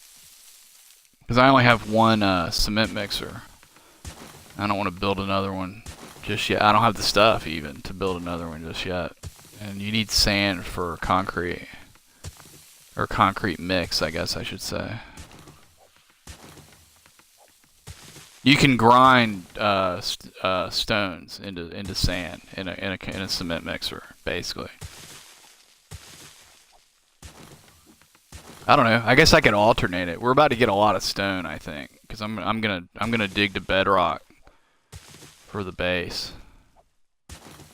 because I only have one cement mixer. I don't want to build another one just yet. I don't have the stuff even to build another one just yet. And you need sand for concrete, or concrete mix, I guess I should say. You can grind stones into sand in a cement mixer, basically. I don't know. I guess I could alternate it. We're about to get a lot of stone, I think, because I'm gonna dig to bedrock for the base,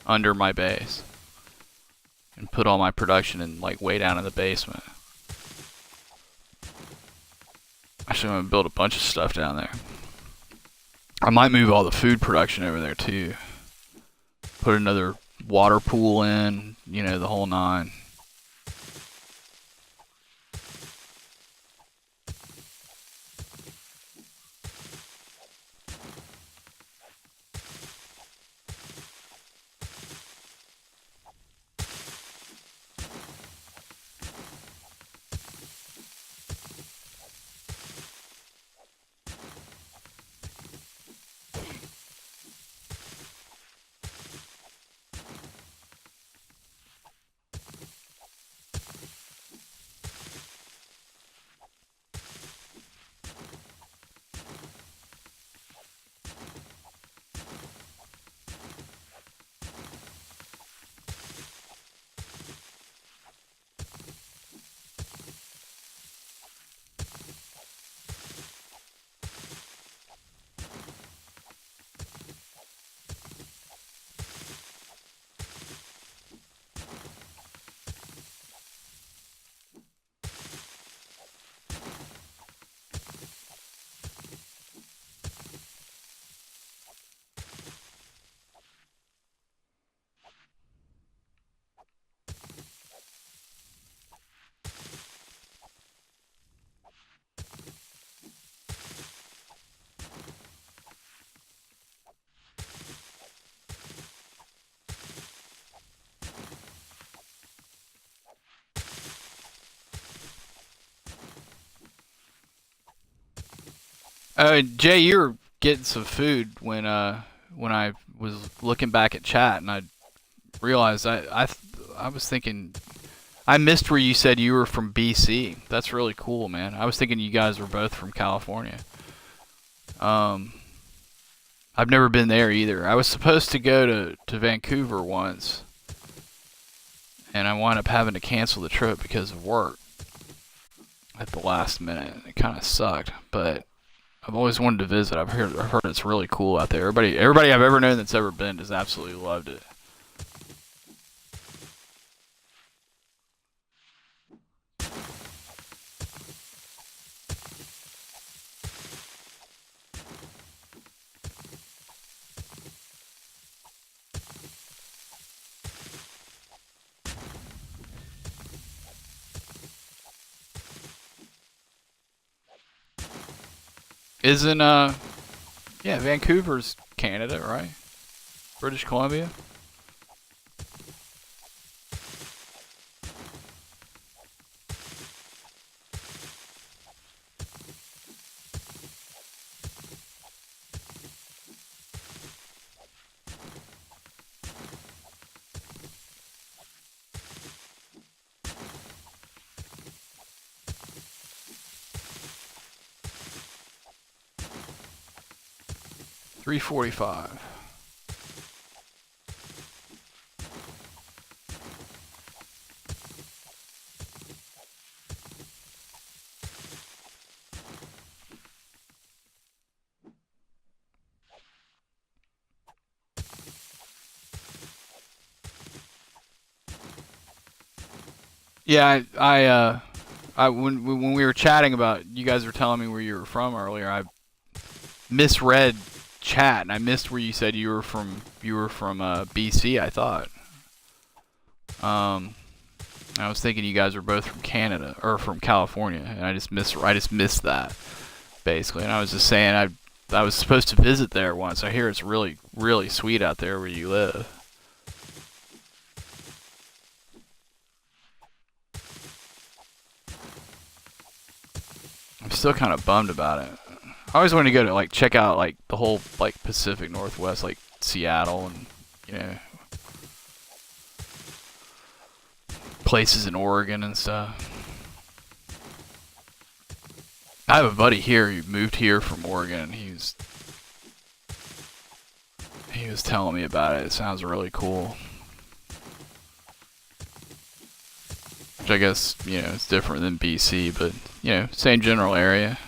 under my base, and put all my production in like way down in the basement. Actually, I'm gonna build a bunch of stuff down there. I might move all the food production over there too. Put another water pool in, you know, the whole nine. Jay, you were getting some food when I was looking back at chat, and I realized I was thinking I missed where you said you were from BC. That's really cool, man. I was thinking you guys were both from California. Um, I've never been there either. I was supposed to go to Vancouver once, and I wound up having to cancel the trip because of work at the last minute. It kind of sucked, but I've always wanted to visit. I've heard it's really cool out there. Everybody I've ever known that's ever been has absolutely loved it. Isn't yeah, Vancouver's Canada, right? British Columbia. $3.45. Yeah, when we were chatting about, you guys were telling me where you were from earlier. I misread chat and I missed where you said you were from. You were from BC, I thought. I was thinking you guys were both from Canada or from California, and I just missed that basically. And I was just saying I was supposed to visit there once. I hear it's really really sweet out there where you live. I'm still kind of bummed about it. I always wanted to go to like check out like the whole like Pacific Northwest, like Seattle and you know places in Oregon and stuff. I have a buddy here who moved here from Oregon, and he was telling me about it. It sounds really cool. Which I guess it's different than BC, but same general area.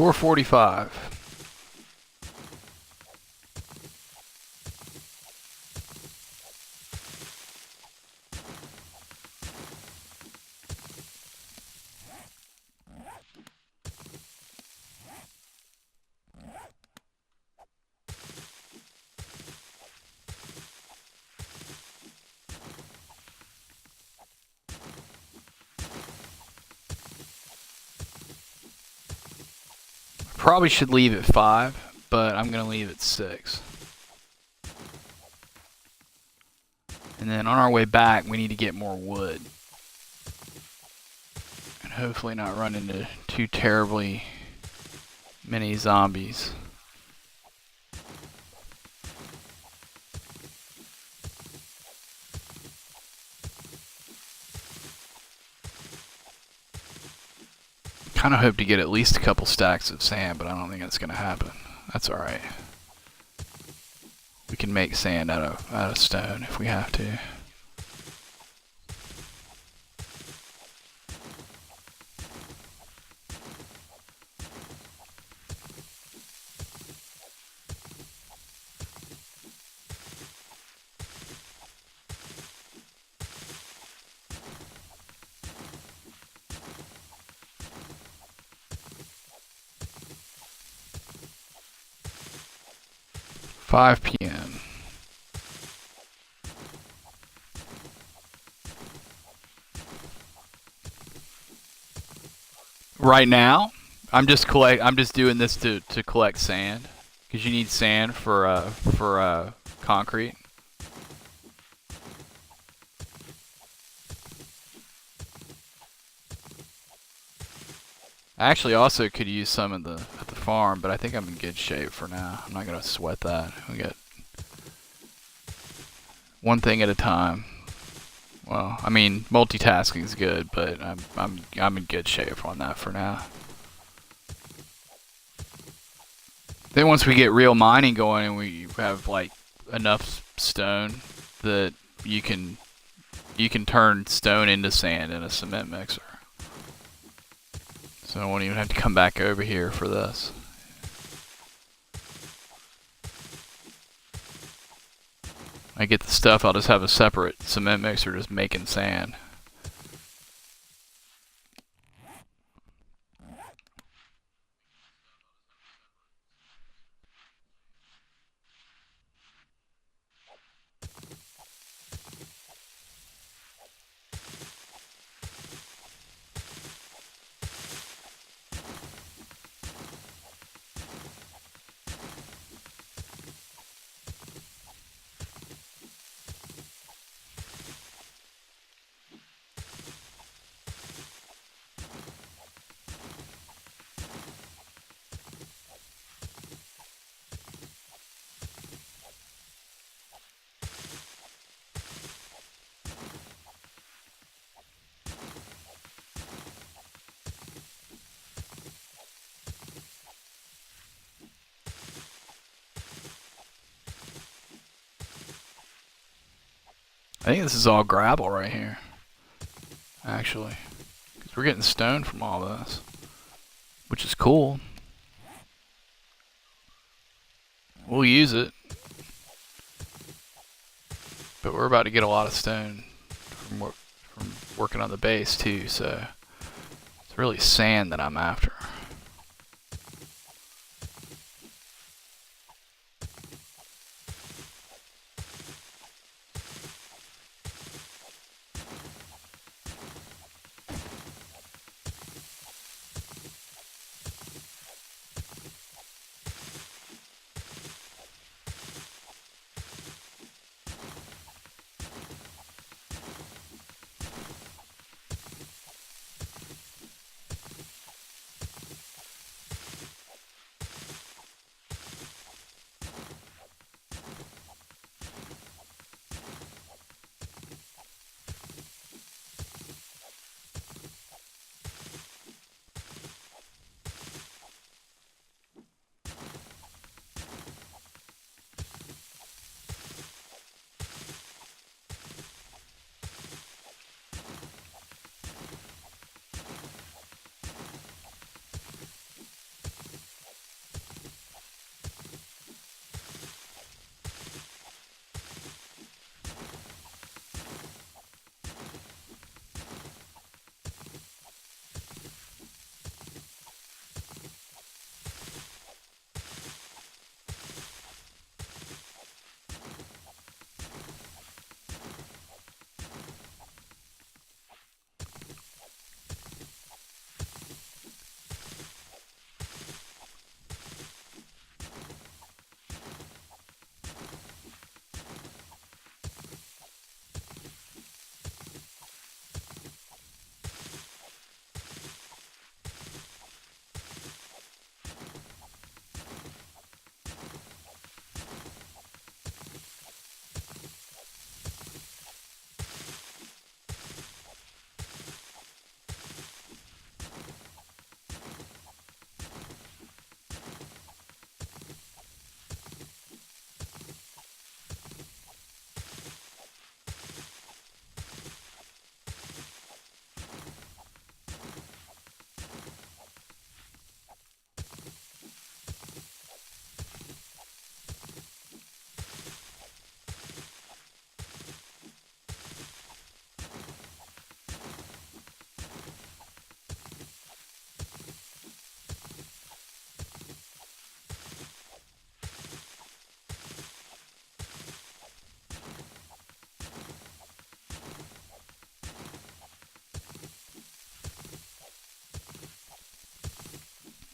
445. Probably should leave at 5, but I'm going to leave at 6. And then on our way back, we need to get more wood. And hopefully not run into too terribly many zombies. Kind of hope to get at least a couple stacks of sand, but I don't think that's going to happen. That's alright. We can make sand out of stone if we have to. Five PM. Right now, I'm just doing this to collect sand, because you need sand for concrete. I actually also could use some at the farm, but I think I'm in good shape for now. I'm not gonna sweat that. We got one thing at a time. Well, I mean, multitasking is good, but I'm in good shape on that for now. Then once we get real mining going and we have like enough stone that you can turn stone into sand in a cement mixer. So I won't even have to come back over here for this. I get the stuff, I'll just have a separate cement mixer just making sand. I think this is all gravel right here, actually, because we're getting stone from all this, which is cool. We'll use it, but we're about to get a lot of stone from working on the base too, so it's really sand that I'm after.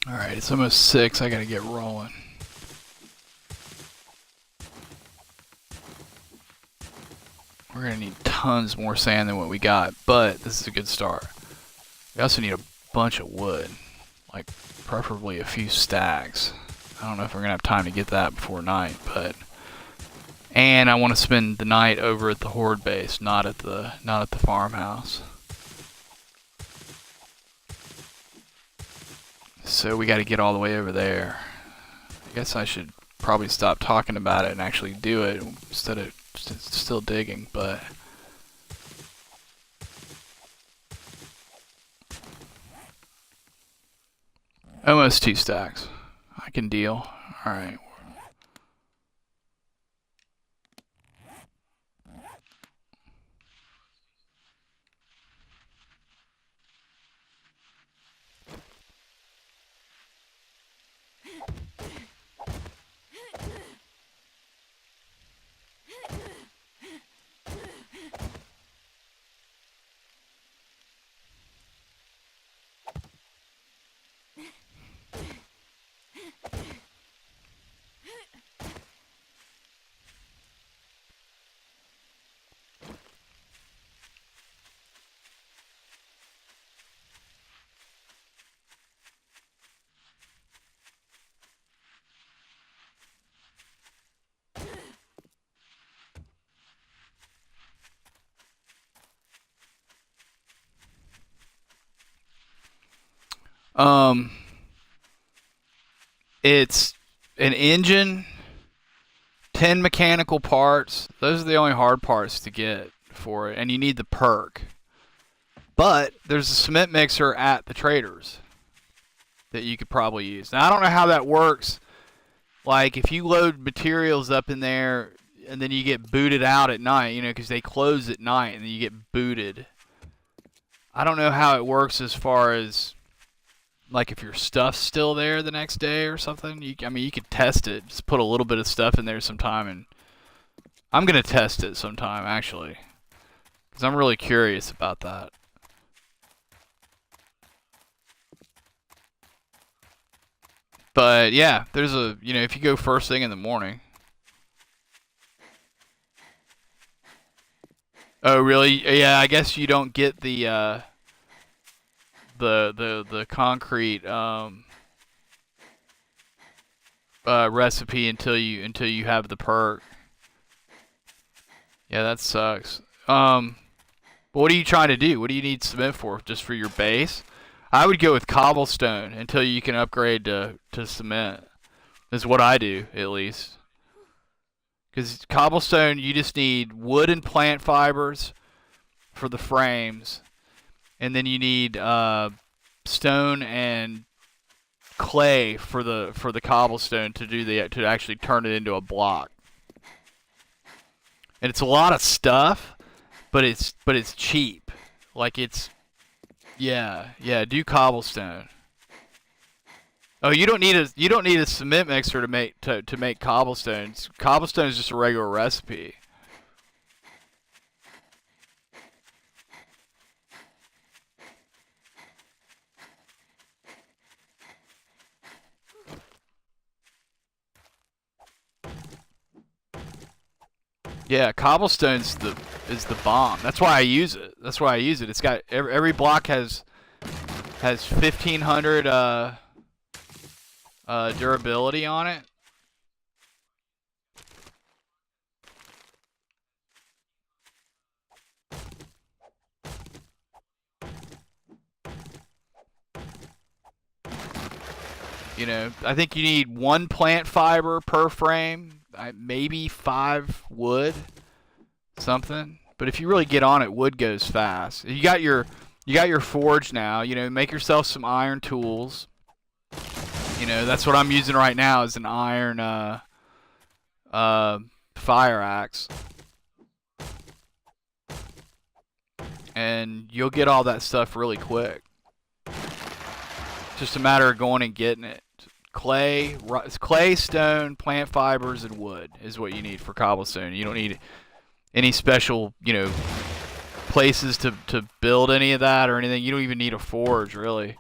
Alright, it's almost 6. I gotta get rolling. We're gonna need tons more sand than what we got, but this is a good start. We also need a bunch of wood, like preferably a few stacks. I don't know if we're gonna have time to get that before night, but and I want to spend the night over at the Horde base, not at the farmhouse. So we got to get all the way over there. I guess I should probably stop talking about it and actually do it instead of still digging, but almost 2 stacks. I can deal. Alright. It's an engine, 10 mechanical parts. Those are the only hard parts to get for it, and you need the perk. But there's a cement mixer at the traders that you could probably use. Now I don't know how that works. Like if you load materials up in there and then you get booted out at night, you know, because they close at night and then you get booted. I don't know how it works as far as like if your stuff's still there the next day or something. I mean, you could test it. Just put a little bit of stuff in there sometime, and I'm gonna test it sometime actually, because I'm really curious about that. But yeah, there's a, you know, if you go first thing in the morning. Oh really? Yeah, I guess you don't get the concrete recipe until you have the perk. Yeah, that sucks. But what are you trying to do? What do you need cement for? Just for your base? I would go with cobblestone until you can upgrade to cement. Is what I do, at least. Because cobblestone, you just need wood and plant fibers for the frames, and then you need stone and clay for the cobblestone to actually turn it into a block. And it's a lot of stuff, but it's cheap. Like it's yeah, do cobblestone. Oh, you don't need a cement mixer to make cobblestone. Cobblestone is just a regular recipe. Yeah, cobblestone's is the bomb. That's why I use it. It's got every block has 1500 durability on it. You know, I think you need 1 plant fiber per frame, maybe 5 wood, something. But if you really get on it, wood goes fast. You got your forge now. You know, make yourself some iron tools. You know, that's what I'm using right now is an iron fire axe. And you'll get all that stuff really quick. It's just a matter of going and getting it. Clay, stone, plant fibers, and wood is what you need for cobblestone. You don't need any special, you know, places to build any of that or anything. You don't even need a forge, really.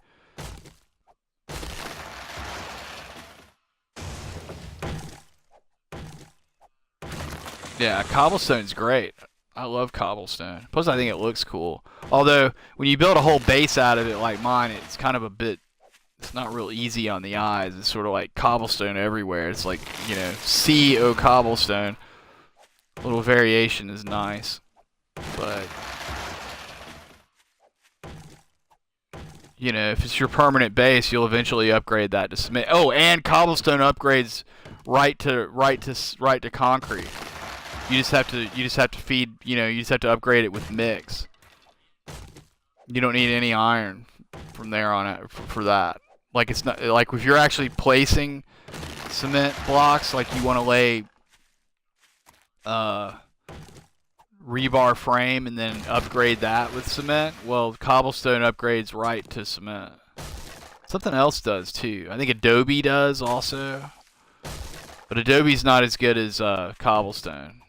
Yeah, cobblestone's great. I love cobblestone. Plus, I think it looks cool. Although, when you build a whole base out of it like mine, it's kind of a bit. It's not real easy on the eyes. It's sort of like cobblestone everywhere. It's like, CEO cobblestone. A little variation is nice. But, if it's your permanent base, you'll eventually upgrade that to cement. Oh, and cobblestone upgrades right to concrete. You just have to feed, you just have to upgrade it with mix. You don't need any iron from there on out for that. Like it's not like if you're actually placing cement blocks, like you want to lay uh rebar frame and then upgrade that with cement. Well, cobblestone upgrades right to cement. Something else does too. I think Adobe does also, but Adobe's not as good as cobblestone.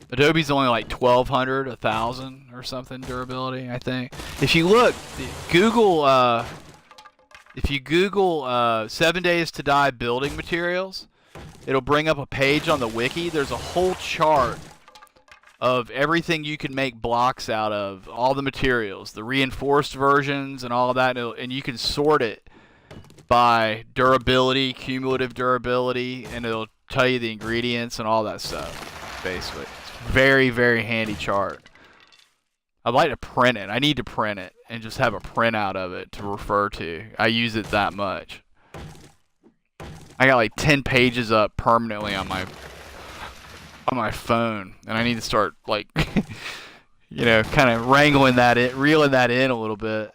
Adobe's only like 1,200, 1,000 or something durability, I think. If you look, Google, if you Google 7 Days to Die building materials, it'll bring up a page on the wiki. There's a whole chart of everything you can make blocks out of, all the materials, the reinforced versions and all of that, and you can sort it by durability, cumulative durability, and it'll tell you the ingredients and all that stuff, basically. It's very, very handy chart. I'd like to print it. I need to print it and just have a printout of it to refer to. I use it that much. I got like 10 pages up permanently on my phone, and I need to start like, kind of wrangling that in, reeling that in a little bit.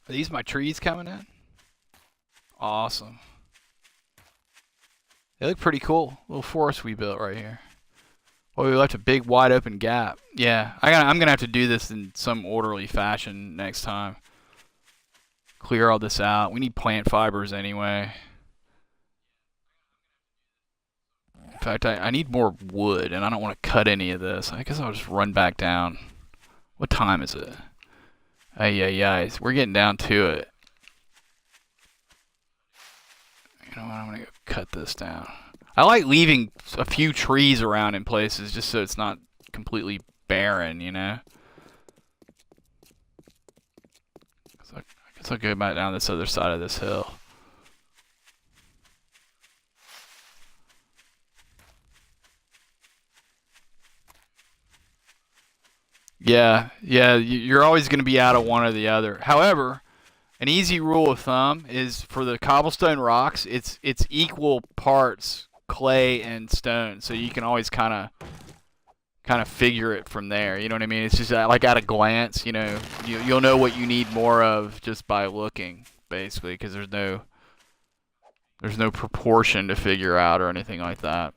Are these my trees coming in? Awesome. They look pretty cool. Little forest we built right here. Well, we left a big wide open gap. Yeah, I'm gonna have to do this in some orderly fashion next time. Clear all this out. We need plant fibers anyway. In fact, I need more wood, and I don't want to cut any of this. I guess I'll just run back down. What time is it? Ay, ay, ay. We're getting down to it. You know what? I'm going to go cut this down. I like leaving a few trees around in places just so it's not completely barren, So I guess I'll go back down this other side of this hill. Yeah, you're always going to be out of one or the other. However, an easy rule of thumb is for the cobblestone rocks, it's equal parts clay and stone, so you can always kind of figure it from there. You know what I mean? It's just like at a glance, you know, you'll know what you need more of just by looking, basically, because there's no proportion to figure out or anything like that.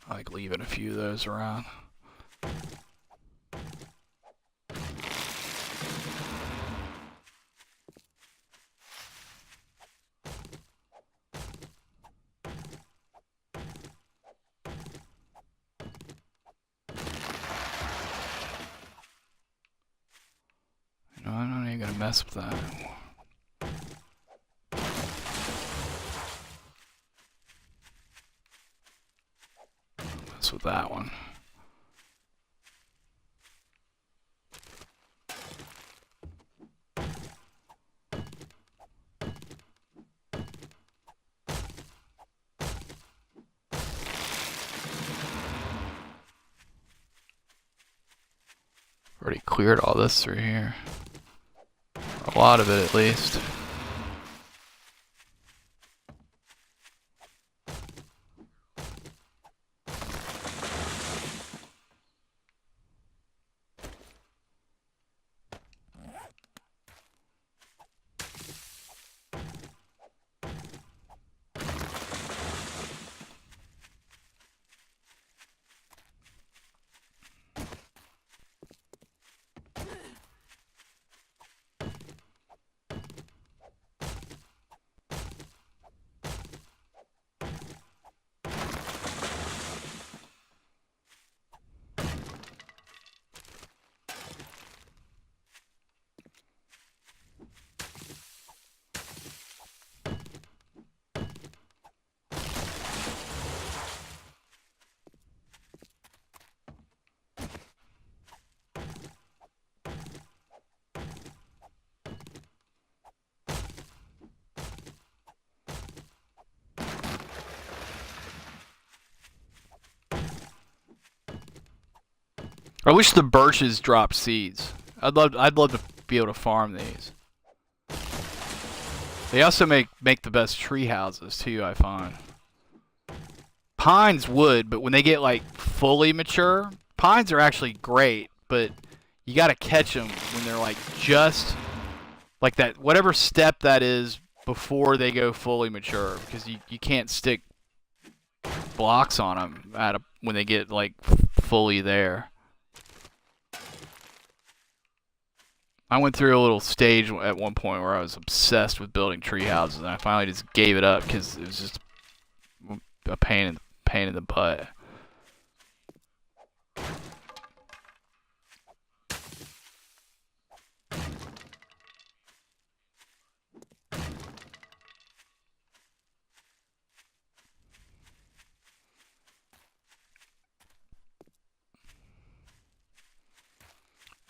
I like leaving a few of those around. No, I'm not even gonna mess with that. Mess with that one. Already cleared all this through here. A lot of it, at least. I wish the birches dropped seeds. I'd love to be able to farm these. They also make the best tree houses too, I find. Pines would, but when they get like fully mature, pines are actually great, but you gotta catch them when they're like just like that, whatever step that is before they go fully mature, because you can't stick blocks on them when they get like fully there. I went through a little stage at one point where I was obsessed with building tree houses, and I finally just gave it up because it was just a pain in the butt.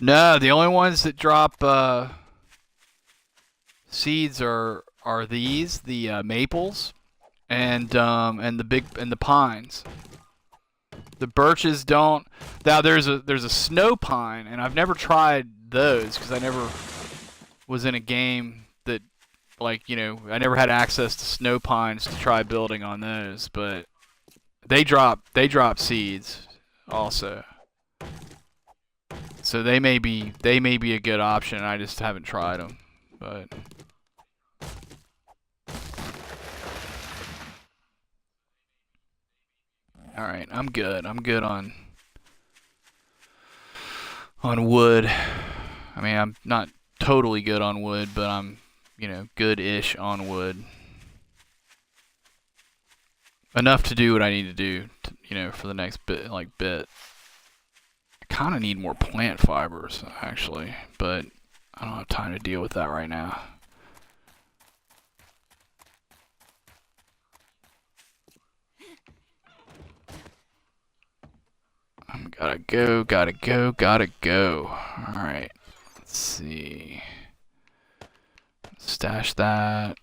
No, the only ones that drop seeds are these, the maples, and the pines. The birches don't. Now there's a snow pine, and I've never tried those because I never was in a game that, like, you know, I never had access to snow pines to try building on those, but they drop seeds also. So they may be a good option. I just haven't tried them, but all right, I'm good. I'm good on wood. I mean, I'm not totally good on wood, but I'm, you know, good-ish on wood. Enough to do what I need to do, you know, for the next bit. I kind of need more plant fibers, actually, but I don't have time to deal with that right now. Gotta go. Alright, let's see. Stash that.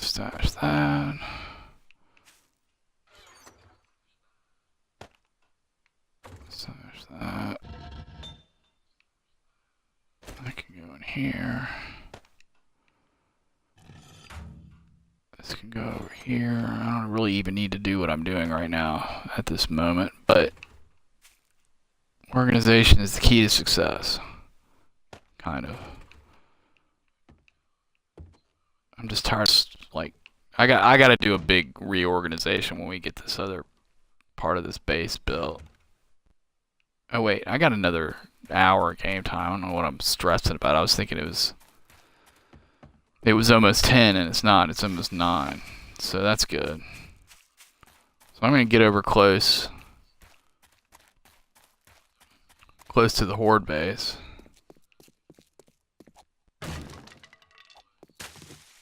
Stash that. Stash that. I can go in here. This can go over here. I don't really even need to do what I'm doing right now at this moment, but organization is the key to success. Kind of. I'm just tired. Like, I got to do a big reorganization when we get this other part of this base built. Oh wait, I got another hour of game time. I don't know what I'm stressing about. I was thinking it was almost 10 and it's not. It's almost 9. So that's good. So I'm going to get over close to the horde base.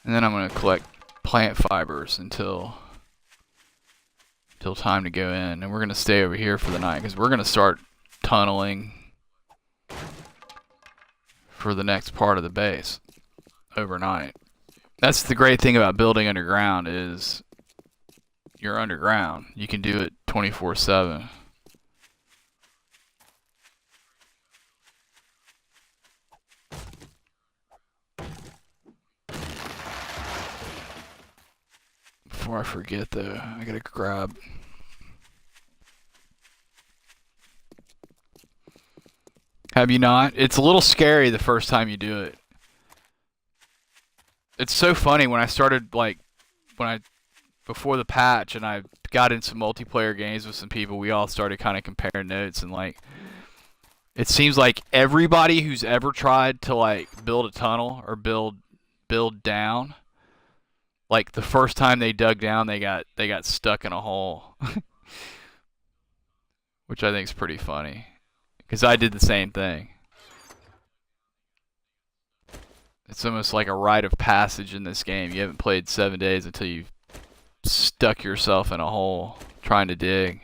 And then I'm going to collect plant fibers until time to go in. And we're going to stay over here for the night because we're going to start tunneling for the next part of the base overnight. That's the great thing about building underground is you're underground. You can do it 24/7. Before I forget though, I gotta grab. Have you not? It's a little scary the first time you do it. It's so funny when I started, like, before the patch and I got in some multiplayer games with some people, we all started kind of comparing notes, and like, it seems like everybody who's ever tried to like build a tunnel or build down, like the first time they dug down, they got stuck in a hole, which I think is pretty funny, because I did the same thing. It's almost like a rite of passage in this game. You haven't played 7 days until you've stuck yourself in a hole trying to dig.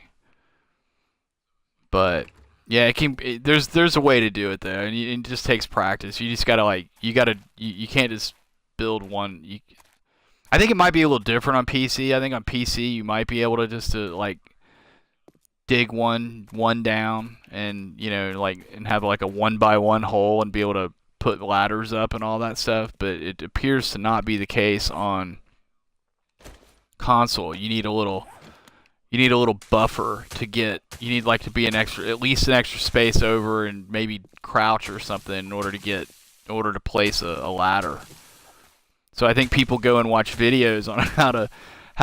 But yeah, there's a way to do it though, and it just takes practice. You just gotta you can't just build one. I think it might be a little different on PC. I think on PC you might be able to just like dig one down, and and have like a 1x1 hole and be able to put ladders up and all that stuff. But it appears to not be the case on console. You need a little buffer to get. You need like to be at least an extra space over, and maybe crouch or something in order to place a ladder. So I think people go and watch videos on how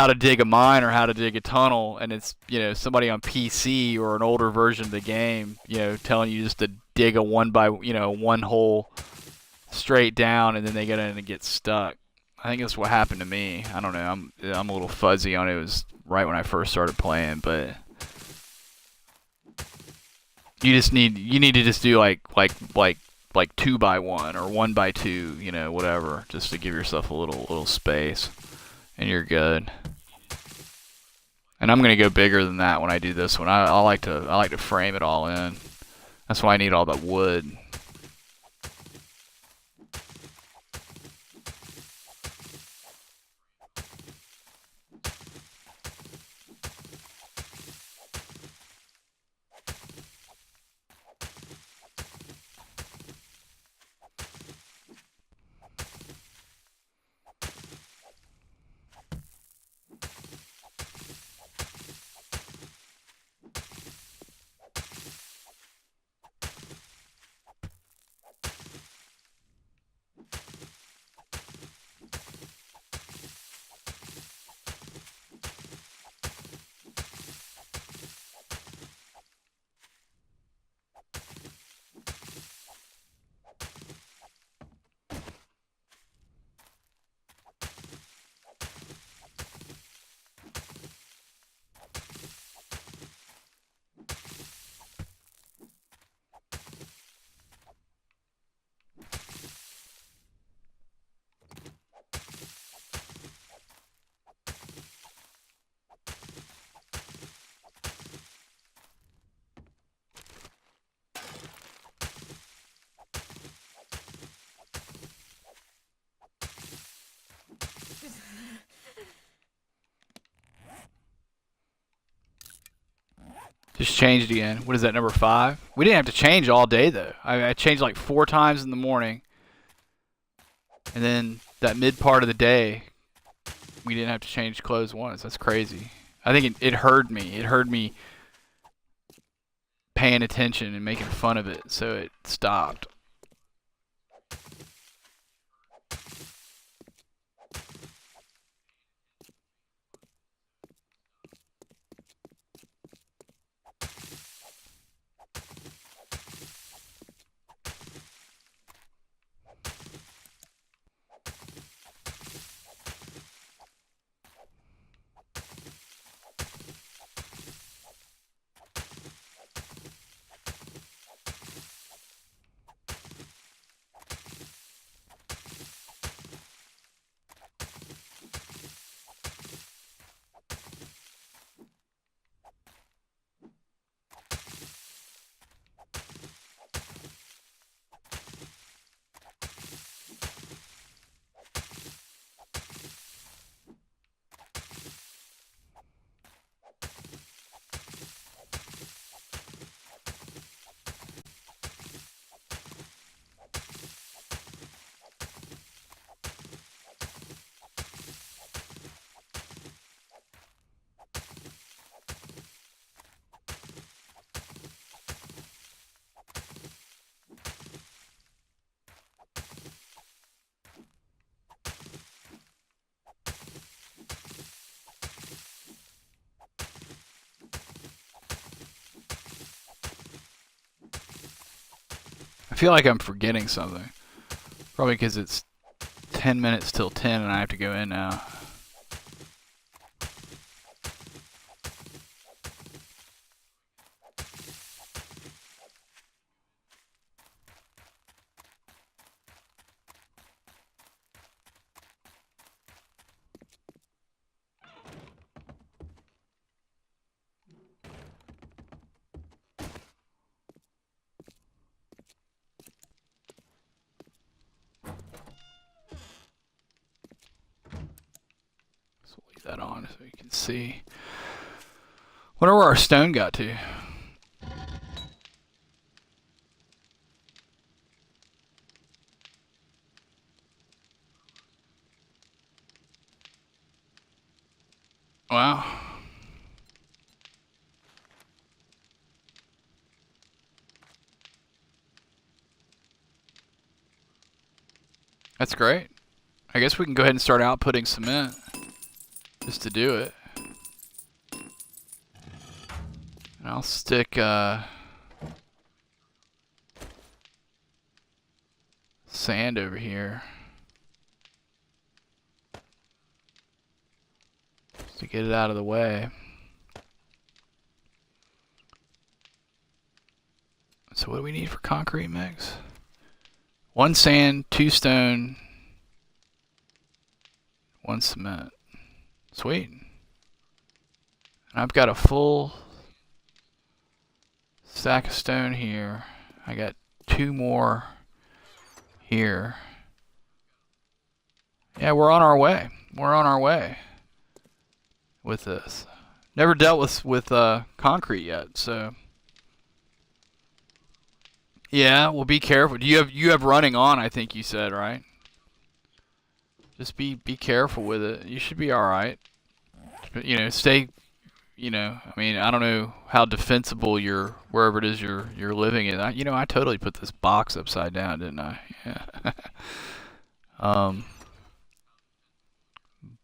to dig a mine or how to dig a tunnel, and it's somebody on PC or an older version of the game telling you just to dig a one hole straight down, and then they get in and get stuck. I think that's what happened to me. I don't know. I'm a little fuzzy on it. It was right when I first started playing, but you need to just do like 2x1 or 1x2, whatever, just to give yourself a little space, and you're good. And I'm gonna go bigger than that when I do this one. I like to frame it all in. That's why I need all that wood. Just changed again. What is that, number 5? We didn't have to change all day though. I changed like 4 times in the morning, and then that mid part of the day, we didn't have to change clothes once. That's crazy. I think it heard me. It heard me paying attention and making fun of it, so it stopped. I feel like I'm forgetting something. Probably because it's 10 minutes till 10 and I have to go in now. So leave that on so you can see. Wonder where our stone got to. Wow. That's great. I guess we can go ahead and start outputting cement. Just to do it. And I'll stick sand over here. Just to get it out of the way. So what do we need for concrete mix? 1 sand, 2 stone, 1 cement. Sweet. And I've got a full stack of stone here. I got 2 more here. Yeah, we're on our way. We're on our way with this. Never dealt with concrete yet, so yeah. Well, be careful. You have running on? I think you said, right? Just be careful with it. You should be all right. But, you know, stay. You know, I mean, I don't know how defensible your wherever it is you're living in. I totally put this box upside down, didn't I? Yeah.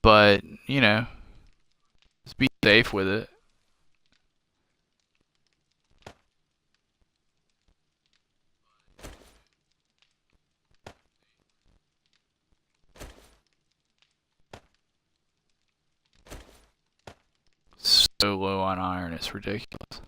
But just be safe with it. So low on iron, it's ridiculous.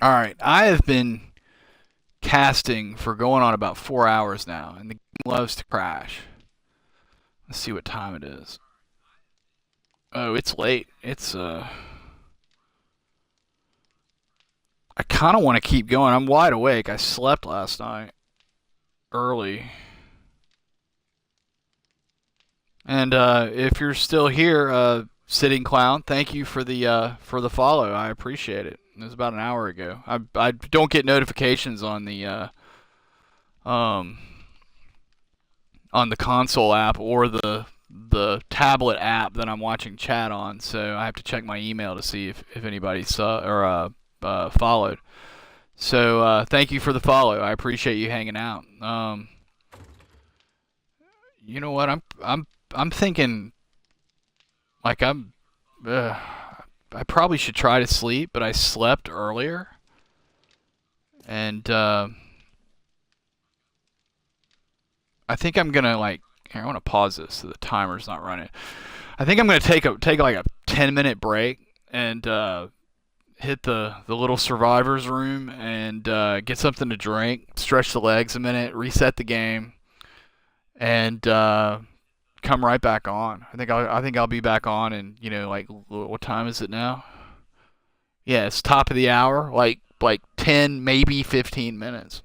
All right, I have been casting for going on about 4 hours now, and the game loves to crash. Let's see what time it is. Oh, it's late. I kind of want to keep going. I'm wide awake. I slept last night early. And if you're still here, sitting clown, thank you for the follow. I appreciate it. It was about an hour ago. I don't get notifications um on the console app or the tablet app that I'm watching chat on, so I have to check my email to see if anybody saw or followed. So thank you for the follow. I appreciate you hanging out. You know what? I'm thinking like uh, I probably should try to sleep, but I slept earlier, and I think I'm gonna like. Here, I want to pause this so the timer's not running. I think I'm gonna take like a 10-minute break and hit the little survivors room and get something to drink, stretch the legs a minute, reset the game, and come right back on. I think I'll be back on, and like what time is it now? Yeah, it's top of the hour, like 10, maybe 15 minutes.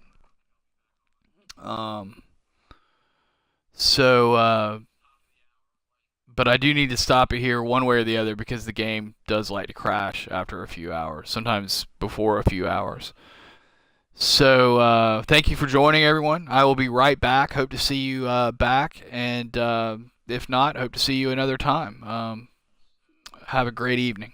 Um, so but I do need to stop it here one way or the other because the game does like to crash after a few hours, sometimes before a few hours. So thank you for joining, everyone. I will be right back. Hope to see you back, and if not, hope to see you another time. Have a great evening.